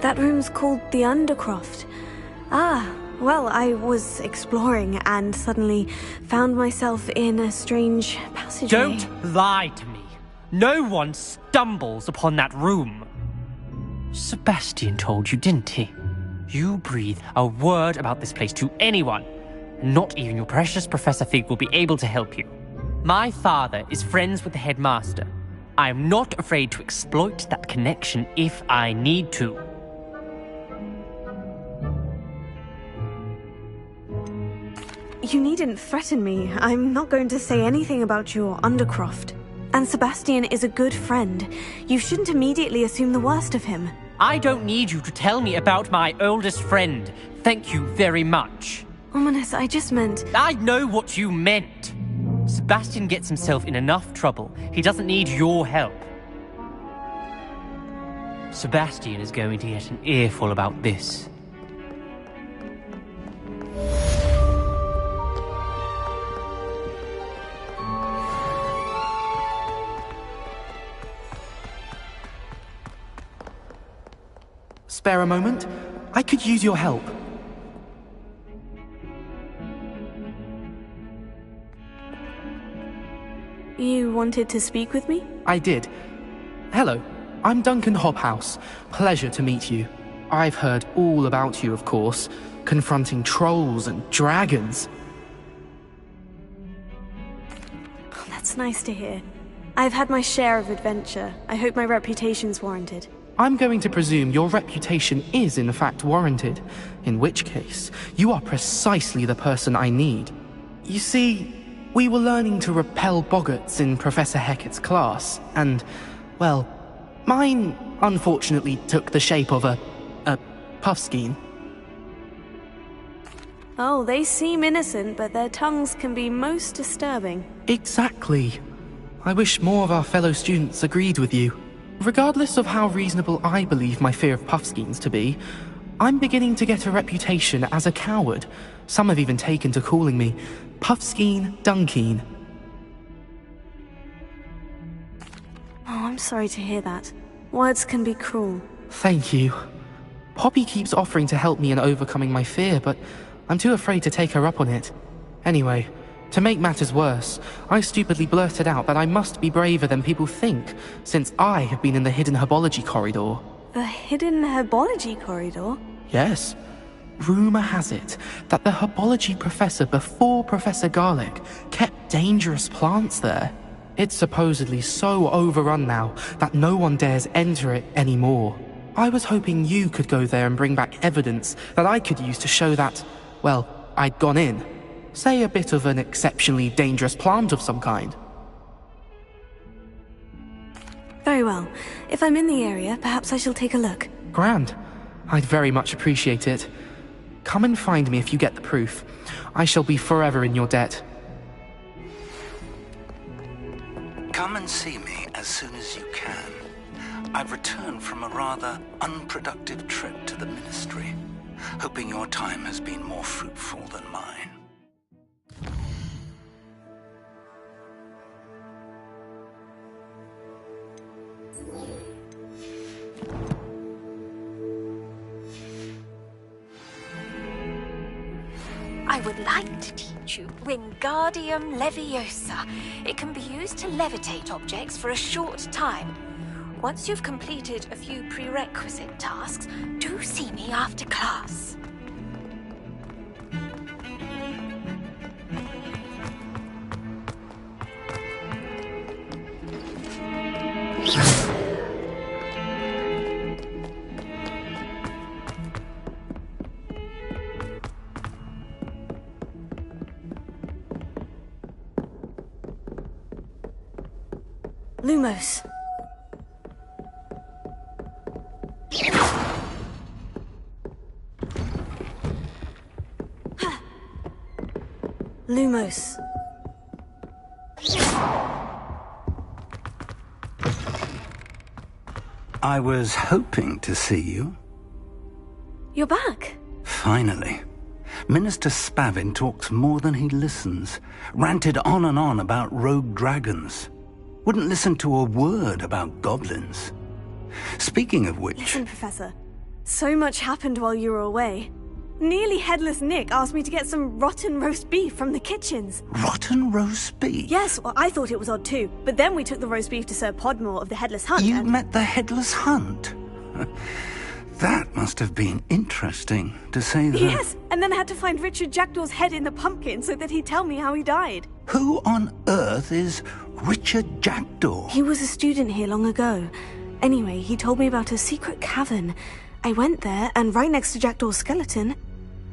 That room's called the Undercroft. Ah, well, I was exploring and suddenly found myself in a strange passageway. Don't lie to me. No one stumbles upon that room. Sebastian told you, didn't he? You breathe a word about this place to anyone, and not even your precious Professor Fig will be able to help you. My father is friends with the headmaster. I am not afraid to exploit that connection if I need to. You needn't threaten me. I'm not going to say anything about your Undercroft. And Sebastian is a good friend. You shouldn't immediately assume the worst of him. I don't need you to tell me about my oldest friend. Thank you very much. Ominous, I just meant... I know what you meant. Sebastian gets himself in enough trouble. He doesn't need your help. Sebastian is going to get an earful about this. Spare a moment? I could use your help. You wanted to speak with me? I did. Hello, I'm Duncan Hobhouse. Pleasure to meet you. I've heard all about you, of course, confronting trolls and dragons. Oh, that's nice to hear. I've had my share of adventure. I hope my reputation's warranted. I'm going to presume your reputation is in fact warranted, in which case, you are precisely the person I need. You see, we were learning to repel boggarts in Professor Hecat's class, and, well, mine unfortunately took the shape of a puffskein. Oh, they seem innocent, but their tongues can be most disturbing. Exactly. I wish more of our fellow students agreed with you. Regardless of how reasonable I believe my fear of puffskeins to be, I'm beginning to get a reputation as a coward. Some have even taken to calling me Puffskeen Dunkeen. Oh, I'm sorry to hear that. Words can be cruel. Thank you. Poppy keeps offering to help me in overcoming my fear, but I'm too afraid to take her up on it. Anyway, to make matters worse, I stupidly blurted out that I must be braver than people think, since I have been in the hidden herbology corridor. The hidden herbology corridor? Yes. Rumour has it that the herbology professor before Professor Garlick kept dangerous plants there. It's supposedly so overrun now that no one dares enter it anymore. I was hoping you could go there and bring back evidence that I could use to show that, well, I'd gone in. Say a bit of an exceptionally dangerous plant of some kind. Very well. If I'm in the area, perhaps I shall take a look. Grand. I'd very much appreciate it. Come and find me if you get the proof. I shall be forever in your debt. Come and see me as soon as you can. I've returned from a rather unproductive trip to the Ministry, hoping your time has been more fruitful than mine. I would like to teach you Wingardium Leviosa. It can be used to levitate objects for a short time. Once you've completed a few prerequisite tasks, do see me after class. Lumos. Lumos. I was hoping to see you. You're back. Finally. Minister Spavin talks more than he listens. Ranted on and on about rogue dragons. Wouldn't listen to a word about goblins. Speaking of which... Listen, Professor. So much happened while you were away. Nearly Headless Nick asked me to get some rotten roast beef from the kitchens. Rotten roast beef? Yes, well, I thought it was odd too. But then we took the roast beef to Sir Podmore of the Headless Hunt. You met the Headless Hunt? That must have been interesting, to say the... Yes, and then I had to find Richard Jackdaw's head in the pumpkin so that he'd tell me how he died. Who on earth is Richard Jackdaw? He was a student here long ago. Anyway, he told me about a secret cavern. I went there, and right next to Jackdaw's skeleton,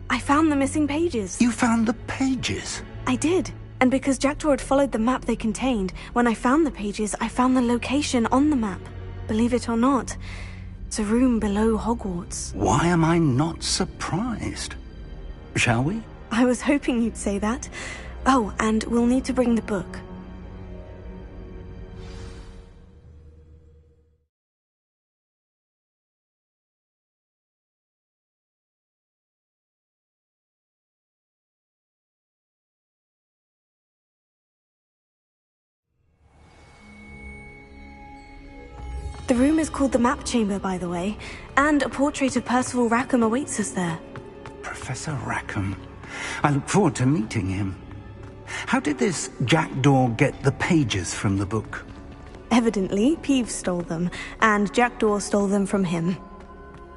I found the missing pages. You found the pages? I did. And because Jackdaw had followed the map they contained, when I found the pages, I found the location on the map. Believe it or not, it's a room below Hogwarts. Why am I not surprised? Shall we? I was hoping you'd say that. Oh, and we'll need to bring the book. The room is called the Map Chamber, by the way, and a portrait of Percival Rackham awaits us there. Professor Rackham. I look forward to meeting him. How did this Jackdaw get the pages from the book? Evidently, Peeves stole them, and Jackdaw stole them from him.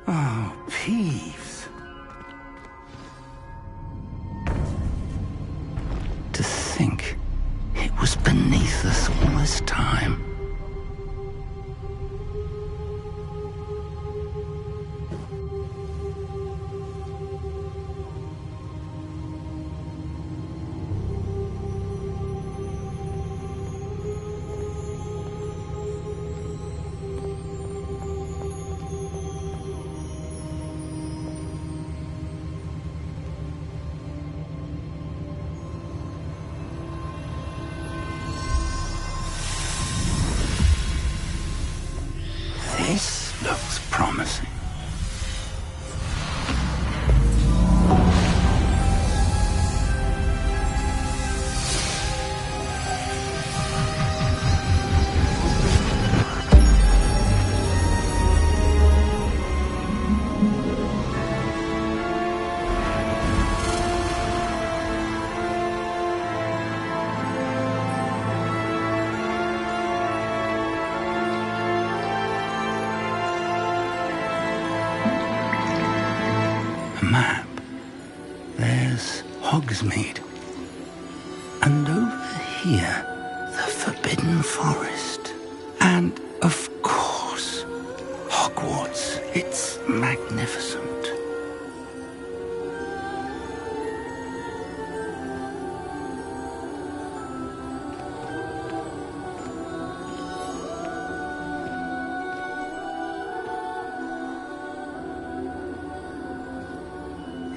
Oh, Peeves. To think it was beneath us all this time. This looks promising. Map. There's Hogsmeade. And over here, the Forbidden Forest. And, of course, Hogwarts. It's magnificent.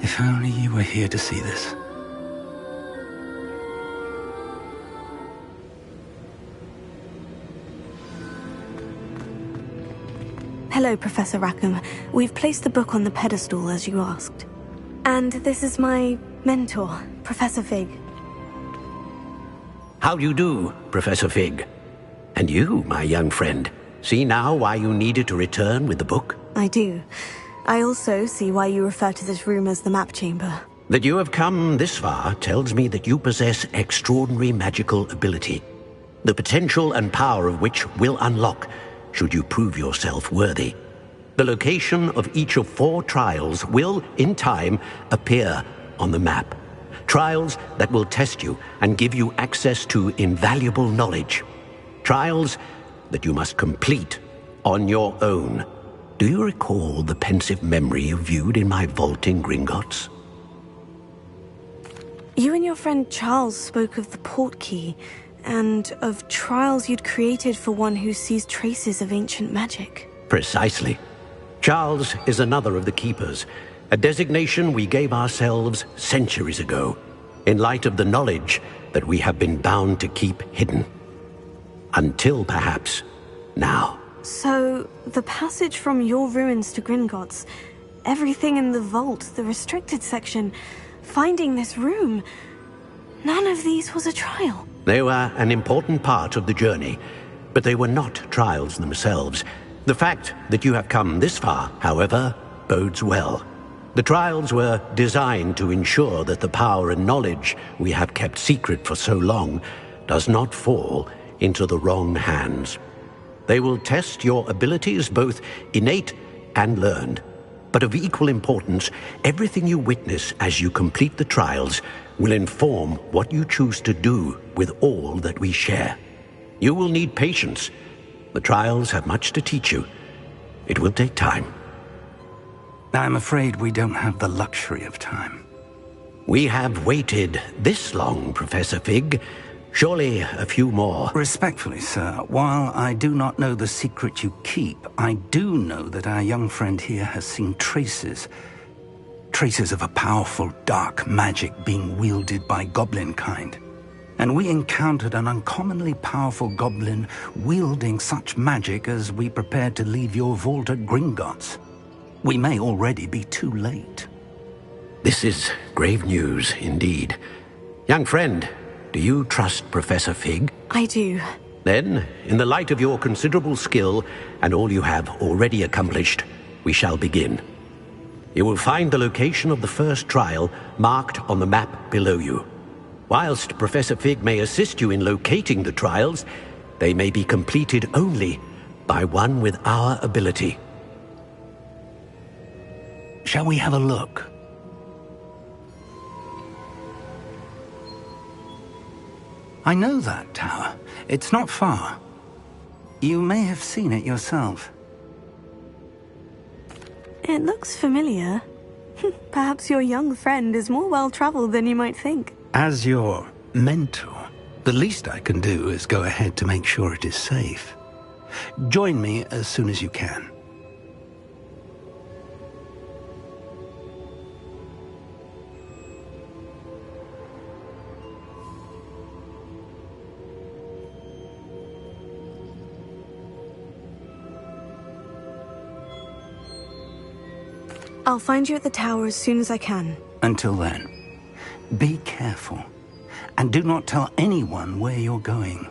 If only you were here to see this. Hello, Professor Rackham. We've placed the book on the pedestal, as you asked. And this is my mentor, Professor Fig. How do you do, Professor Fig? And you, my young friend, see now why you needed to return with the book? I do. I also see why you refer to this room as the Map Chamber. That you have come this far tells me that you possess extraordinary magical ability, the potential and power of which will unlock should you prove yourself worthy. The location of each of 4 trials will, in time, appear on the map. Trials that will test you and give you access to invaluable knowledge. Trials that you must complete on your own. Do you recall the pensive memory you viewed in my vault in Gringotts? You and your friend Charles spoke of the portkey, and of trials you'd created for one who sees traces of ancient magic. Precisely. Charles is another of the Keepers, a designation we gave ourselves centuries ago, in light of the knowledge that we have been bound to keep hidden. Until, perhaps, now. So, the passage from your ruins to Gringotts, everything in the vault, the restricted section, finding this room, none of these was a trial. They were an important part of the journey, but they were not trials themselves. The fact that you have come this far, however, bodes well. The trials were designed to ensure that the power and knowledge we have kept secret for so long does not fall into the wrong hands. They will test your abilities, both innate and learned. But of equal importance, everything you witness as you complete the trials will inform what you choose to do with all that we share. You will need patience. The trials have much to teach you. It will take time. I'm afraid we don't have the luxury of time. We have waited this long, Professor Fig. Surely a few more. Respectfully, sir, while I do not know the secret you keep, I do know that our young friend here has seen traces of a powerful dark magic being wielded by goblin kind. And we encountered an uncommonly powerful goblin wielding such magic as we prepared to leave your vault at Gringotts. We may already be too late. This is grave news indeed. Young friend, do you trust Professor Fig? I do. Then, in the light of your considerable skill and all you have already accomplished, we shall begin. You will find the location of the first trial marked on the map below you. Whilst Professor Fig may assist you in locating the trials, they may be completed only by one with our ability. Shall we have a look? I know that tower. It's not far. You may have seen it yourself. It looks familiar. Perhaps your young friend is more well-traveled than you might think. As your mentor, the least I can do is go ahead to make sure it is safe. Join me as soon as you can. I'll find you at the tower as soon as I can. Until then, be careful, and do not tell anyone where you're going.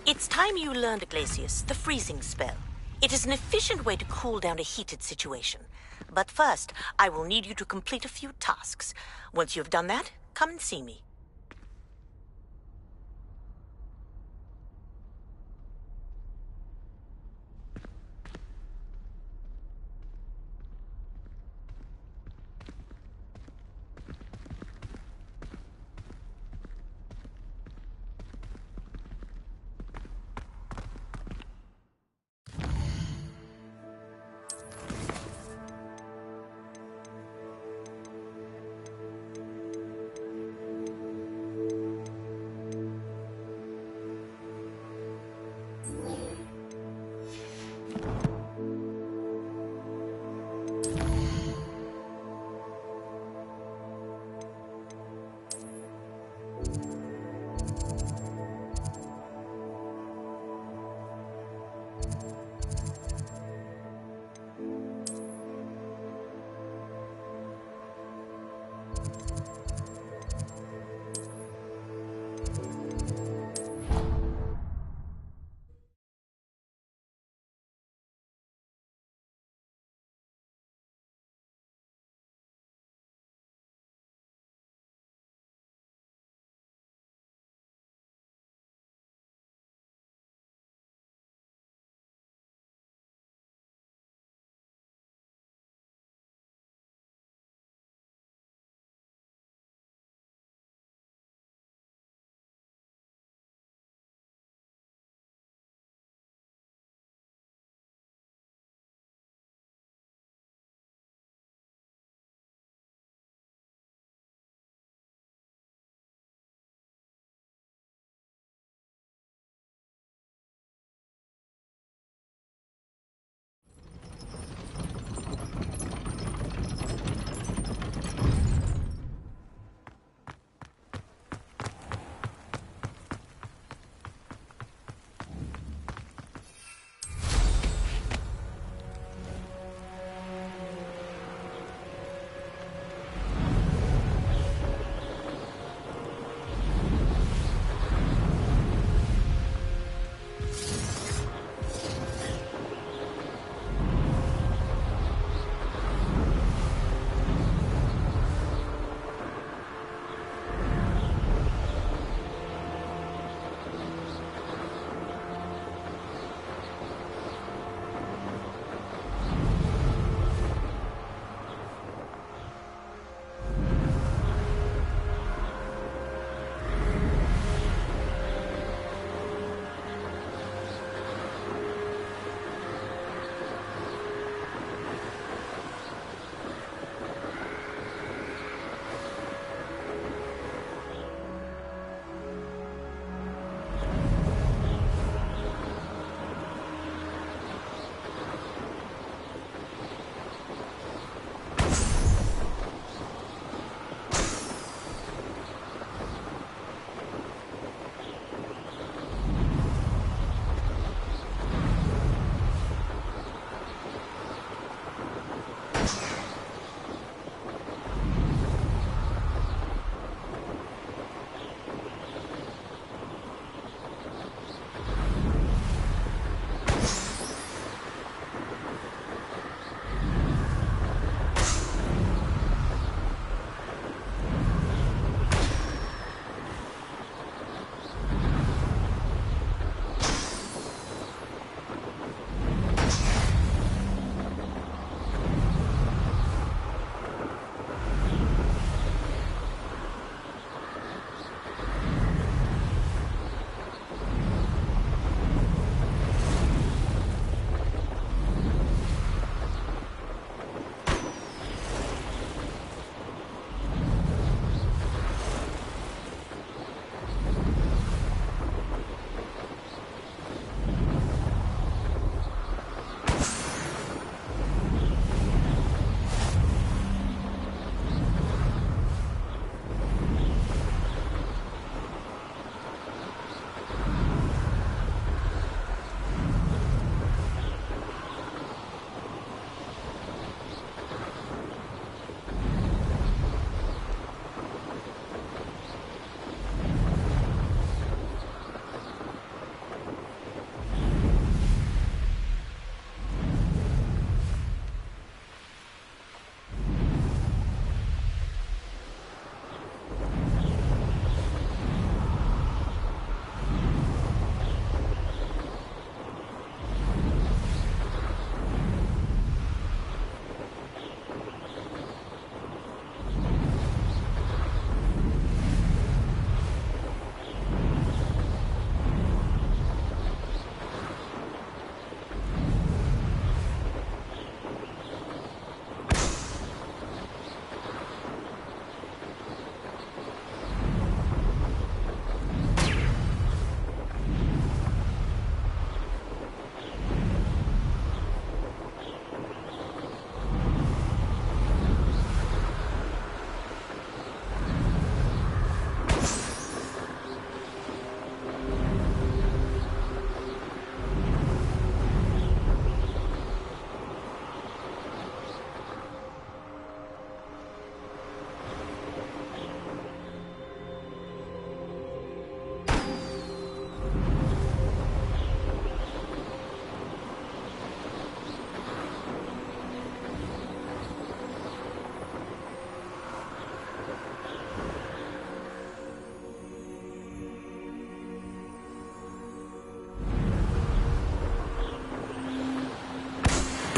It's time you learned, Glacius, the freezing spell. It is an efficient way to cool down a heated situation. But first, I will need you to complete a few tasks. Once you've done that, come and see me.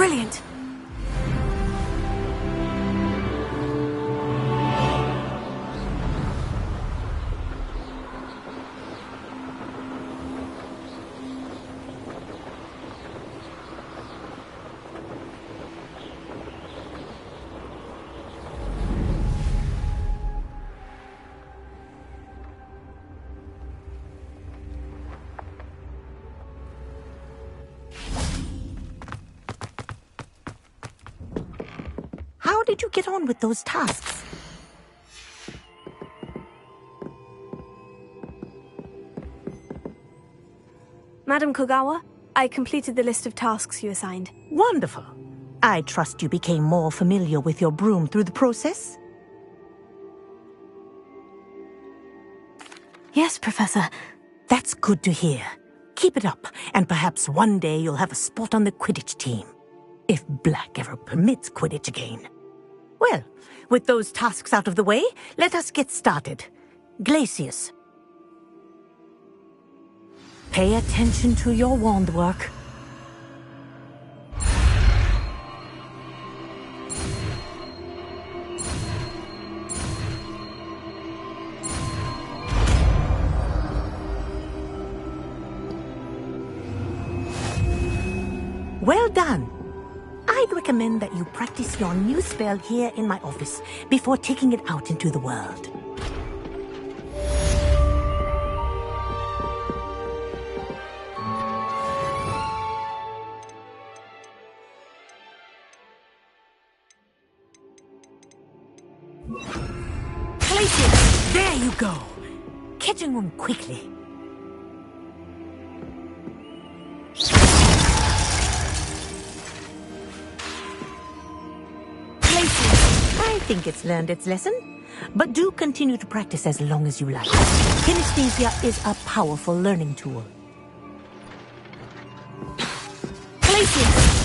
Brilliant. How did you get on with those tasks? Madam Kogawa, I completed the list of tasks you assigned. Wonderful. I trust you became more familiar with your broom through the process? Yes, Professor. That's good to hear. Keep it up, and perhaps one day you'll have a spot on the Quidditch team. If Black ever permits Quidditch again. Well, with those tasks out of the way, let us get started. Glacius. Pay attention to your wand work. Well done. I'd recommend that you practice your new spell here in my office before taking it out into the world. Glacius! There you go! Catching them quickly. I think it's learned its lesson, but do continue to practice as long as you like. Kinesthesia is a powerful learning tool. Glacius!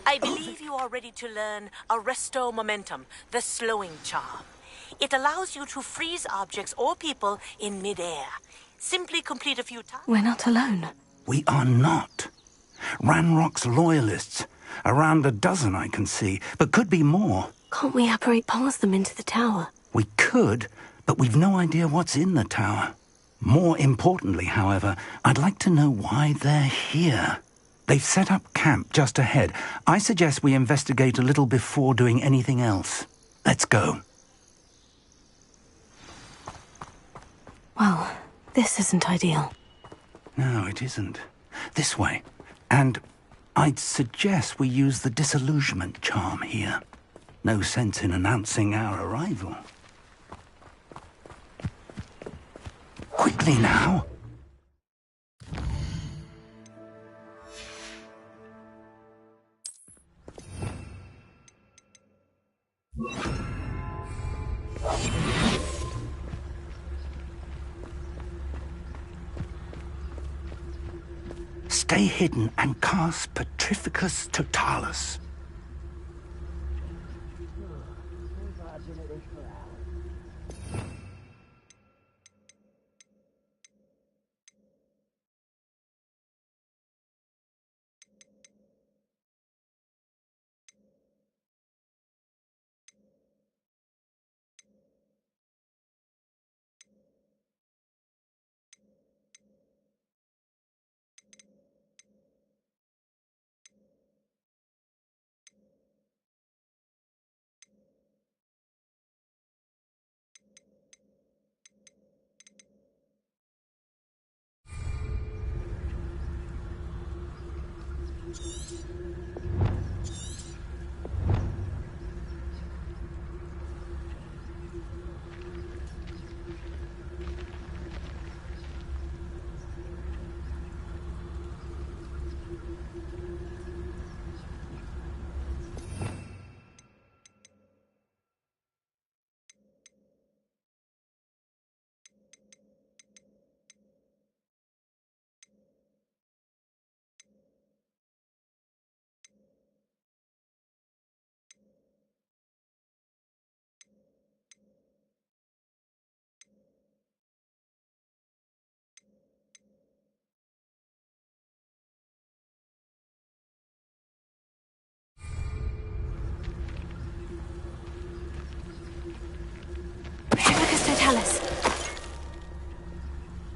I believe you are ready to learn Arresto Momentum, the slowing charm. It allows you to freeze objects or people in midair. Simply complete a few tasks. We're not alone. We are not. Ranrock's loyalists. Around a dozen I can see, but could be more. Can't we apparate past them into the tower? We could, but we've no idea what's in the tower. More importantly, however, I'd like to know why they're here. They've set up camp just ahead. I suggest we investigate a little before doing anything else. Let's go. Well, this isn't ideal. No, it isn't. This way. And I'd suggest we use the disillusionment charm here. No sense in announcing our arrival. Quickly now. Stay hidden and cast Petrificus Totalis.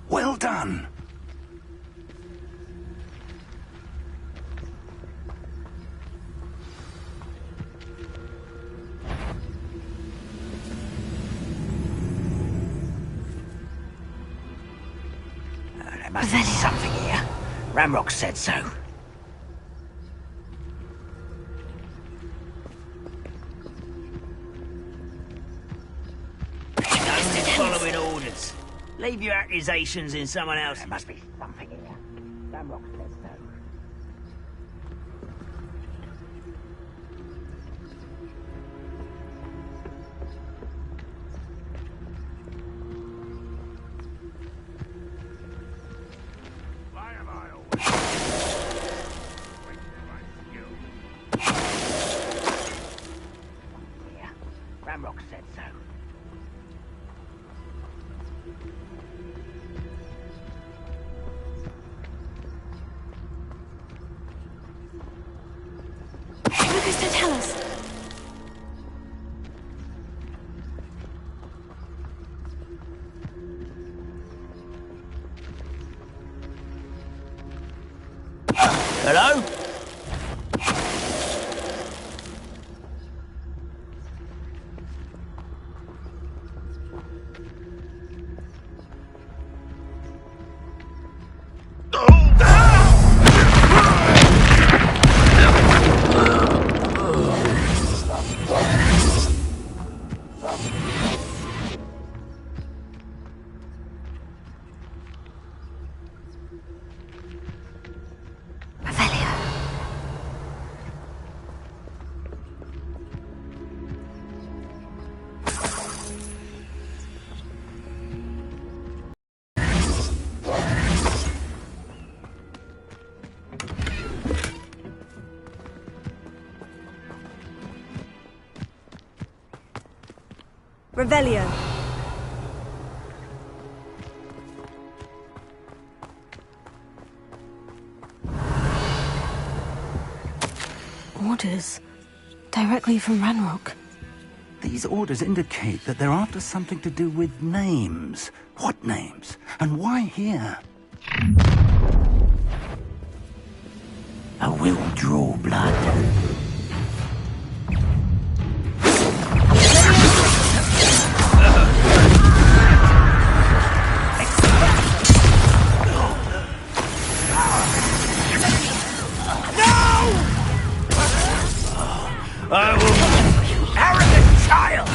Well done. There must be something here. Ranrock said so. Following orders. Leave your accusations in someone else. There must be something here. Ranrock said so. Why am I always wasting my skill? Yeah. Ranrock said so. Tell us. Hello? Revelio. Orders. Directly from Ranrock. These orders indicate that they're after something to do with names. What names? And why here? I will draw blood. I will... You arrogant child!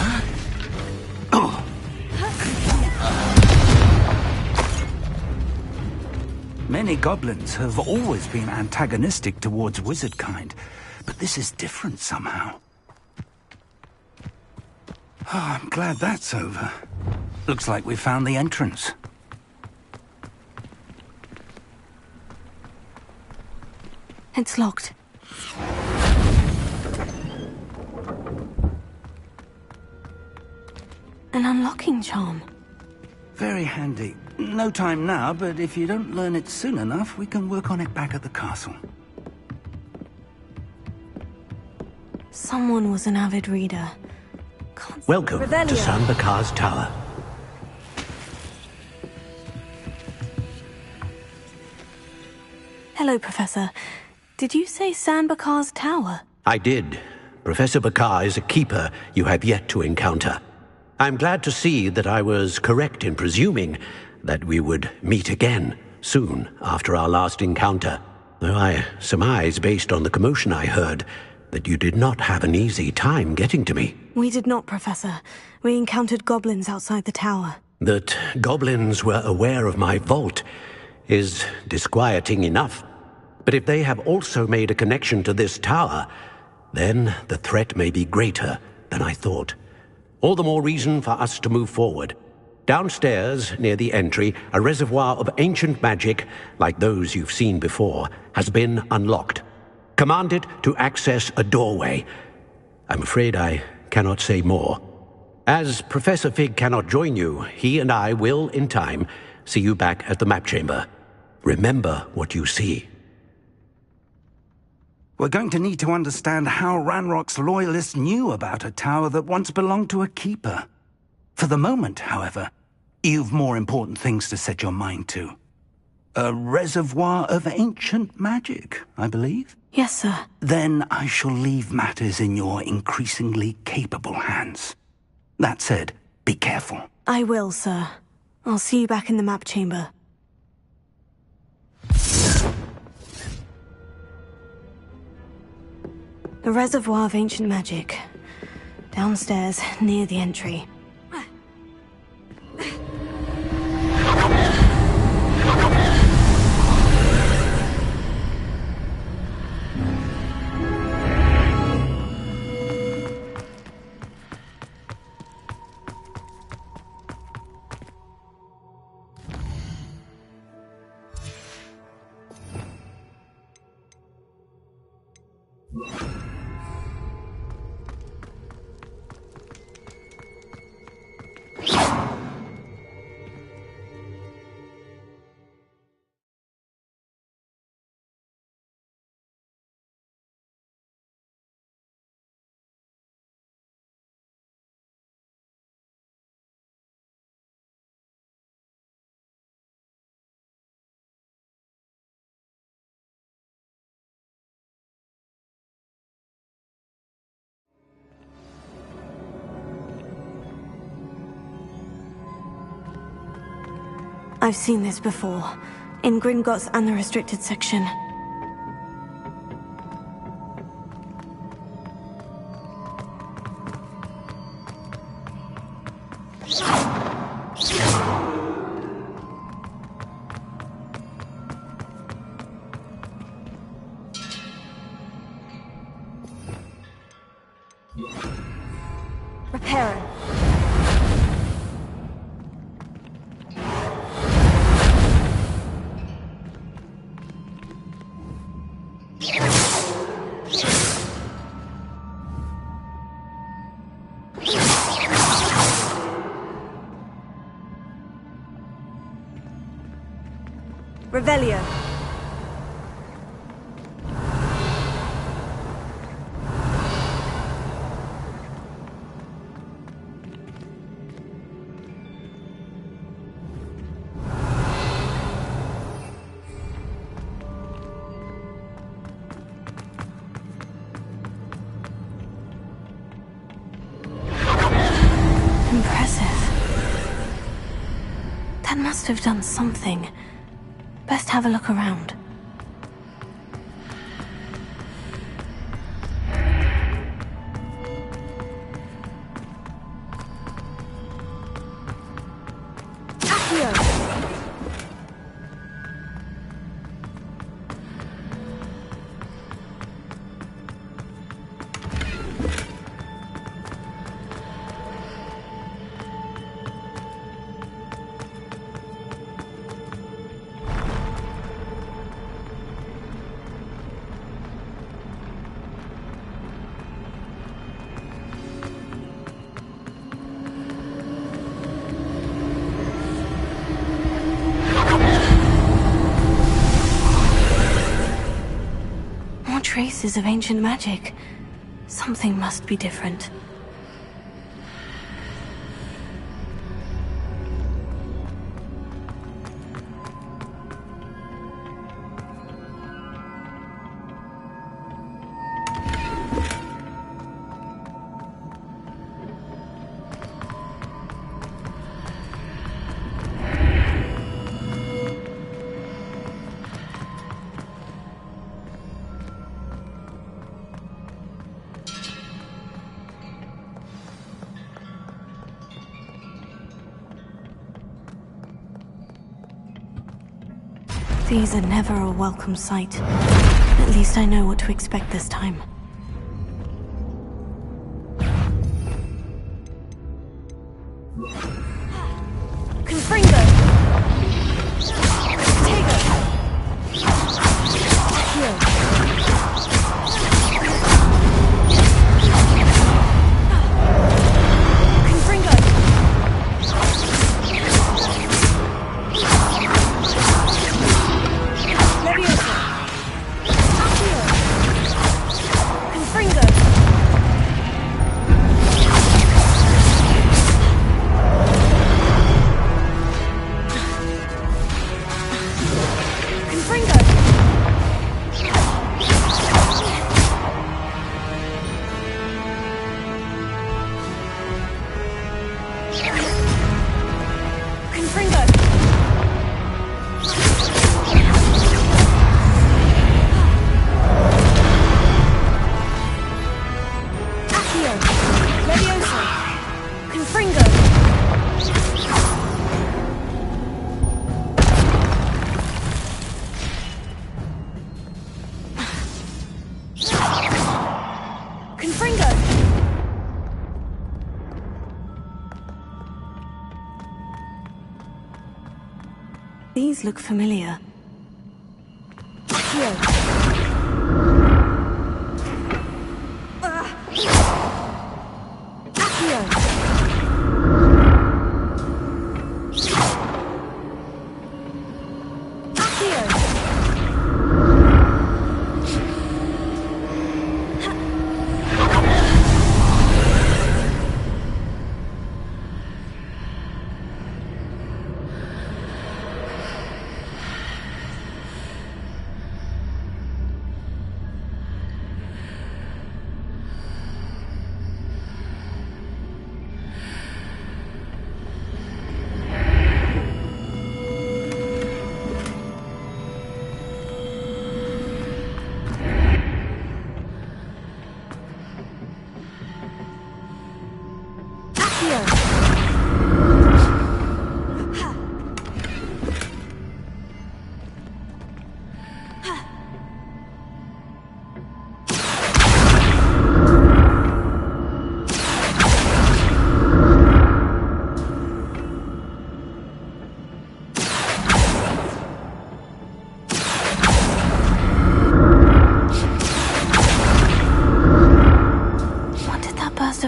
Many goblins have always been antagonistic towards wizard kind, but this is different somehow. Oh, I'm glad that's over. Looks like we found the entrance. It's locked. An unlocking charm. Very handy. No time now, but if you don't learn it soon enough, we can work on it back at the castle. Someone was an avid reader. Welcome to San Bakar's Tower. Hello, Professor. Did you say San Bakar's Tower? I did. Professor Bakar is a keeper you have yet to encounter. I'm glad to see that I was correct in presuming that we would meet again soon after our last encounter, though I surmise, based on the commotion I heard, that you did not have an easy time getting to me. We did not, Professor. We encountered goblins outside the tower. That goblins were aware of my vault is disquieting enough. But if they have also made a connection to this tower, then the threat may be greater than I thought. All the more reason for us to move forward. Downstairs, near the entry, a reservoir of ancient magic, like those you've seen before, has been unlocked. Command it to access a doorway. I'm afraid I cannot say more. As Professor Fig cannot join you, he and I will, in time, see you back at the map chamber. Remember what you see. We're going to need to understand how Ranrock's loyalists knew about a tower that once belonged to a keeper. For the moment, however, you've more important things to set your mind to. A reservoir of ancient magic, I believe? Yes, sir. Then I shall leave matters in your increasingly capable hands. That said, be careful. I will, sir. I'll see you back in the map chamber. The reservoir of ancient magic. Downstairs, near the entry. I've seen this before, in Gringotts and the restricted section. Repairing. Revelio. That must have done something. Best have a look around. Traces of ancient magic. Something must be different. These are never a welcome sight. At least I know what to expect this time. Confringo! Tego! Accio! These look familiar.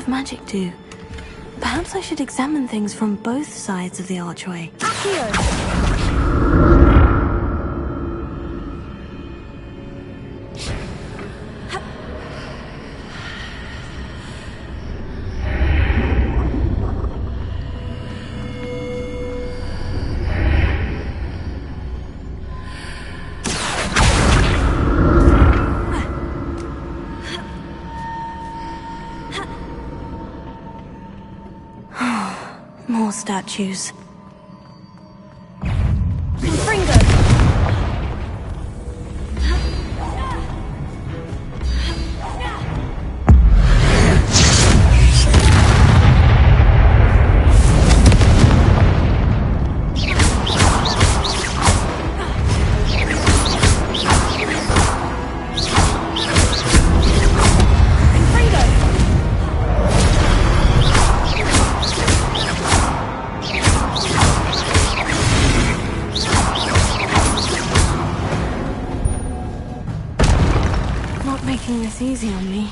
Magic do? Perhaps I should examine things from both sides of the archway. Accio! more statues. Making this easy on me.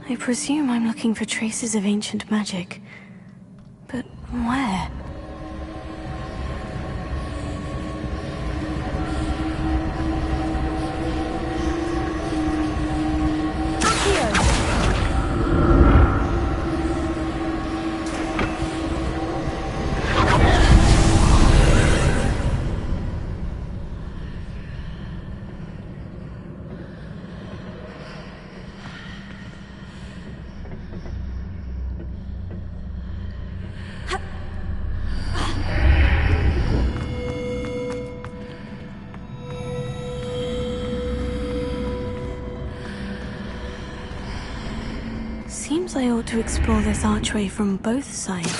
I presume I'm looking for traces of ancient magic. But where? Seems I ought to explore this archway from both sides.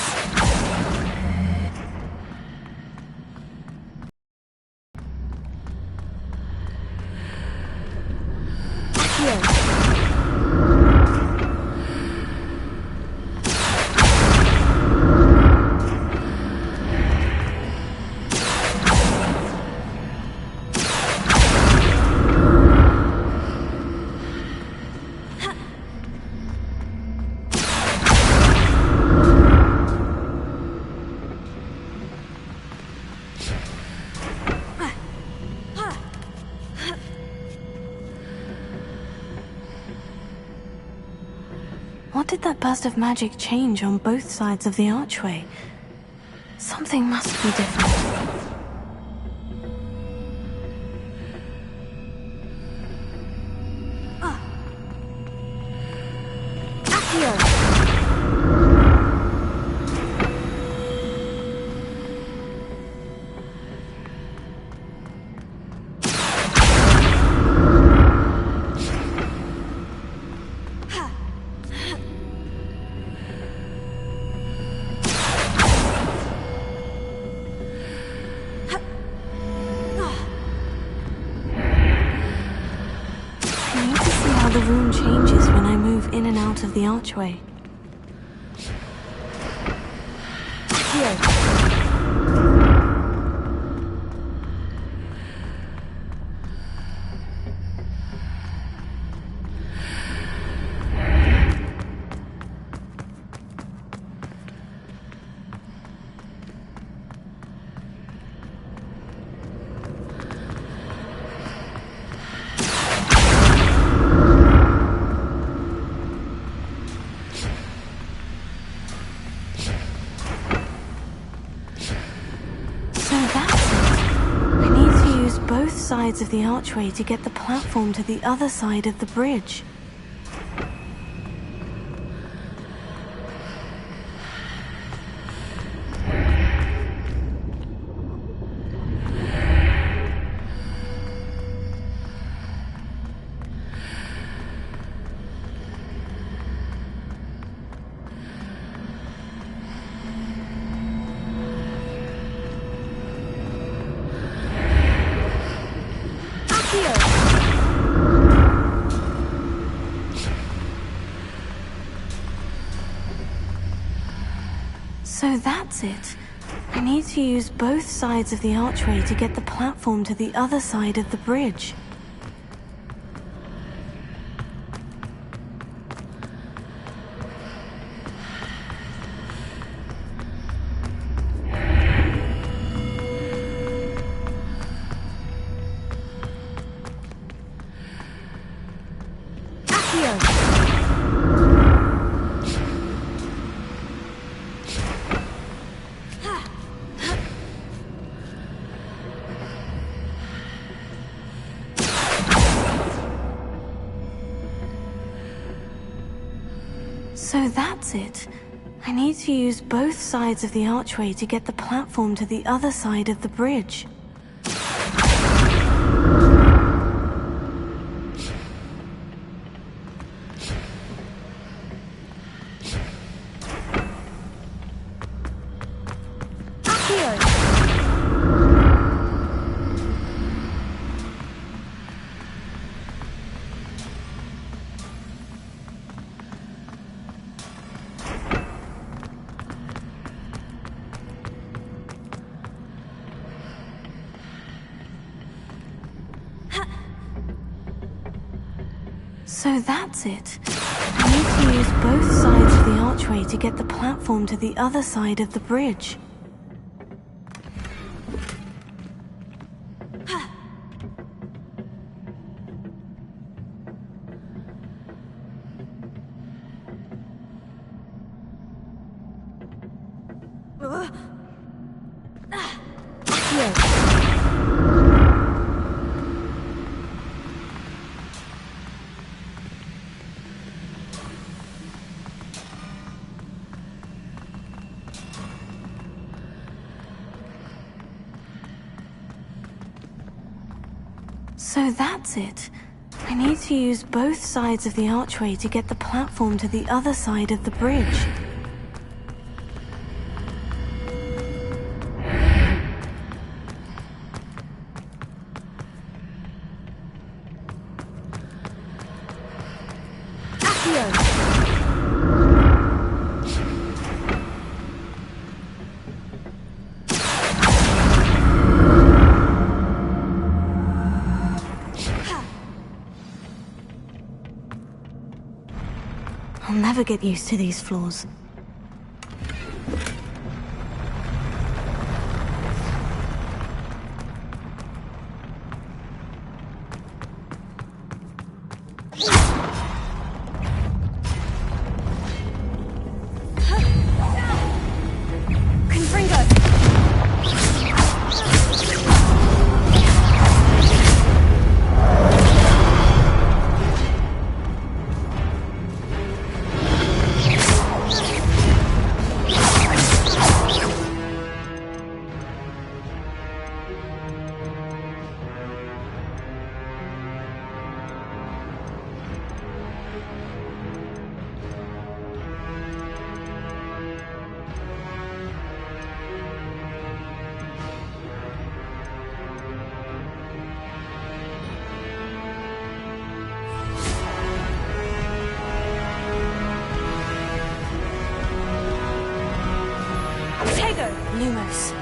What did that burst of magic change on both sides of the archway? Something must be different. The room changes when I move in and out of the archway. Both sides of the archway to get the platform to the other side of the bridge. So that's it. I need to use both sides of the archway to get the platform to the other side of the bridge. So that's it. I need to use both sides of the archway to get the platform to the other side of the bridge. So that's it. I need to use both sides of the archway to get the platform to the other side of the bridge. So that's it. I need to use both sides of the archway to get the platform to the other side of the bridge. I'll never get used to these floors. Lumos.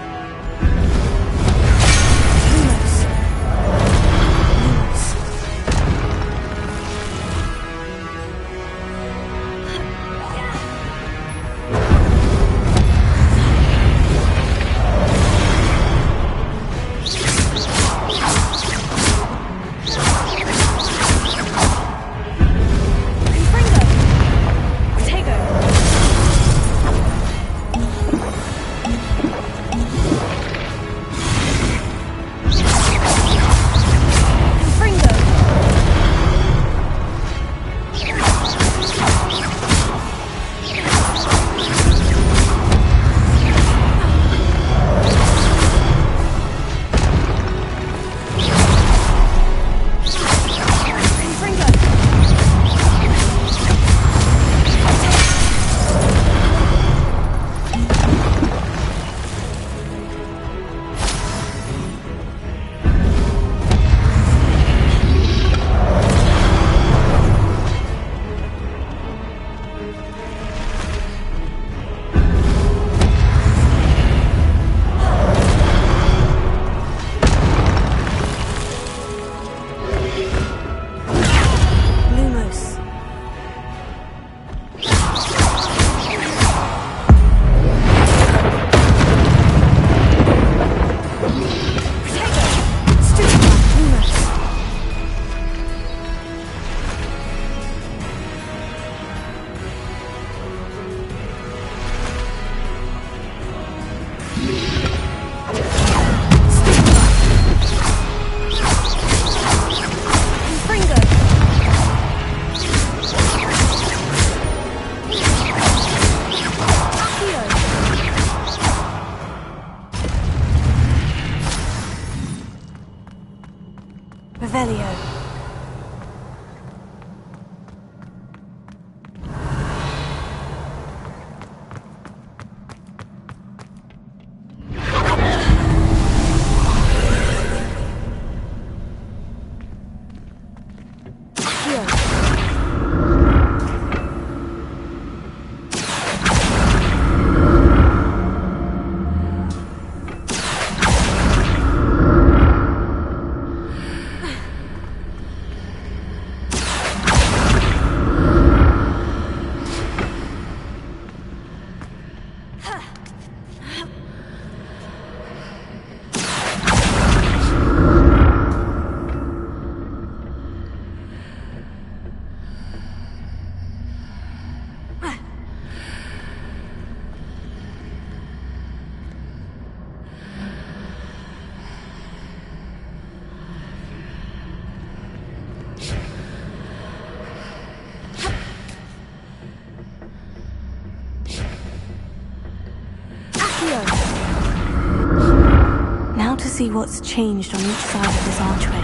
see what's changed on each side of this archway.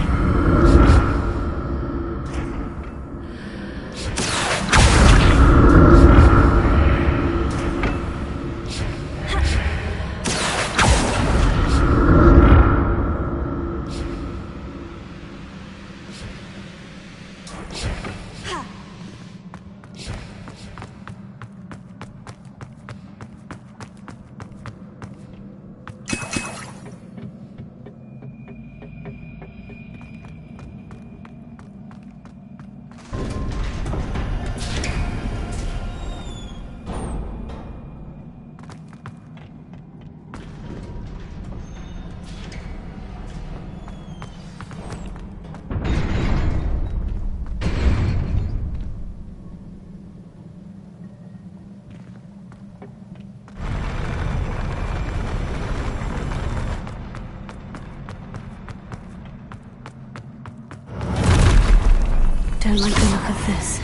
Don't like the look of this.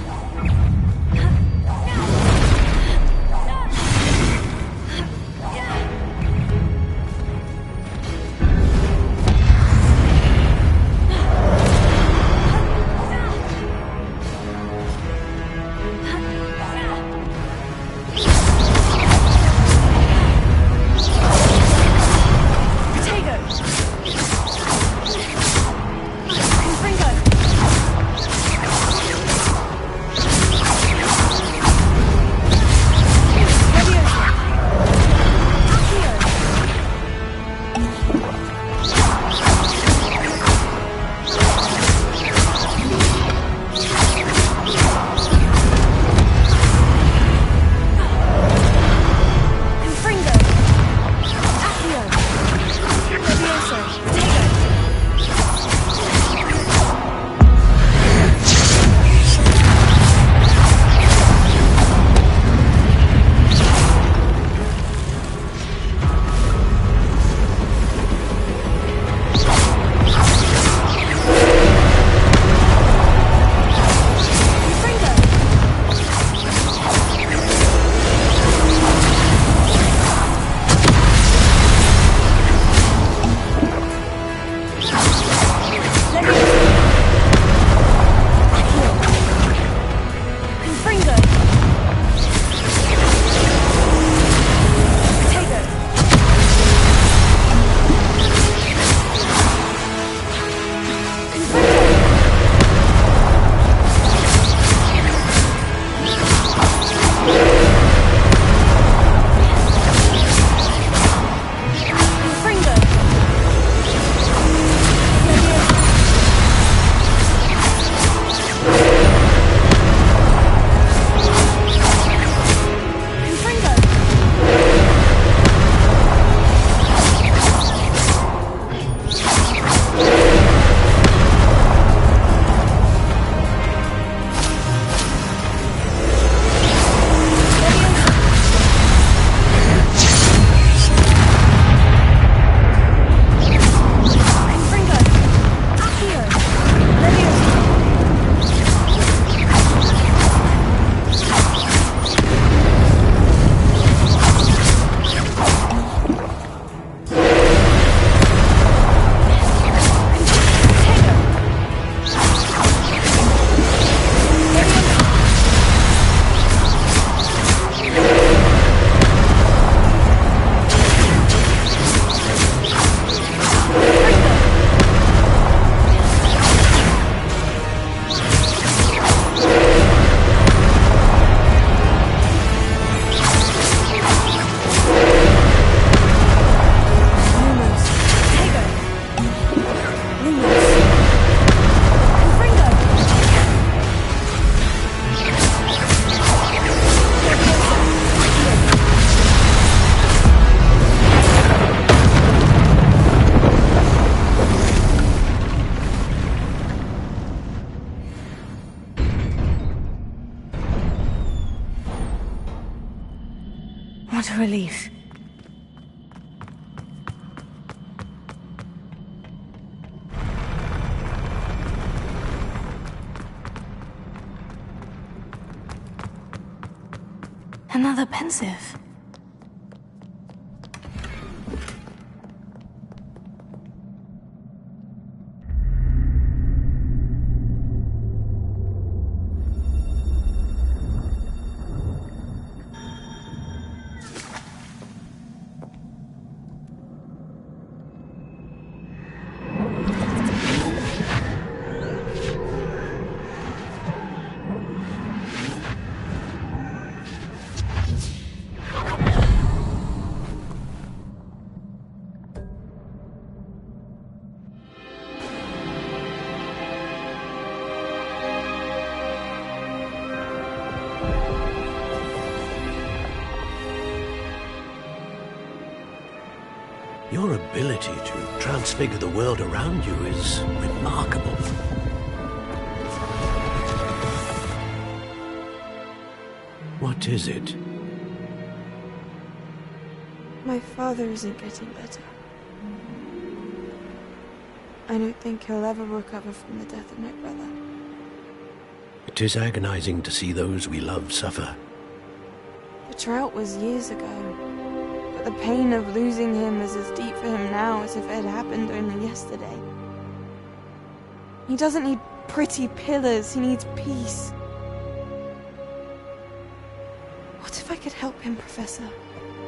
What a relief. Another pensive. Your ability to transfigure the world around you is remarkable. What is it? My father isn't getting better. I don't think he'll ever recover from the death of my brother. It is agonizing to see those we love suffer. The drought was years ago, but the pain of losing him is as deep for him now as if it had happened only yesterday. He doesn't need pretty pillars, he needs peace. What if I could help him, Professor?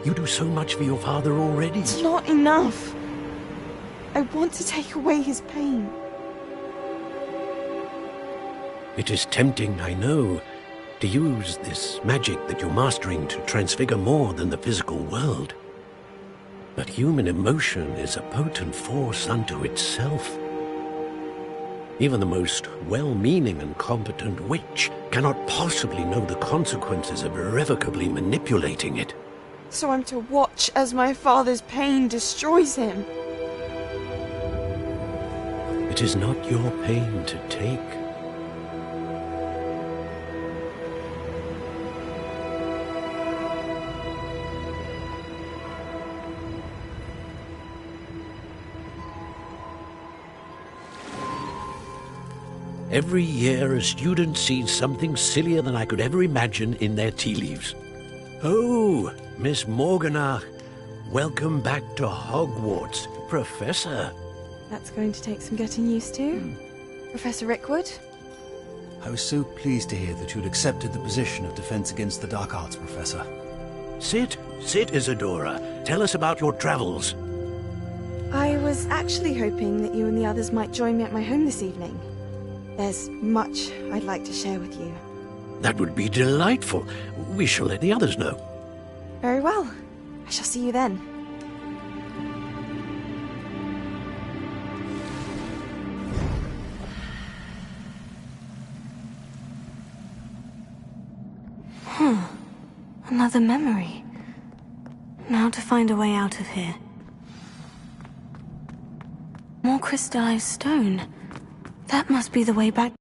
You do so much for your father already. It's not enough. I want to take away his pain. It is tempting, I know, to use this magic that you're mastering to transfigure more than the physical world. But human emotion is a potent force unto itself. Even the most well-meaning and competent witch cannot possibly know the consequences of irrevocably manipulating it. So I'm to watch as my father's pain destroys him. It is not your pain to take. Every year, a student sees something sillier than I could ever imagine in their tea leaves. Oh, Miss Morganach, welcome back to Hogwarts, Professor. That's going to take some getting used to. Professor Rickwood? I was so pleased to hear that you'd accepted the position of Defense Against the Dark Arts, Professor. Sit, Isadora. Tell us about your travels. I was actually hoping that you and the others might join me at my home this evening. There's much I'd like to share with you. That would be delightful. We shall let the others know. Very well. I shall see you then. Another memory. Now to find a way out of here. More crystallized stone. That must be the way back.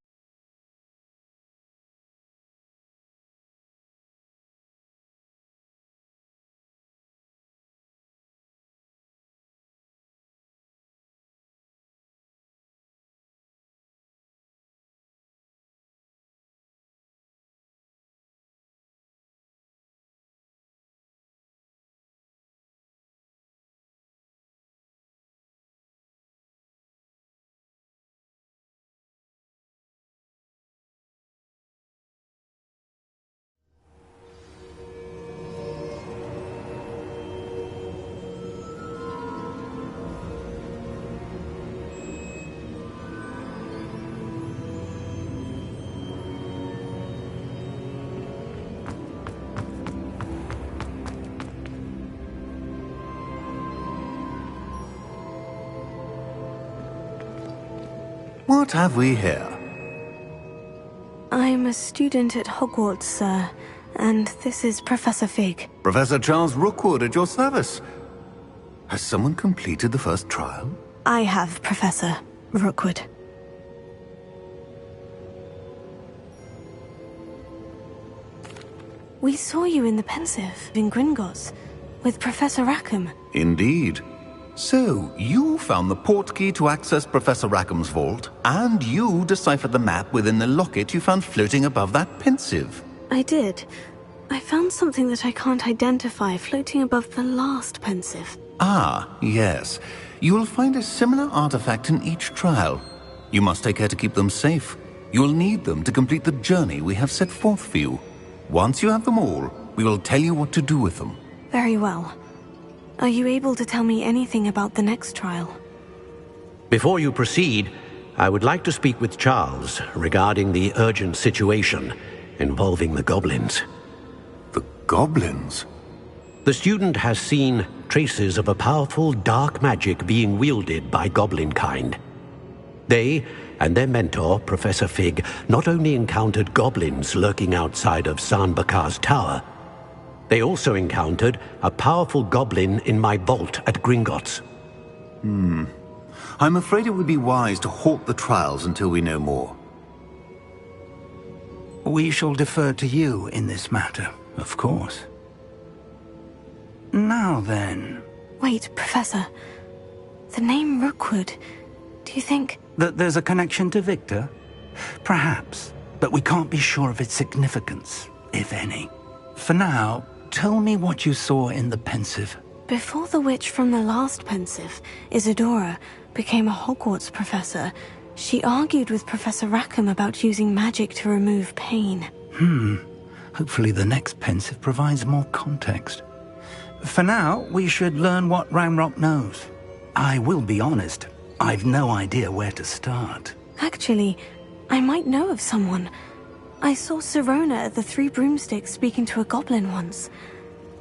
What have we here? I'm a student at Hogwarts, sir, and this is Professor Fig. Professor Charles Rookwood at your service. Has someone completed the first trial? I have, Professor Rookwood. We saw you in the Pensive in Gringotts with Professor Rackham. Indeed. So, you found the portkey to access Professor Rackham's vault, and you deciphered the map within the locket you found floating above that Pensive. I did. I found something that I can't identify floating above the last Pensive. Ah, yes. You will find a similar artifact in each trial. You must take care to keep them safe. You will need them to complete the journey we have set forth for you. Once you have them all, we will tell you what to do with them. Very well. Are you able to tell me anything about the next trial? Before you proceed, I would like to speak with Charles regarding the urgent situation involving the goblins. The goblins? The student has seen traces of a powerful dark magic being wielded by goblin kind. They and their mentor, Professor Fig, not only encountered goblins lurking outside of San Bakar's tower, They also encountered a powerful goblin in my vault at Gringotts. I'm afraid it would be wise to halt the trials until we know more. We shall defer to you in this matter, of course. Now then... Wait, Professor. The name Rookwood. Do you think... That there's a connection to Victor? Perhaps, but we can't be sure of its significance, if any. For now, tell me what you saw in the Pensive. Before the witch from the last Pensive, Isadora, became a Hogwarts professor, she argued with Professor Rackham about using magic to remove pain. Hopefully the next Pensive provides more context. For now, we should learn what Ranrock knows. I will be honest, I've no idea where to start. Actually, I might know of someone. I saw Sirona at the Three Broomsticks speaking to a goblin once.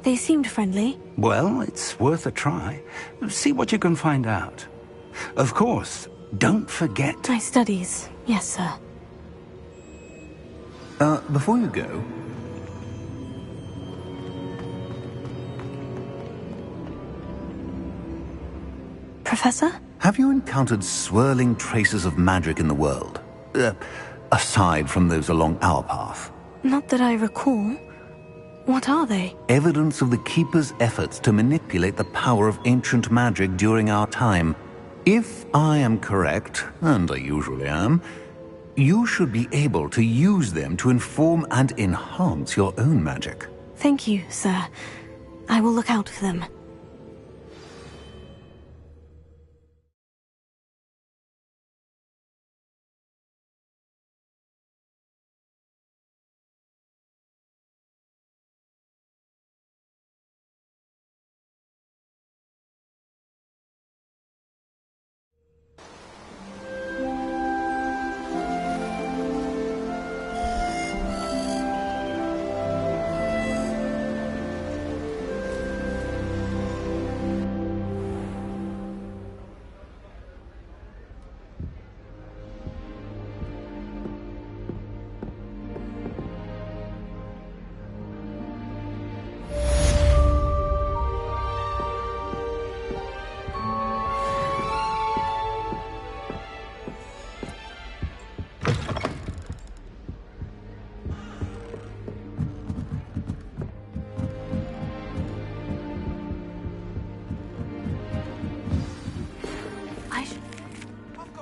They seemed friendly. Well, it's worth a try. See what you can find out. Of course, don't forget... My studies, yes, sir. Before you go... Professor? Have you encountered swirling traces of magic in the world? Aside from those along our path? Not that I recall. What are they? Evidence of the Keeper's efforts to manipulate the power of ancient magic during our time. If I am correct, and I usually am, you should be able to use them to inform and enhance your own magic. Thank you, sir. I will look out for them.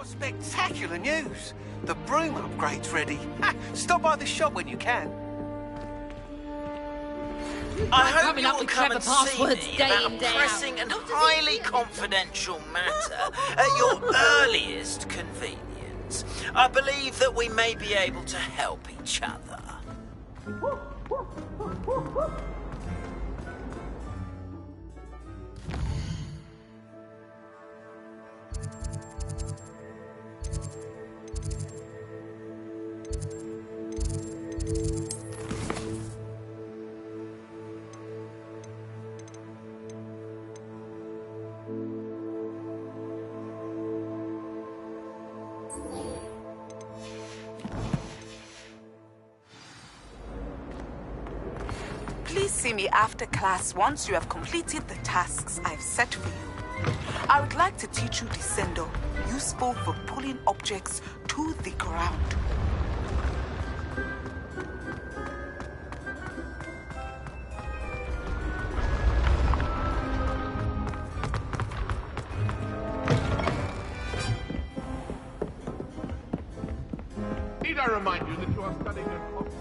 Spectacular news! The broom upgrade's ready. Stop by the shop when you can. I hope coming you up will with come clever and see passwords me day about in, a day out. pressing and highly confidential matter at your earliest convenience. I believe that we may be able to help each other. Please see me after class once you have completed the tasks I've set for you. I would like to teach you Descendo, useful for pulling objects to the ground. Need I remind you that you are studying at Hogwarts?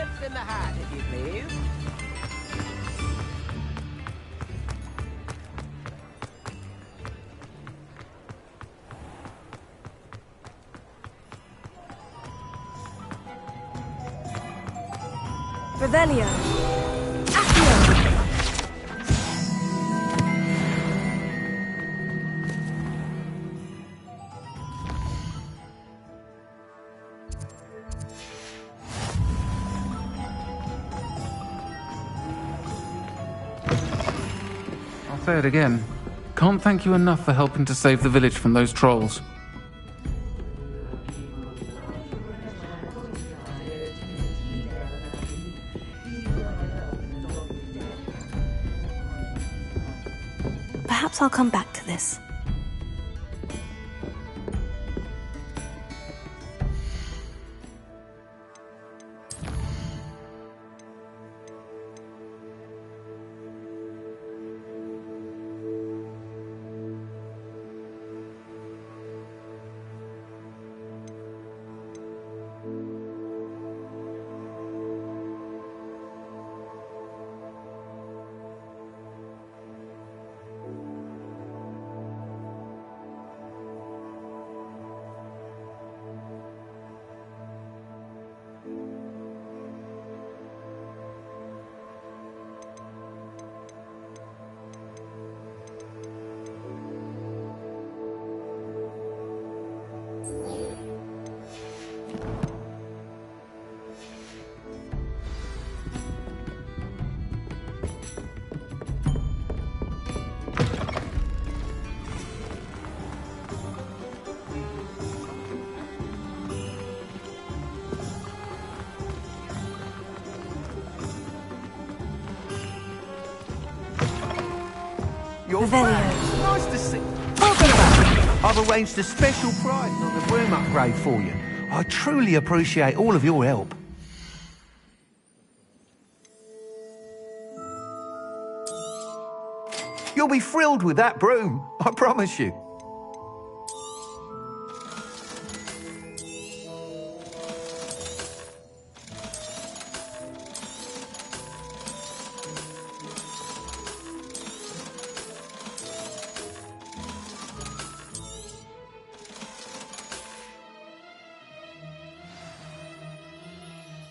Tips in the hat, if you please. Revelio. I'll say it again. Can't thank you enough for helping to save the village from those trolls. Perhaps I'll come back to this. You're back. Nice to see. Talking about, I've arranged a special prize on the room upgrade for you. I truly appreciate all of your help. You'll be thrilled with that broom, I promise you.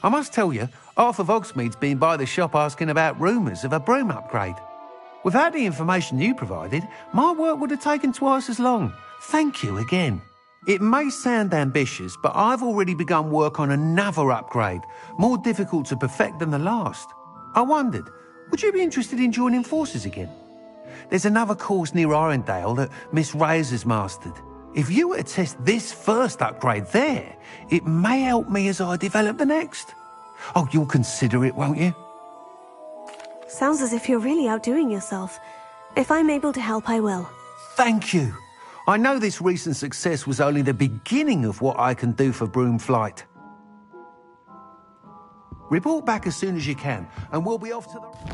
I must tell you, half of Hogsmeade's been by the shop asking about rumours of a broom upgrade. Without the information you provided, my work would have taken twice as long. Thank you again. It may sound ambitious, but I've already begun work on another upgrade, more difficult to perfect than the last. I wondered, would you be interested in joining forces again? There's another course near Arendale that Miss Reyes has mastered. If you were to test this first upgrade there, it may help me as I develop the next. Oh, you'll consider it, won't you? Sounds as if you're really outdoing yourself. If I'm able to help, I will. Thank you. I know this recent success was only the beginning of what I can do for Broomflight. Report back as soon as you can, and we'll be off to the...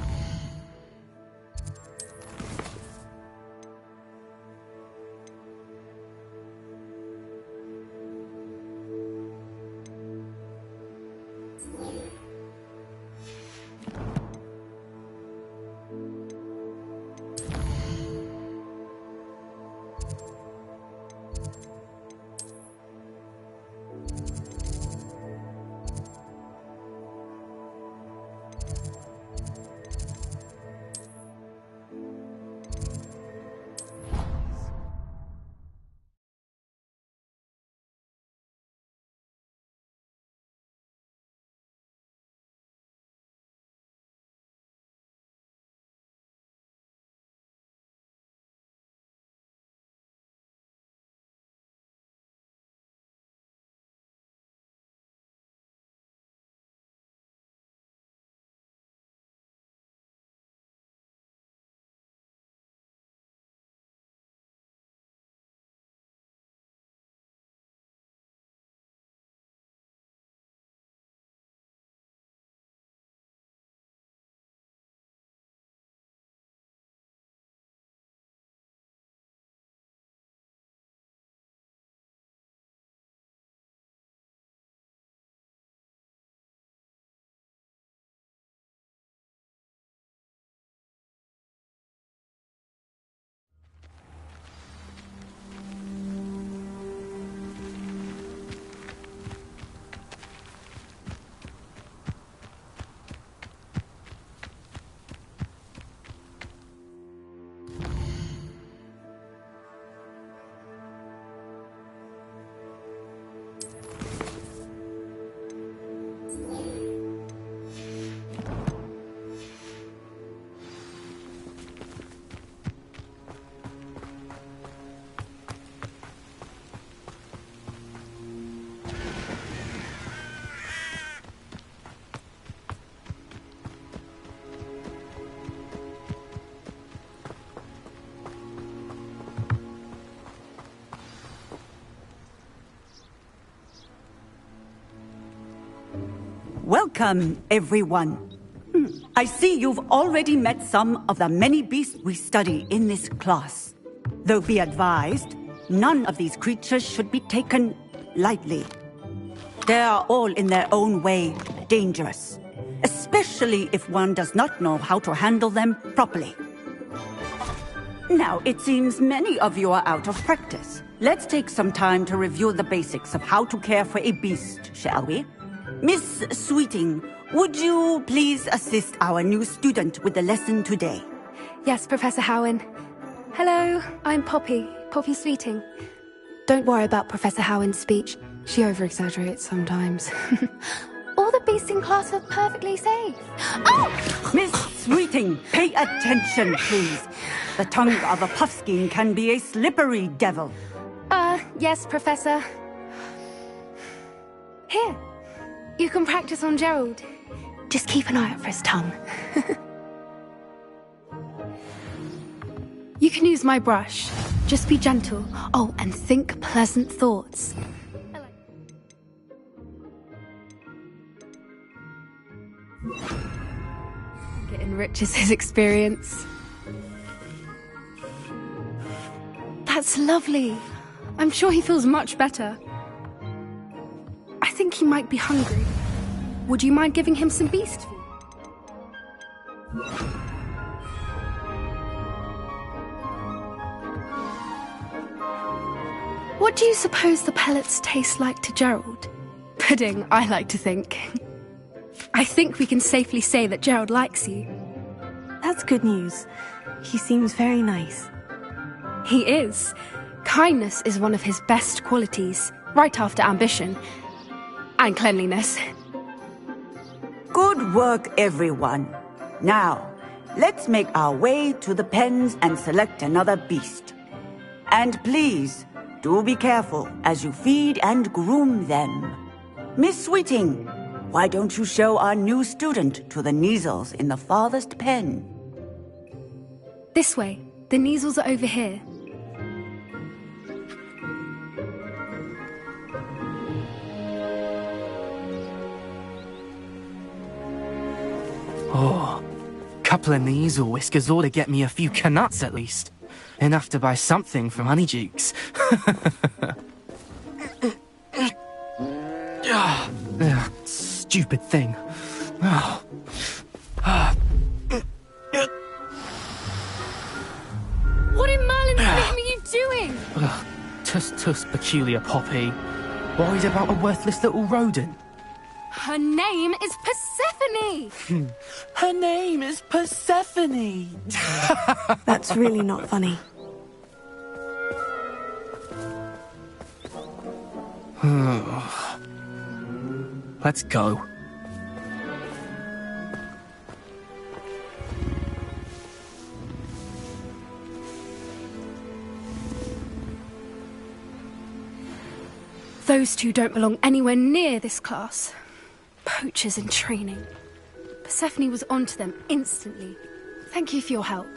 Welcome, everyone. I see you've already met some of the many beasts we study in this class. Though be advised, none of these creatures should be taken lightly. They are all in their own way dangerous, especially if one does not know how to handle them properly. Now, it seems many of you are out of practice. Let's take some time to review the basics of how to care for a beast, shall we? Miss Sweeting, would you please assist our new student with the lesson today? Yes, Professor Howen. Hello, I'm Poppy Sweeting. Don't worry about Professor Howen's speech. She over-exaggerates sometimes. All the beasts in class are perfectly safe. Oh! Miss Sweeting, pay attention, please. The tongue of a puffskein can be a slippery devil. Yes, Professor. Here, you can practice on Gerald. Just keep an eye out for his tongue. You can use my brush. Just be gentle. Oh, and think pleasant thoughts. It enriches his experience. That's lovely. I'm sure he feels much better. I think he might be hungry. Would you mind giving him some beast food? What do you suppose the pellets taste like to Gerald? Pudding, I like to think. I think we can safely say that Gerald likes you. That's good news. He seems very nice. He is. Kindness is one of his best qualities, right after ambition. And cleanliness. Good work, everyone. Now, let's make our way to the pens and select another beast. And please, do be careful as you feed and groom them. Miss Sweeting, why don't you show our new student to the Neasels in the farthest pen? This way. The Neasels are over here. Oh, couple of Neasel whiskers ought to get me a few canuts at least. Enough to buy something from Honeydukes. Stupid thing. Oh. What in Merlin's name are you doing? Tuss, peculiar Poppy. Worried about a worthless little rodent? Her name is Persephone! Her name is Persephone! That's really not funny. Let's go. Those two don't belong anywhere near this class. Poachers in training. Persephone was onto them instantly. Thank you for your help.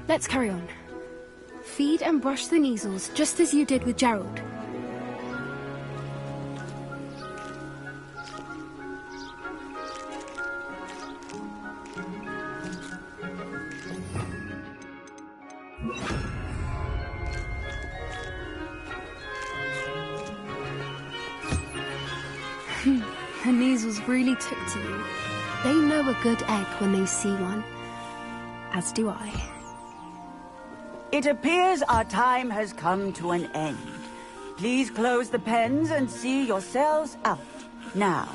Let's carry on. Feed and brush the Neasels just as you did with Gerald. The Neasels really took to you. They know a good egg when they see one. As do I. It appears our time has come to an end. Please close the pens and see yourselves out. Now,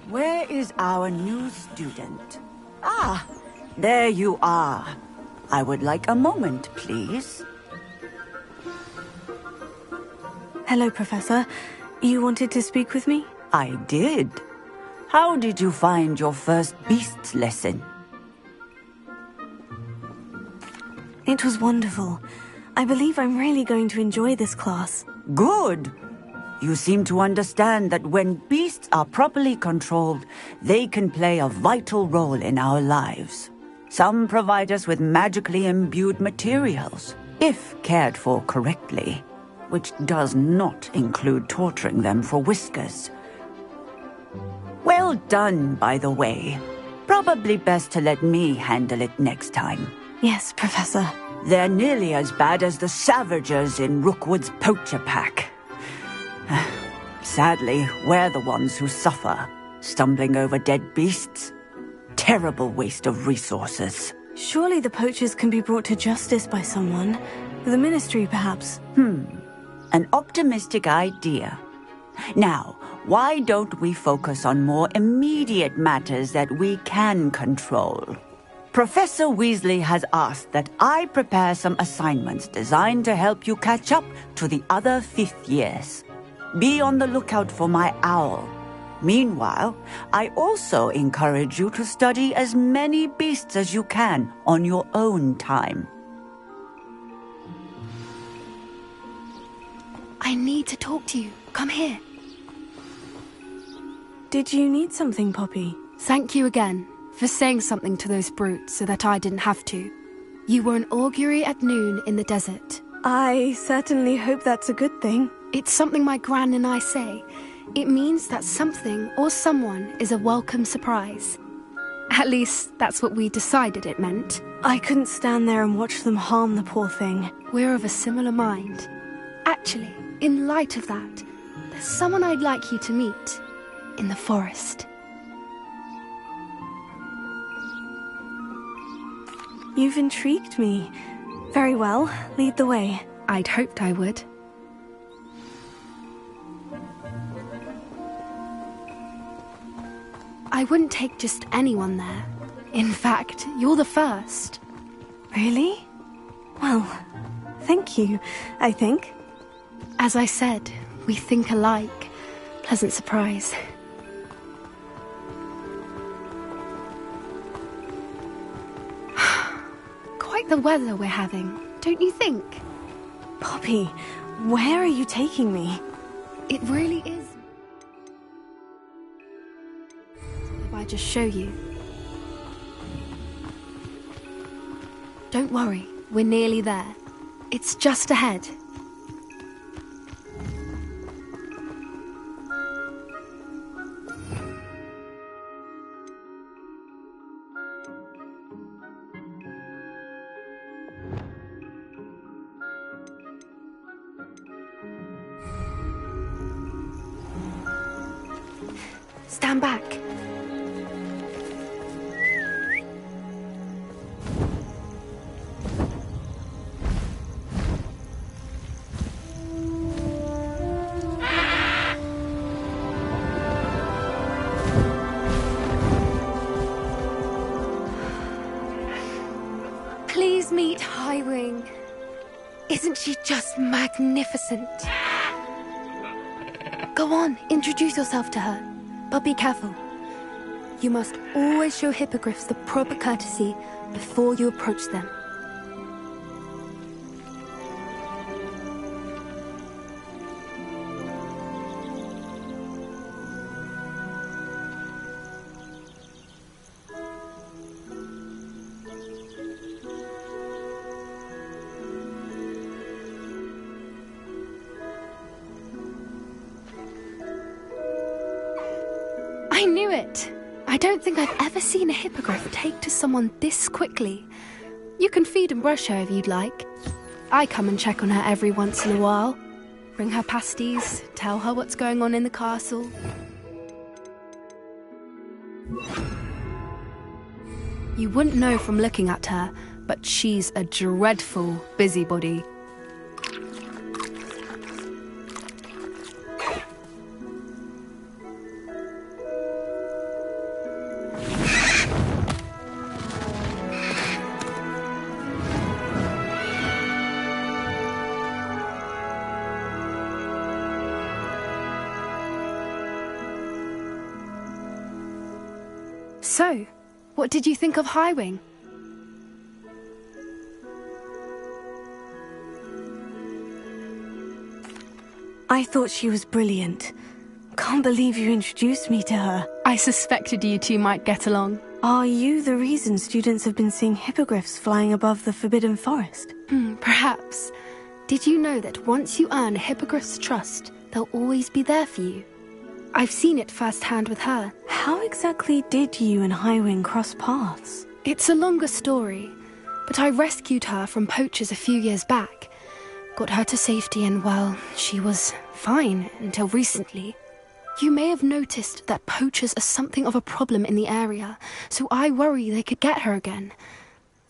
where is our new student? Ah, there you are. I would like a moment, please. Hello, Professor. You wanted to speak with me? I did. How did you find your first beasts lesson? It was wonderful. I believe I'm really going to enjoy this class. Good. You seem to understand that when beasts are properly controlled, they can play a vital role in our lives. Some provide us with magically imbued materials, if cared for correctly, which does not include torturing them for whiskers. Well, Well done, by the way. Probably best to let me handle it next time. Yes, Professor. They're nearly as bad as the Savagers in Rookwood's poacher pack. Sadly, we're the ones who suffer, stumbling over dead beasts. Terrible waste of resources. Surely the poachers can be brought to justice by someone. The Ministry, perhaps. An optimistic idea. Now, why don't we focus on more immediate matters that we can control? Professor Weasley has asked that I prepare some assignments designed to help you catch up to the other 5th years. Be on the lookout for my owl. Meanwhile, I also encourage you to study as many beasts as you can on your own time. I need to talk to you. Come here. Did you need something, Poppy? Thank you again for saying something to those brutes so that I didn't have to. You were an augury at noon in the desert. I certainly hope that's a good thing. It's something my gran and I say. It means that something or someone is a welcome surprise. At least, that's what we decided it meant. I couldn't stand there and watch them harm the poor thing. We're of a similar mind. Actually, in light of that, there's someone I'd like you to meet in the forest. You've intrigued me. Very well, lead the way. I'd hoped I would. I wouldn't take just anyone there. In fact, you're the first. Really? Well, thank you, I think. As I said, we think alike. Pleasant surprise. Quite the weather we're having, don't you think? Poppy, where are you taking me? It really is. If I just show you. Don't worry, we're nearly there. It's just ahead. Stand back. Please meet Highwing. Isn't she just magnificent? Go on, introduce yourself to her. But be careful. You must always show hippogriffs the proper courtesy before you approach them. I knew it! I don't think I've ever seen a hippogriff take to someone this quickly. You can feed and brush her if you'd like. I come and check on her every once in a while. Bring her pasties, tell her what's going on in the castle. You wouldn't know from looking at her, but she's a dreadful busybody. So, what did you think of Highwing? I thought she was brilliant. Can't believe you introduced me to her. I suspected you two might get along. Are you the reason students have been seeing hippogriffs flying above the Forbidden Forest? Perhaps. Did you know that once you earn a hippogriff's trust, they'll always be there for you? I've seen it firsthand with her. How exactly did you and Highwing cross paths? It's a longer story, but I rescued her from poachers a few years back. Got her to safety and, well, she was fine until recently. You may have noticed that poachers are something of a problem in the area, so I worry they could get her again.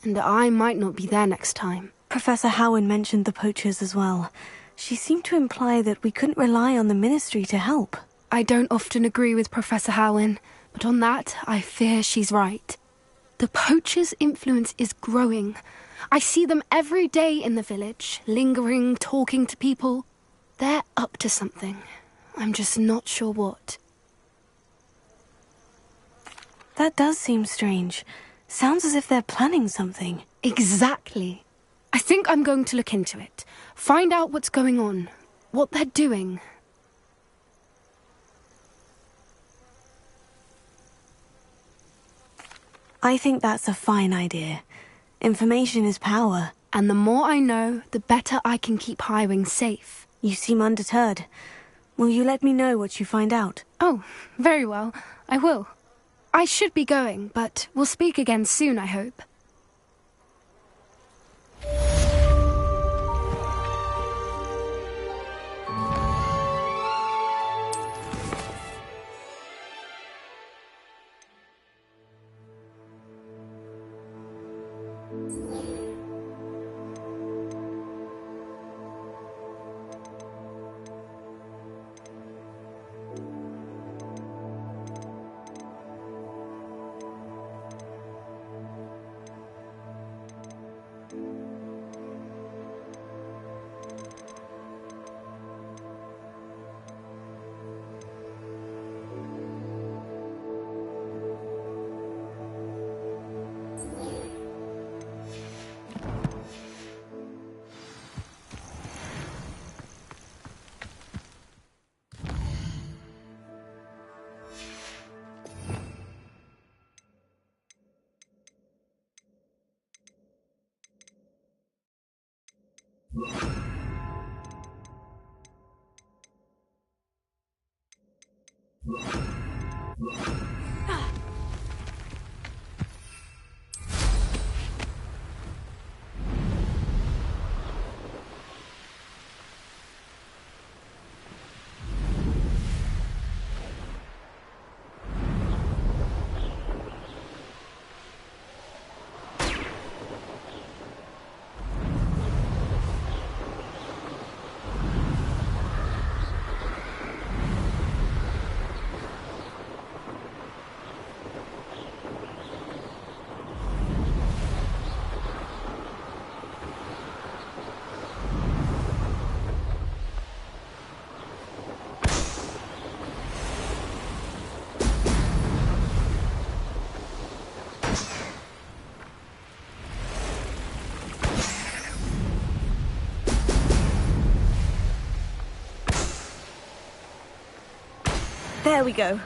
And I might not be there next time. Professor Howin mentioned the poachers as well. She seemed to imply that we couldn't rely on the Ministry to help. I don't often agree with Professor Howin, but on that, I fear she's right. The poachers' influence is growing. I see them every day in the village, lingering, talking to people. They're up to something. I'm just not sure what. That does seem strange. Sounds as if they're planning something. Exactly. I think I'm going to look into it. Find out what's going on. What they're doing. I think that's a fine idea. Information is power. And the more I know, the better I can keep Highwing safe. You seem undeterred. Will you let me know what you find out? Oh, very well. I will. I should be going, but we'll speak again soon, I hope. There we go.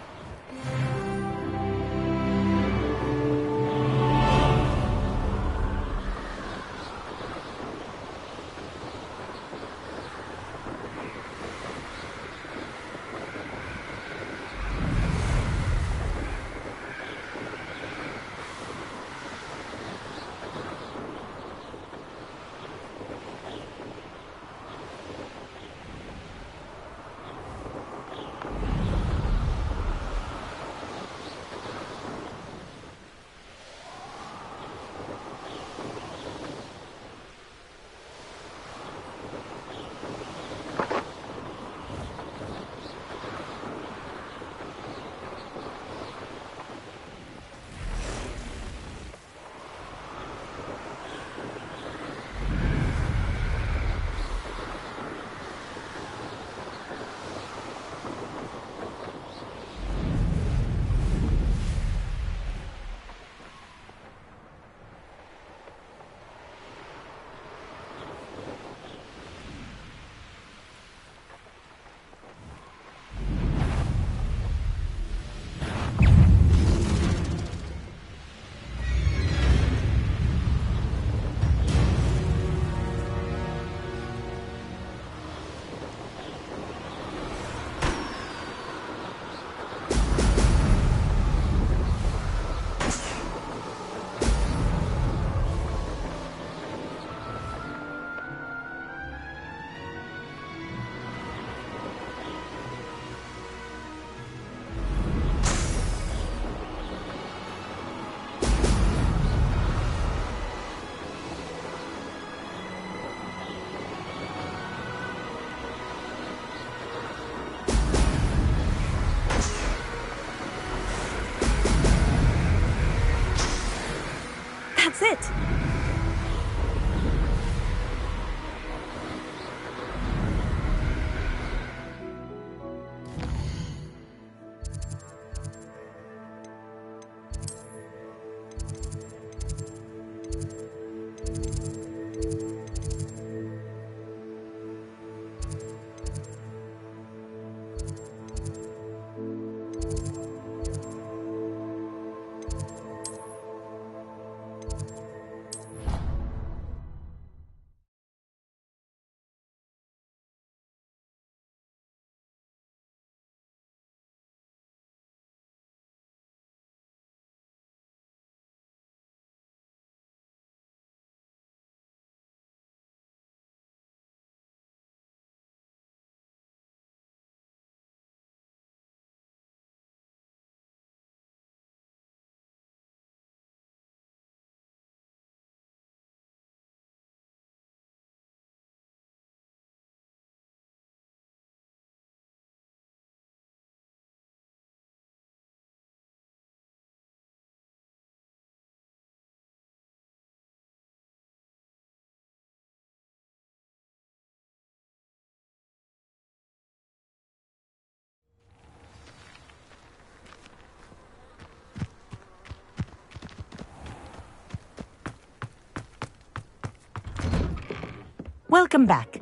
Welcome back.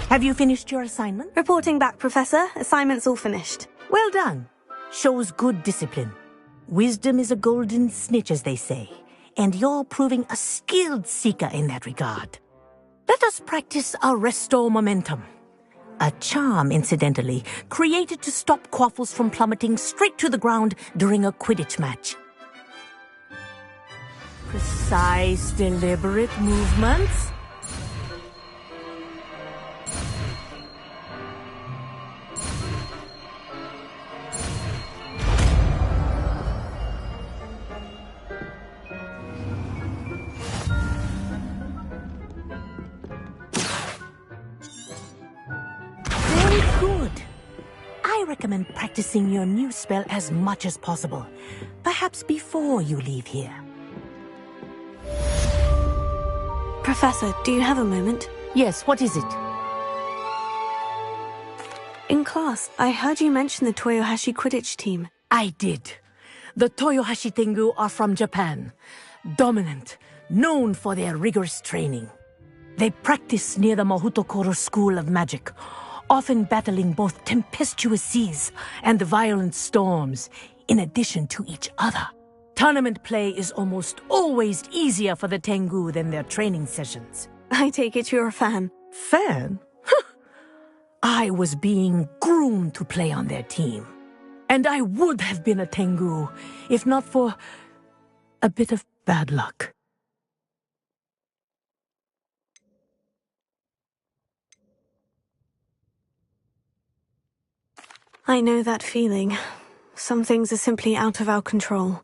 Have you finished your assignment? Reporting back, Professor. Assignment's all finished. Well done. Shows good discipline. Wisdom is a golden snitch, as they say, and you're proving a skilled seeker in that regard. Let us practice our Restore Momentum. A charm, incidentally, created to stop quaffles from plummeting straight to the ground during a Quidditch match. Precise, deliberate movements. Very good. I recommend practicing your new spell as much as possible, perhaps before you leave here. Professor, do you have a moment? Yes, what is it? In class, I heard you mention the Toyohashi Quidditch team. I did. The Toyohashi Tengu are from Japan. Dominant, known for their rigorous training. They practice near the Mahutokoro School of Magic, often battling both tempestuous seas and violent storms, in addition to each other. Tournament play is almost always easier for the Tengu than their training sessions. I take it you're a fan. Fan? I was being groomed to play on their team. And I would have been a Tengu, if not for a bit of bad luck. I know that feeling. Some things are simply out of our control.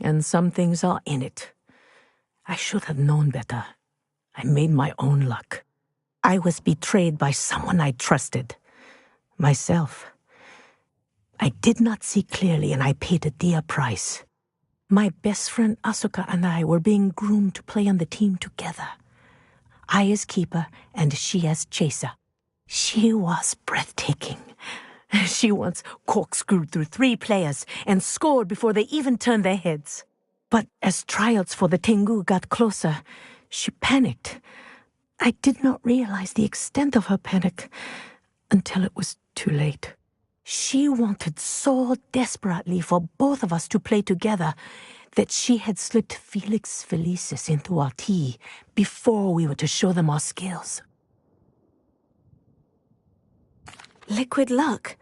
And some things are in it. I should have known better. I made my own luck. I was betrayed by someone I trusted. Myself. I did not see clearly, and I paid a dear price. My best friend Asuka and I were being groomed to play on the team together. I as keeper, and she as chaser. She was breathtaking. She once corkscrewed through 3 players and scored before they even turned their heads. But as tryouts for the Tengu got closer, she panicked. I did not realize the extent of her panic until it was too late. She wanted so desperately for both of us to play together that she had slipped Felix Felicis into our tea before we were to show them our skills. Liquid luck?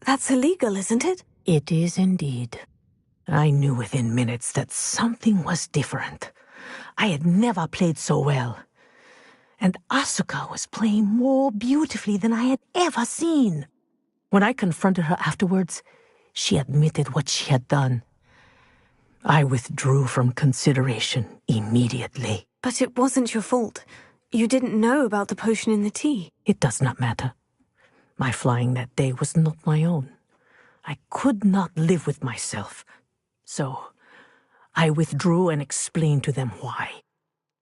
That's illegal, isn't it? It is indeed. I knew within minutes that something was different. I had never played so well. And Asuka was playing more beautifully than I had ever seen. When I confronted her afterwards, she admitted what she had done. I withdrew from consideration immediately. But it wasn't your fault. You didn't know about the potion in the tea. It does not matter. My flying that day was not my own. I could not live with myself. So, I withdrew and explained to them why.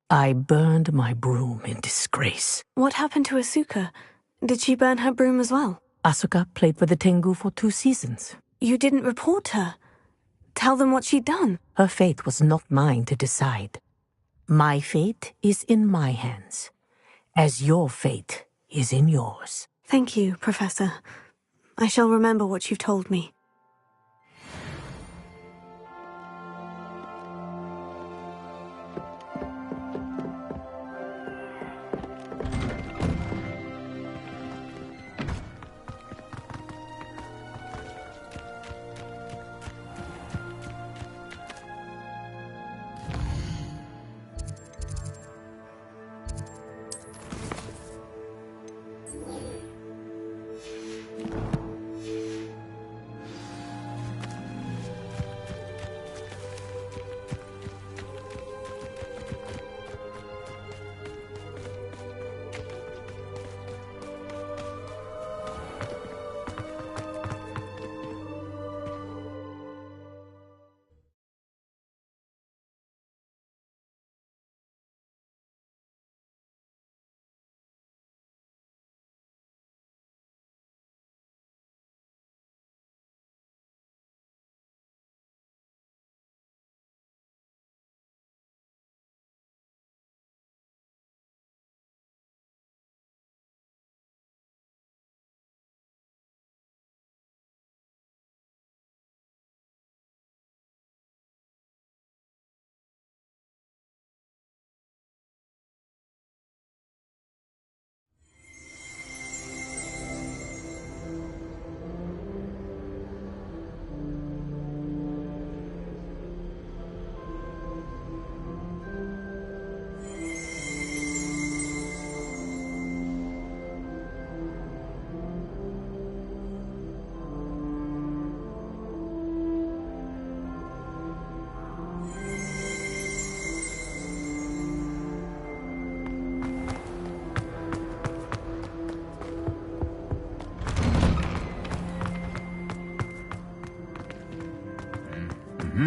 I burned my broom in disgrace. What happened to Asuka? Did she burn her broom as well? Asuka played for the Tengu for 2 seasons. You didn't report her. Tell them what she'd done. Her fate was not mine to decide. My fate is in my hands, as your fate is in yours. Thank you, Professor. I shall remember what you've told me. I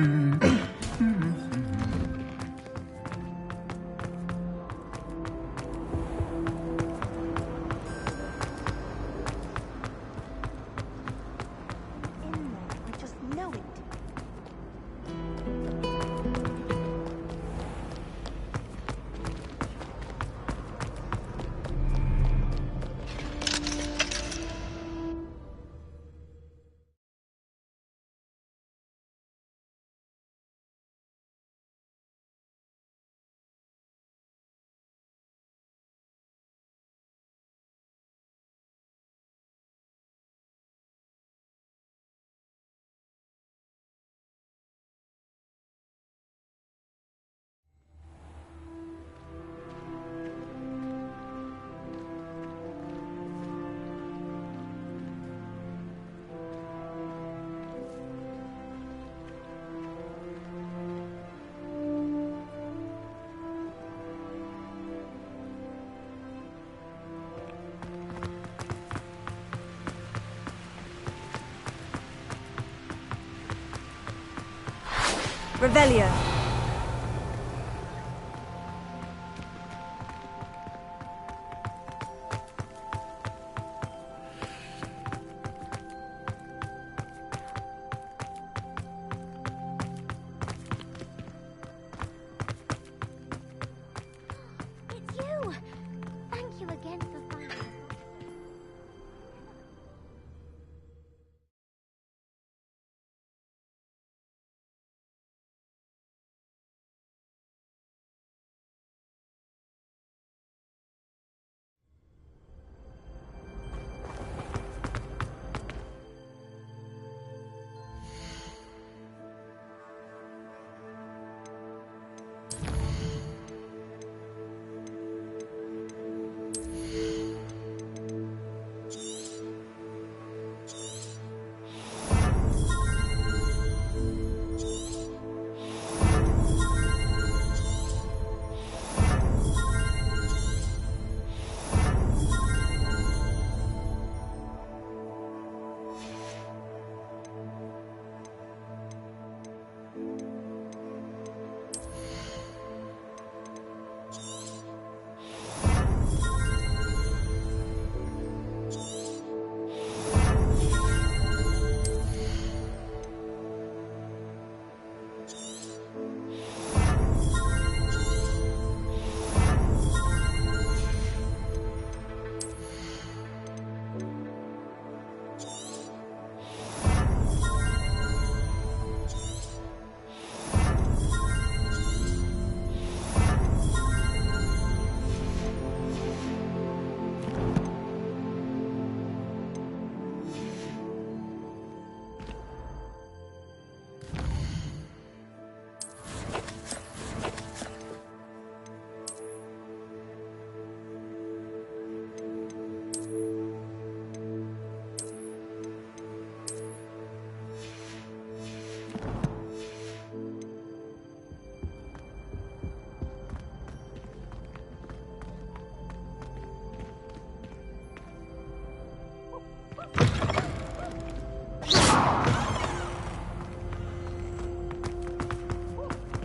just know it. Revelio. It's you! Thank you again for finding us.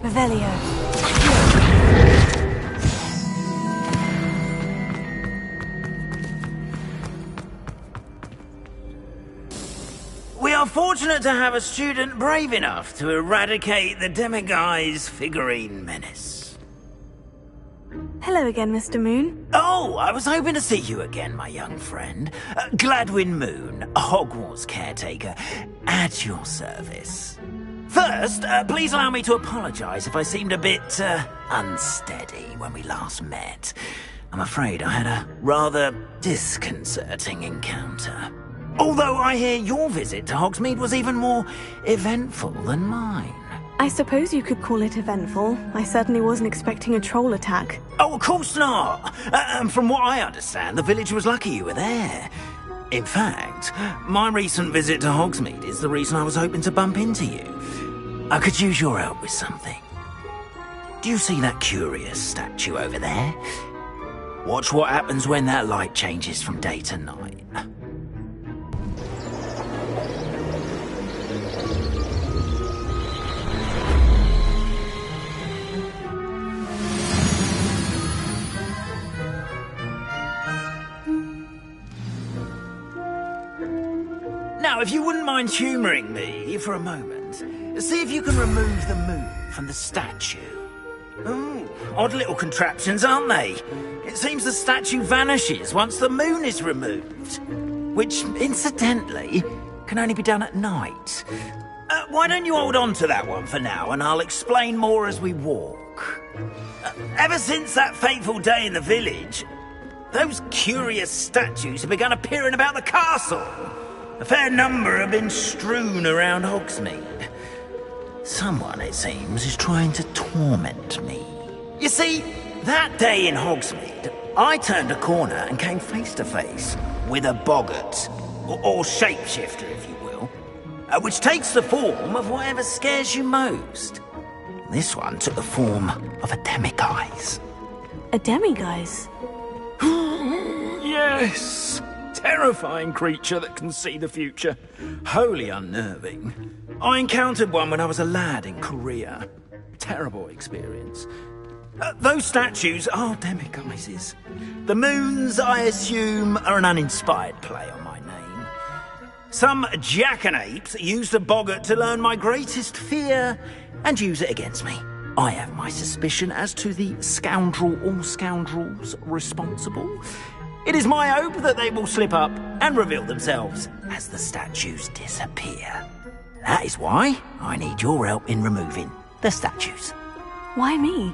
Revelio. We are fortunate to have a student brave enough to eradicate the Demiguise figurine menace. Hello again, Mr. Moon. Oh, I was hoping to see you again, my young friend. Gladwin Moon, Hogwarts caretaker, at your service. First, please allow me to apologize if I seemed a bit, unsteady when we last met. I'm afraid I had a rather disconcerting encounter. Although I hear your visit to Hogsmeade was even more eventful than mine. I suppose you could call it eventful. I certainly wasn't expecting a troll attack. Oh, of course not! From what I understand, the village was lucky you were there. In fact, my recent visit to Hogsmeade is the reason I was hoping to bump into you. I could use your help with something. Do you see that curious statue over there? Watch what happens when that light changes from day to night. Now, if you wouldn't mind humouring me for a moment, see if you can remove the moon from the statue. Oh, odd little contraptions, aren't they? It seems the statue vanishes once the moon is removed. Which, incidentally, can only be done at night. Why don't you hold on to that one for now, and I'll explain more as we walk. Ever since that fateful day in the village, those curious statues have begun appearing about the castle. A fair number have been strewn around Hogsmeade. Someone, it seems, is trying to torment me. You see, that day in Hogsmeade, I turned a corner and came face to face with a boggart, or shapeshifter, if you will, which takes the form of whatever scares you most. This one took the form of a demiguise. A demiguise? Yes! Terrifying creature that can see the future. Wholly unnerving. I encountered one when I was a lad in Korea. Terrible experience. Those statues are demiguises. The moons, I assume, are an uninspired play on my name. Some jackanapes used a boggart to learn my greatest fear and use it against me. I have my suspicion as to the scoundrel or scoundrels responsible. It is my hope that they will slip up and reveal themselves as the statues disappear. That is why I need your help in removing the statues. Why me?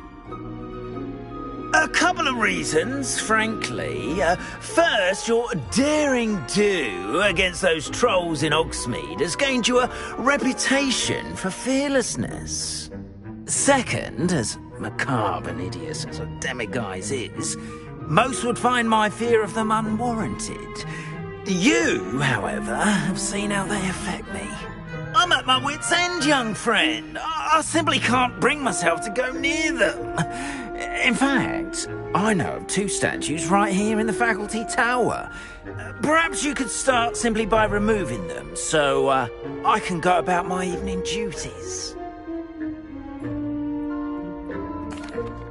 A couple of reasons, frankly. First, your daring do against those trolls in Hogsmeade has gained you a reputation for fearlessness. Second, as macabre and hideous as a demiguise is, most would find my fear of them unwarranted. You, however, have seen how they affect me. I'm at my wit's end, young friend. I simply can't bring myself to go near them. In fact, I know of 2 statues right here in the faculty tower. Perhaps you could start simply by removing them, so I can go about my evening duties.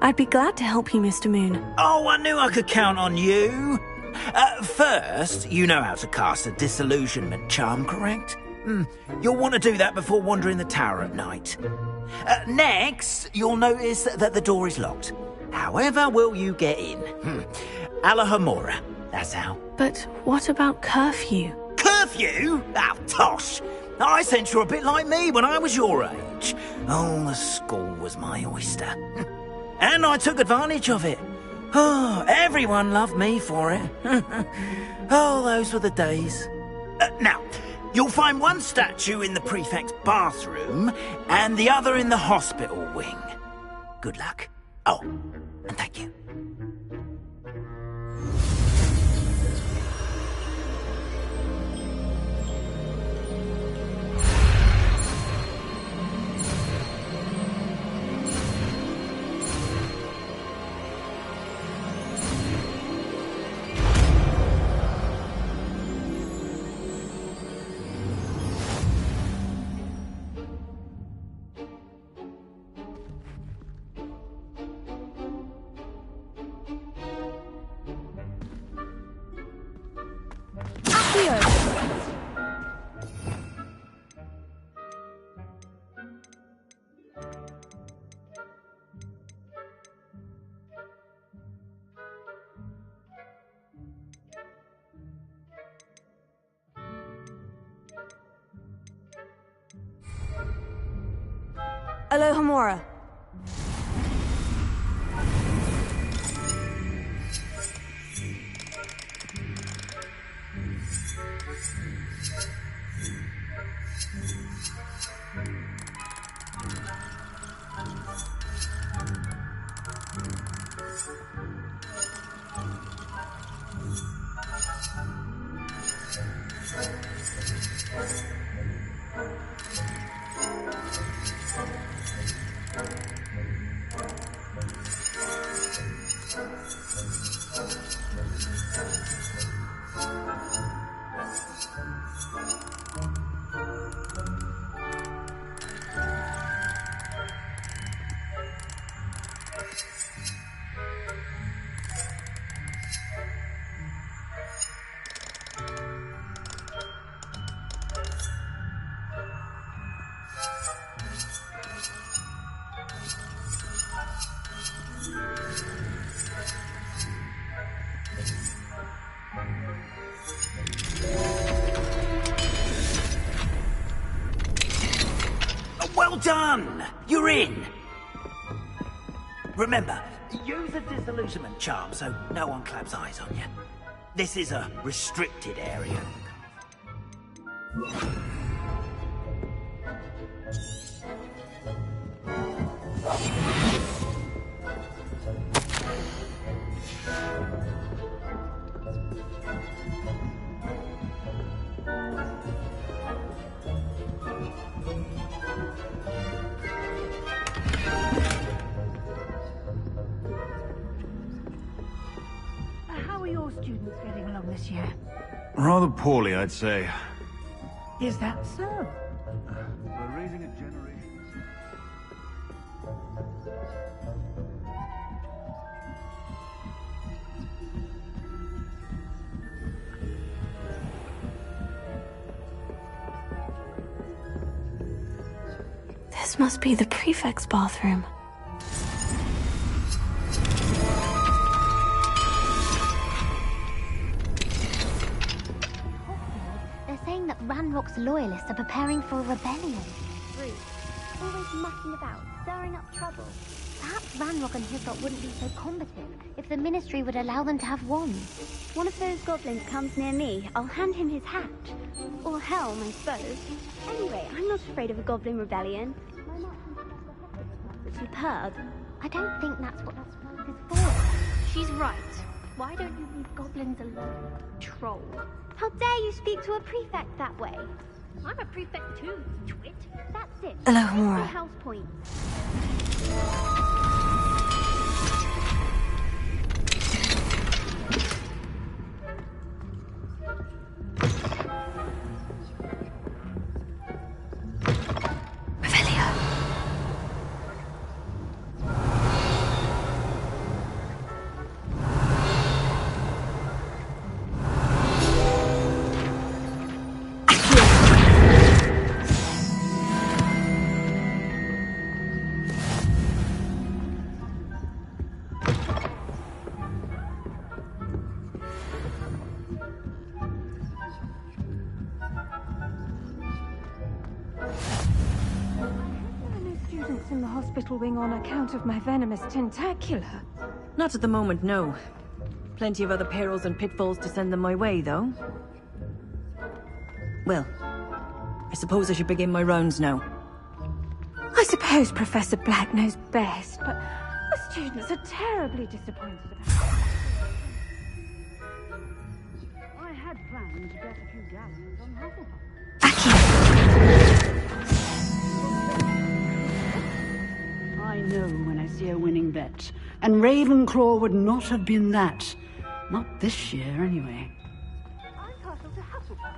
I'd be glad to help you, Mr. Moon. Oh, I knew I could count on you. First, you know how to cast a disillusionment charm, correct? You'll want to do that before wandering the tower at night. Next, you'll notice that the door is locked. However will you get in? Alahomora, that's how. But what about curfew? Curfew? Oh, tosh. I sense you're a bit like me when I was your age. Oh, the school was my oyster. And I took advantage of it. Oh, everyone loved me for it. Oh, those were the days. Now, you'll find one statue in the prefect's bathroom and the other in the hospital wing. Good luck. Oh, and thank you. Alohomora. Well done! You're in! Remember, use a disillusionment charm so no one claps eyes on you. This is a restricted area. How are your students getting along this year? Rather poorly, I'd say. Is that so? We're raising a generation. This must be the prefect's bathroom. They're saying that Ranrock's loyalists are preparing for a rebellion. Rude. Always mucking about, stirring up trouble. Perhaps Ranrock and Hislop wouldn't be so combative if the Ministry would allow them to have wands. One of those goblins comes near me, I'll hand him his hat. Or helm, I suppose. Anyway, I'm not afraid of a goblin rebellion. Superb. I don't think that's what that swamp is for. She's right. Why don't you leave goblins alone? Troll. How dare you speak to a prefect that way? I'm a prefect too, twit. That's it. Hello, Homura. House point. In the hospital wing on account of my venomous tentacula. Not at the moment, no. Plenty of other perils and pitfalls to send them my way, though. Well, I suppose I should begin my rounds now. I suppose Professor Black knows best, but the students are terribly disappointed about it. I had planned to get a few gallons on Hufflepuff. I know when I see a winning bet, and Ravenclaw would not have been that. Not this year, anyway. I'm partial to Hufflepuff.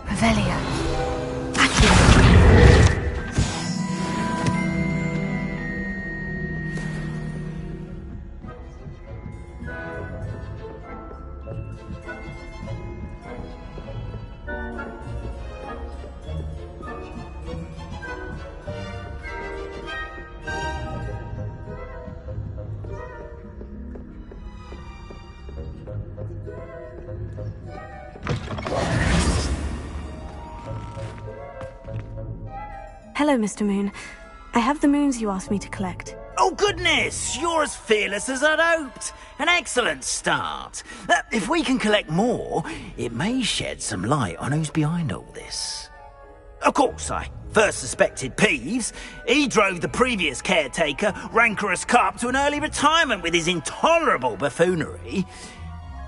Revelia. Hello, Mr. Moon. I have the moons you asked me to collect. Oh, goodness! You're as fearless as I'd hoped. An excellent start. If we can collect more, it may shed some light on who's behind all this. Of course, I first suspected Peeves. He drove the previous caretaker, Rancorous Carp, to an early retirement with his intolerable buffoonery.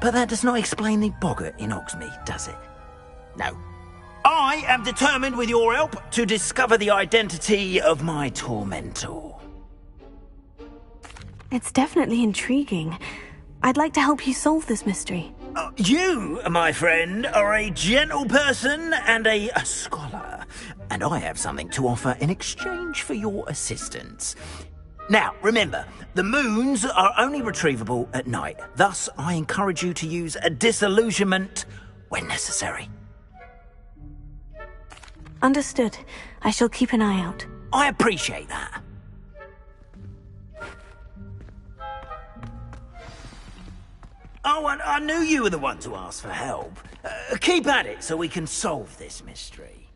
But that does not explain the boggart in Hogsmeade, does it? No. I am determined, with your help, to discover the identity of my tormentor. It's definitely intriguing. I'd like to help you solve this mystery. You, my friend, are a gentle person and a scholar, and I have something to offer in exchange for your assistance. Now, remember, the moons are only retrievable at night. Thus, I encourage you to use a disillusionment when necessary. Understood. I shall keep an eye out. I appreciate that. Oh, I knew you were the one to ask for help. Keep at it so we can solve this mystery.